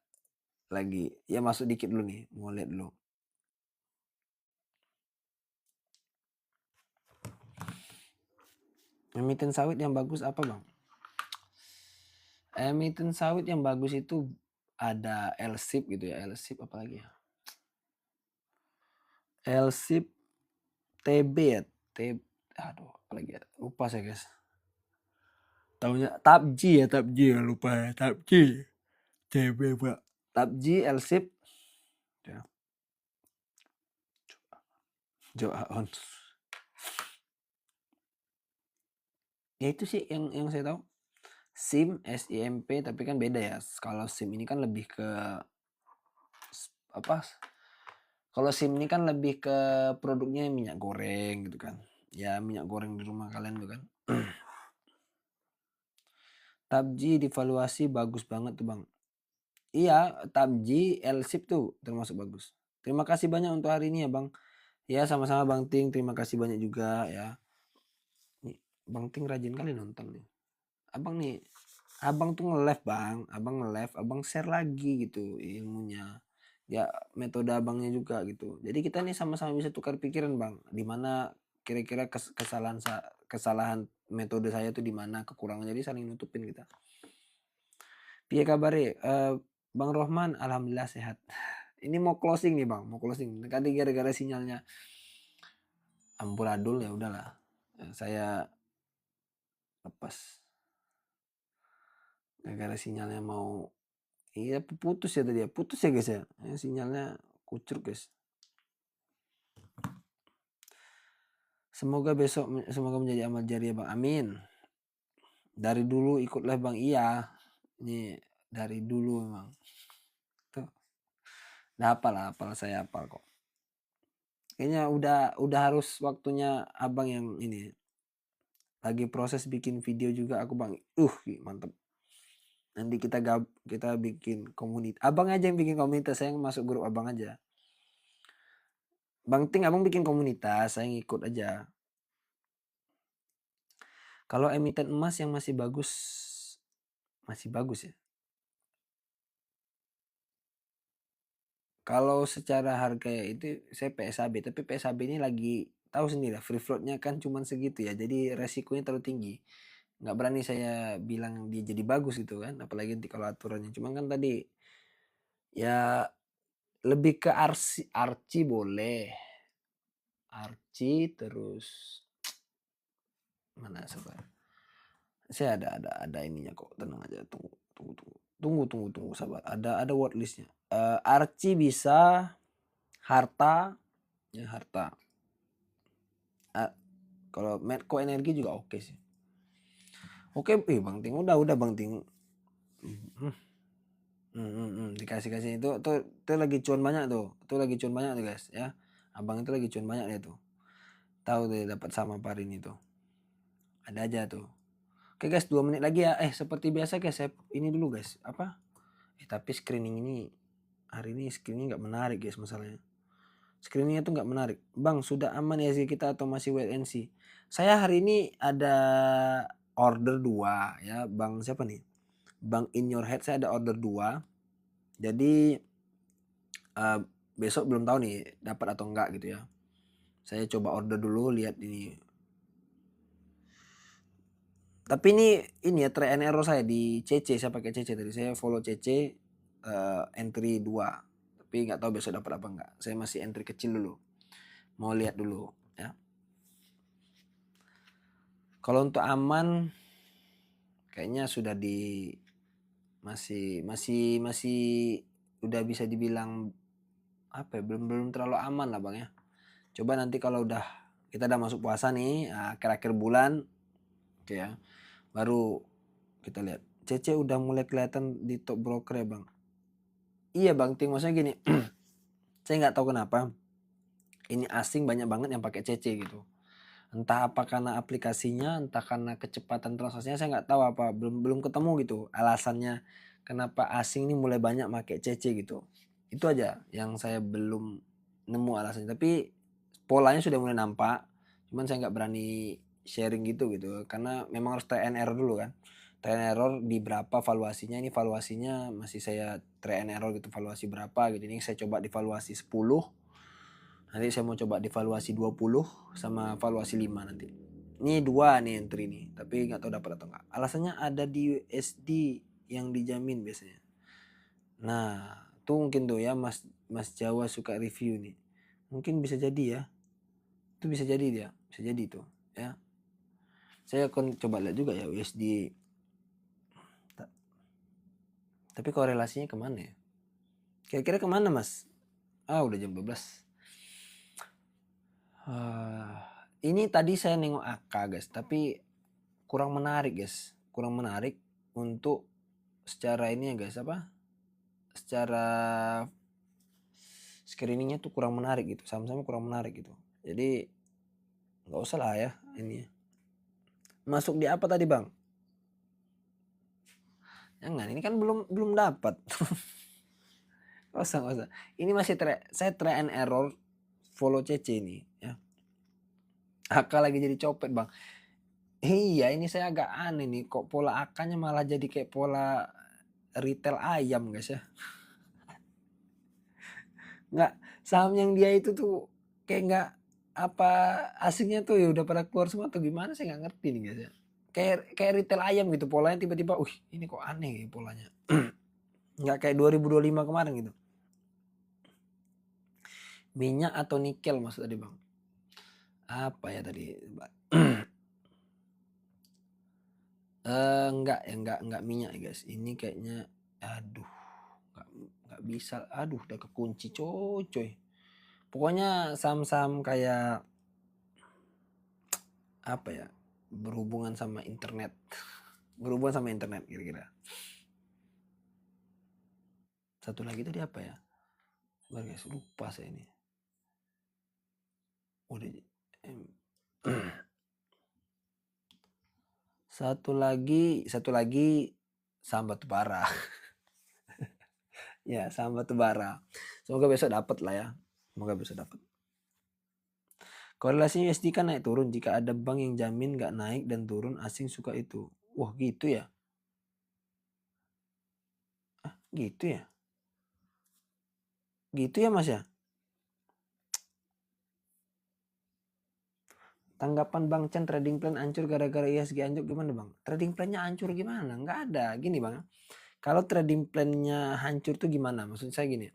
lagi ya masuk dikit dulu nih, mau lihat dulu. Emiten sawit yang bagus apa Bang? Emiten sawit yang bagus itu ada L-SIP gitu ya, L-SIP apa lagi ya? L-SIP TB ya, aduh apalagi ya, lupa saya guys. Taunya TAPJI ya, lupa ya, TAPJI. TB Pak. TAPJI, L-SIP. Ya. Coba on. Ya itu sih yang saya tahu. SIM, SIMP, tapi kan beda ya. Kalau SIM ini kan lebih ke apa? Kalau SIM ini kan lebih ke produknya minyak goreng gitu kan. Ya minyak goreng di rumah kalian tuh kan. TAPJI divaluasi bagus banget tuh Bang. Iya, TAPJI, L-SIP tuh termasuk bagus. Terima kasih banyak untuk hari ini ya Bang. Ya sama-sama Bang Ting, terima kasih banyak juga ya. Nih, Bang Ting rajin kali nonton nih. Abang tuh nge-live Bang, abang share lagi gitu ilmunya. Ya metode abangnya juga gitu. Jadi kita nih sama-sama bisa tukar pikiran Bang. Di mana kira-kira kesalahan metode saya tuh di mana, kekurangan, jadi saling nutupin kita. Piye kabare? Bang Rohman, alhamdulillah sehat. Ini mau closing nih Bang, mau closing. Tadi gara-gara sinyalnya amburadul ya udahlah. Saya lepas. Gara-gara sinyalnya mau iya putus ya tadi ya. Putus ya guys ya. Sinyalnya kucur guys. Semoga menjadi amal jariah Bang. Amin. Dari dulu ikut live Bang. Iya. Ini dari dulu memang. Tuh. Udah hafal saya hafal kok. Kayaknya udah harus waktunya abang yang ini. Lagi proses bikin video juga aku Bang. Mantep. Nanti kita bikin komunitas. Abang aja yang bikin komunitas, saya masuk grup abang aja. Bang Ting, abang bikin komunitas, saya ngikut aja. Kalau emiten emas yang masih bagus ya. Kalau secara harga ya itu saya PSAB, tapi PSAB ini lagi tahu sendiri lah, free floatnya kan cuma segitu ya, jadi resikonya terlalu tinggi. Nggak berani saya bilang dia jadi bagus gitu kan, apalagi nanti kalau aturannya. Cuma kan tadi ya lebih ke Arci boleh. Arci terus mana sabar. Saya ada ininya kok, tenang aja, tunggu sabar. Ada word listnya. Arci bisa, harta ya harta. Kalau Medco energi juga oke sih. Oke, Bang Ting, udah Bang Ting. Dikasih itu lagi cuan banyak tuh. Itu lagi cuan banyak tuh guys ya. Abang itu lagi cuan banyak ya tuh. Tahu deh dapat sama par ini tuh. Ada aja tuh. Oke guys, 2 menit lagi ya. Seperti biasa guys, saya ini dulu guys. Apa? Tapi screening ini hari ini screening nggak menarik guys masalahnya. Screeningnya tuh nggak menarik. Bang, sudah aman ya kita atau masih wait and see? Saya hari ini ada order 2 ya. Bang siapa nih? Bang In Your Head, saya ada order 2. Jadi besok belum tahu nih dapat atau enggak gitu ya. Saya coba order dulu, lihat ini. Tapi ini ya try and error saya di CC, saya pakai CC tadi. Saya follow CC entry 2. Tapi nggak tahu besok dapat apa enggak. Saya masih entry kecil dulu. Mau lihat dulu ya. Kalau untuk aman kayaknya sudah di masih udah bisa dibilang apa ya, belum terlalu aman lah Bang ya. Coba nanti kalau kita udah masuk puasa nih, akhir-akhir bulan oke ya. Baru kita lihat. CC udah mulai kelihatan di top broker ya Bang. Iya Bang Ting, maksudnya gini. Saya nggak tahu kenapa ini asing banyak banget yang pakai CC gitu. Entah apa karena aplikasinya, entah karena kecepatan transaksinya, saya nggak tahu apa, belum ketemu gitu alasannya kenapa asing ini mulai banyak pakai CC gitu. Itu aja yang saya belum nemu alasannya. Tapi polanya sudah mulai nampak, cuman saya nggak berani sharing gitu karena memang harus try and error dulu kan. Try and error di berapa valuasinya, ini valuasinya masih saya try and error gitu, valuasi berapa gitu. Ini saya coba di valuasi 10. Nanti saya mau coba di valuasi 20 sama valuasi 5 nanti. Ini 2 nih entry nih, tapi nggak tahu dapat atau enggak. Alasannya ada di USD yang dijamin biasanya. Nah, itu mungkin tuh ya Mas Jawa suka review nih. Mungkin bisa jadi ya. Itu bisa jadi dia, bisa jadi tuh ya. Saya akan coba lihat juga ya USD. Tapi korelasinya kemana ya? Kira-kira kemana Mas? Udah jam 12. Ini tadi saya nengok AK guys, tapi kurang menarik guys. Kurang menarik untuk secara ini ya guys, secara screeningnya tuh kurang menarik gitu. Sama-sama kurang menarik gitu. Jadi nggak usah lah ya ini. Masuk di apa tadi Bang? Jangan, ini kan belum dapat. Nggak usah. Ini masih saya try and error follow CC ini ya. AK lagi jadi copet Bang. Iya, ini saya agak aneh nih, kok pola AK-nya malah jadi kayak pola retail ayam guys ya. Nggak, saham yang dia itu tuh kayak nggak apa asingnya tuh ya udah pada keluar semua atau gimana, saya nggak ngerti nih guys ya. Kayak retail ayam gitu polanya, tiba-tiba ini kok aneh ya polanya. Nggak kayak 2025 kemarin gitu. Minyak atau nikel maksud tadi Bang? Apa ya tadi? Enggak minyak ya guys. Ini kayaknya aduh nggak bisa. Aduh udah kekunci coy. Pokoknya saham-saham kayak apa ya? Berhubungan sama internet. Berhubungan sama internet kira-kira. Satu lagi tadi apa ya? Guys, lupa saya ini. Udah satu lagi saham batubara. Ya, saham batubara. Semoga besok dapat lah ya. Semoga besok dapat. Korelasi USD kan naik turun. Jika ada bank yang jamin nggak naik dan turun, asing suka itu. Wah gitu ya? Gitu ya? Gitu ya Mas ya? Tanggapan Bang Chan trading plan hancur gara-gara ISG anjlok gimana Bang? Trading plannya hancur gimana? Nggak ada. Gini Bang. Kalau trading plannya hancur tuh gimana? Maksud saya gini.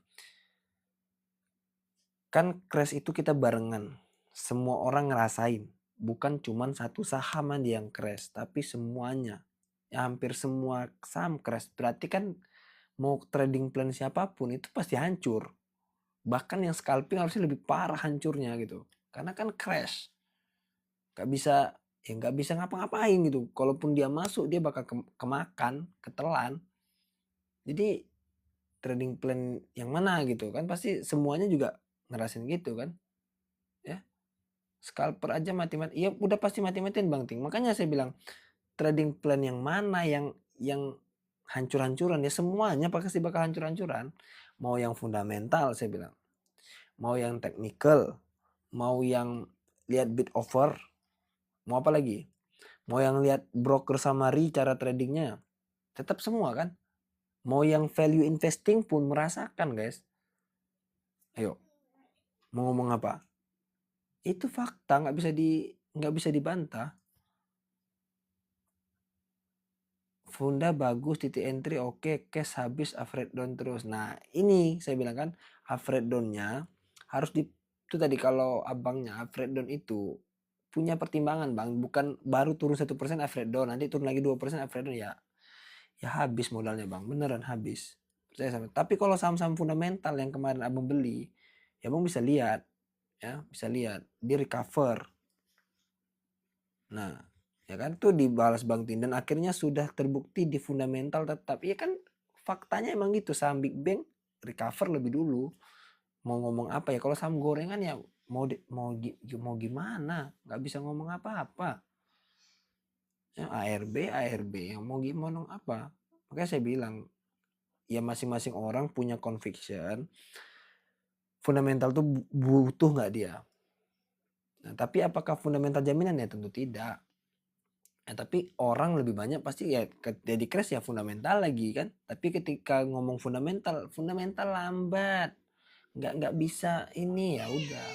Kan crash itu kita barengan. Semua orang ngerasain. Bukan cuma satu saham aja yang crash. Tapi semuanya. Ya, hampir semua saham crash. Berarti kan mau trading plan siapapun itu pasti hancur. Bahkan yang scalping harusnya lebih parah hancurnya gitu. Karena kan crash. Nggak bisa ngapa-ngapain gitu. Kalaupun dia masuk dia bakal kemakan, ketelan. Jadi trading plan yang mana gitu kan pasti semuanya juga ngerasain gitu kan. Ya. Scalper aja mati-mati. Ya udah pasti mati-matiin Bang Ting. Makanya saya bilang trading plan yang mana yang hancur-hancuran ya semuanya pasti bakal hancur-hancuran. Mau yang fundamental saya bilang. Mau yang technical, mau yang lihat bid offer, mau apa lagi? Mau yang lihat broker summary cara tradingnya, tetap semua kan. Mau yang value investing pun merasakan guys. Ayo, mau ngomong apa? Itu fakta, nggak bisa dibantah. Funda bagus, titik entry oke, cash habis, average down terus. Nah, ini saya bilang kan, average down-nya harus itu tadi kalau abangnya average down itu punya pertimbangan bang, bukan baru turun 1% average down, nanti turun lagi 2% average down, ya habis modalnya bang, beneran habis. Percaya sama. Tapi kalau saham-saham fundamental yang kemarin abang beli, ya abang bisa lihat, bisa lihat dia recover. Nah, ya kan tuh dibalas Bang Tin dan akhirnya sudah terbukti di fundamental tetap. Ya kan faktanya emang gitu, saham Big Bang recover lebih dulu. Mau ngomong apa ya, kalau saham gorengan ya mau gimana, nggak bisa ngomong apa-apa. Ya, ARB yang mau gimana apa. Makanya saya bilang, ya masing-masing orang punya conviction, fundamental tuh butuh nggak dia. Nah, tapi apakah fundamental jaminan ya? Tentu tidak. Tapi orang lebih banyak pasti ya jadi crash ya fundamental lagi kan. Tapi ketika ngomong fundamental lambat. Nggak bisa ini, ya udah.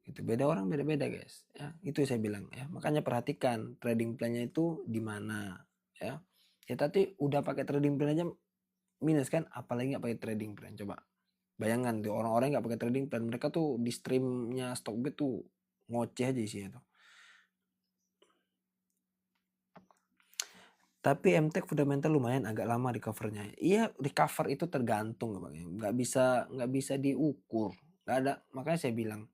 Itu beda orang beda-beda guys. Ya, itu saya bilang ya. Makanya perhatikan trading plan-nya itu di mana ya. Ya tapi udah pakai trading plan aja minus kan, apalagi nggak pakai trading plan. Coba bayangkan tuh orang-orang nggak pakai trading plan, mereka tuh di streamnya Stockbit tuh ngoceh aja isinya tuh. Tapi MTech fundamental lumayan agak lama recovernya. Iya, recover itu tergantung bang, nggak bisa diukur, nggak ada. Makanya saya bilang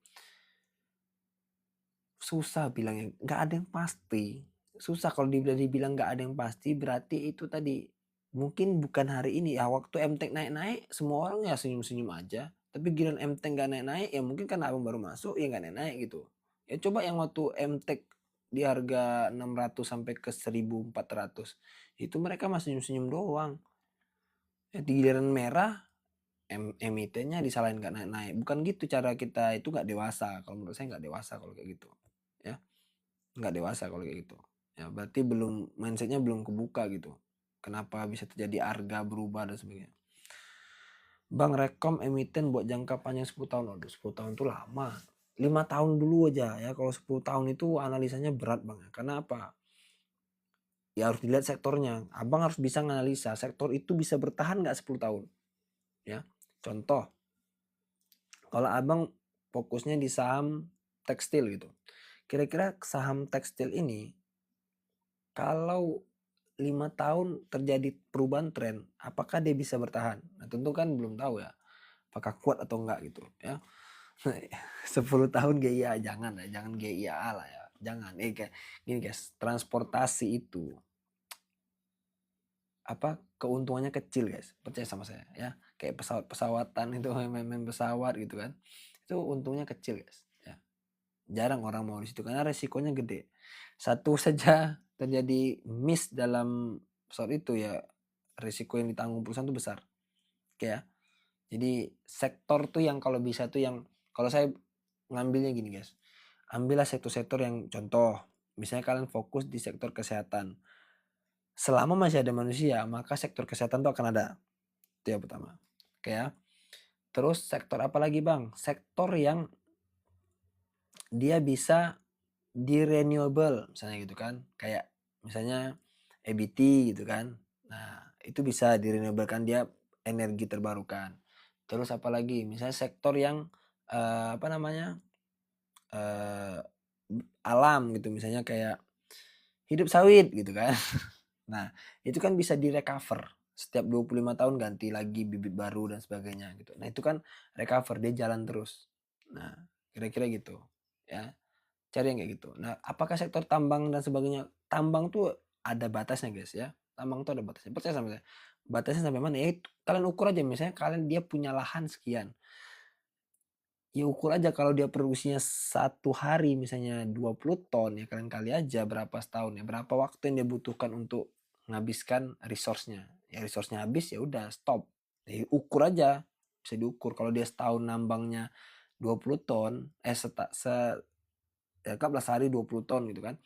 susah bilangnya, nggak ada yang pasti. Susah kalau dibilang nggak ada yang pasti, berarti itu tadi mungkin bukan hari ini ya. Waktu MTech naik-naik, semua orang ya senyum-senyum aja. Tapi giliran MTech nggak naik-naik, ya mungkin karena abang baru masuk, ya nggak naik-naik gitu. Ya coba yang waktu MTech di harga 600 sampai ke 1400 itu mereka masih senyum-senyum doang. Ya, di giliran merah emitennya disalahin nggak naik-naik. Bukan gitu cara kita, itu nggak dewasa. Kalau menurut saya nggak dewasa kalau kayak gitu. Ya, nggak dewasa kalau kayak gitu. Ya, berarti belum mindsetnya belum kebuka gitu. Kenapa bisa terjadi harga berubah dan sebagainya. Bang rekom emiten buat jangka panjang 10 tahun. Aduh, 10 tahun itu lama. 5 tahun dulu aja ya. Kalau 10 tahun itu analisanya berat bang. Karena apa? Ya harus dilihat sektornya. Abang harus bisa menganalisa sektor itu bisa bertahan nggak 10 tahun. Ya, contoh, kalau abang fokusnya di saham tekstil gitu, kira-kira saham tekstil ini kalau 5 tahun terjadi perubahan tren, apakah dia bisa bertahan? Nah tentu kan belum tahu ya, apakah kuat atau enggak gitu ya. 10 tahun GIA jangan GIA lah ya, jangan. Kayak gini guys, transportasi itu keuntungannya kecil guys, percaya sama saya ya. Kayak pesawat-pesawatan itu, main pesawat gitu kan, itu untungnya kecil guys ya. Jarang orang mau di situ karena resikonya gede. Satu saja terjadi miss dalam pesawat itu ya, risiko yang ditanggung perusahaan itu besar. Oke ya. Jadi sektor tuh yang kalau bisa tuh yang, kalau saya ngambilnya gini guys, ambillah sektor-sektor yang contoh, misalnya kalian fokus di sektor kesehatan. Selama masih ada manusia, maka sektor kesehatan tuh akan ada. Itu yang pertama. Oke ya. Terus sektor apa lagi bang? Sektor yang dia bisa di renewable misalnya gitu kan, kayak misalnya EBT gitu kan. Nah itu bisa di renewable kan, dia energi terbarukan. Terus apalagi misalnya sektor yang apa namanya eh, alam gitu, misalnya kayak hidup sawit gitu kan. Nah itu kan bisa direcover setiap 25 tahun, ganti lagi bibit baru dan sebagainya gitu. Nah itu kan recover, dia jalan terus. Nah kira-kira gitu ya, cari yang kayak gitu. Nah, apakah sektor tambang dan sebagainya? Tambang tuh ada batasnya, guys ya. Tambang tuh ada batasnya. Percaya sama saya. Batasnya sampai mana? Ya kalian ukur aja, misalnya kalian dia punya lahan sekian. Ya ukur aja, kalau dia produksinya satu hari misalnya 20 ton, ya kalian kali aja berapa setahun ya, berapa waktu yang dia butuhkan untuk menghabiskan resource-nya. Ya resource-nya habis ya udah stop. Ya, ukur aja. Bisa diukur kalau dia setahun nambangnya 20 ton, ya anggaplah sehari 20 ton gitu kan.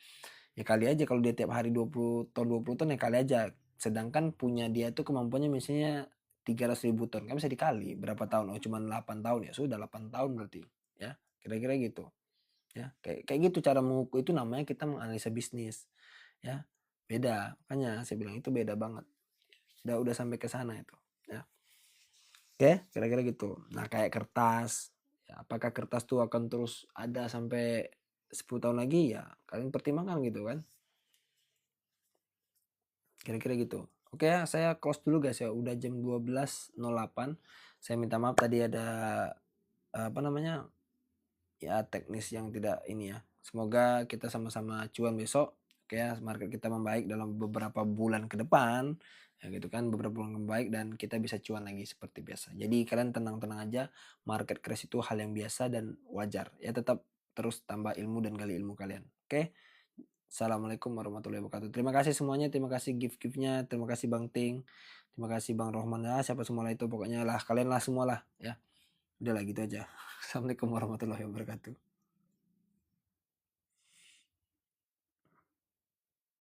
Ya kali aja kalau dia tiap hari 20 ton ya kali aja. Sedangkan punya dia tuh kemampuannya misalnya 300.000 ton. Kan bisa dikali berapa tahun? Oh cuma 8 tahun, ya sudah 8 tahun berarti. Ya, kira-kira gitu. Ya, kayak gitu cara mengukur, itu namanya kita menganalisa bisnis. Ya. beda. Makanya saya bilang itu beda banget. Udah sampai ke sana itu, ya. Oke, kira-kira gitu. Nah, kayak kertas, ya apakah kertas tuh akan terus ada sampai 10 tahun lagi? Ya kalian pertimbangkan gitu kan, kira-kira gitu. Oke ya, saya close dulu guys ya, udah jam 12.08. Saya minta maaf tadi ada, apa namanya, ya teknis yang tidak ini ya. Semoga kita sama-sama cuan besok. Oke ya, market kita membaik dalam beberapa bulan ke depan. Ya gitu kan, beberapa bulan membaik dan kita bisa cuan lagi seperti biasa. Jadi kalian tenang-tenang aja, market crash itu hal yang biasa dan wajar. Ya tetap terus tambah ilmu dan gali ilmu kalian. Oke. Assalamualaikum warahmatullahi wabarakatuh. Terima kasih semuanya, terima kasih gift-giftnya, terima kasih Bang Ting, terima kasih Bang Rohman ya, siapa semua lah itu pokoknya lah kalian lah semua lah ya. Udah lah gitu aja. Assalamualaikum warahmatullahi wabarakatuh.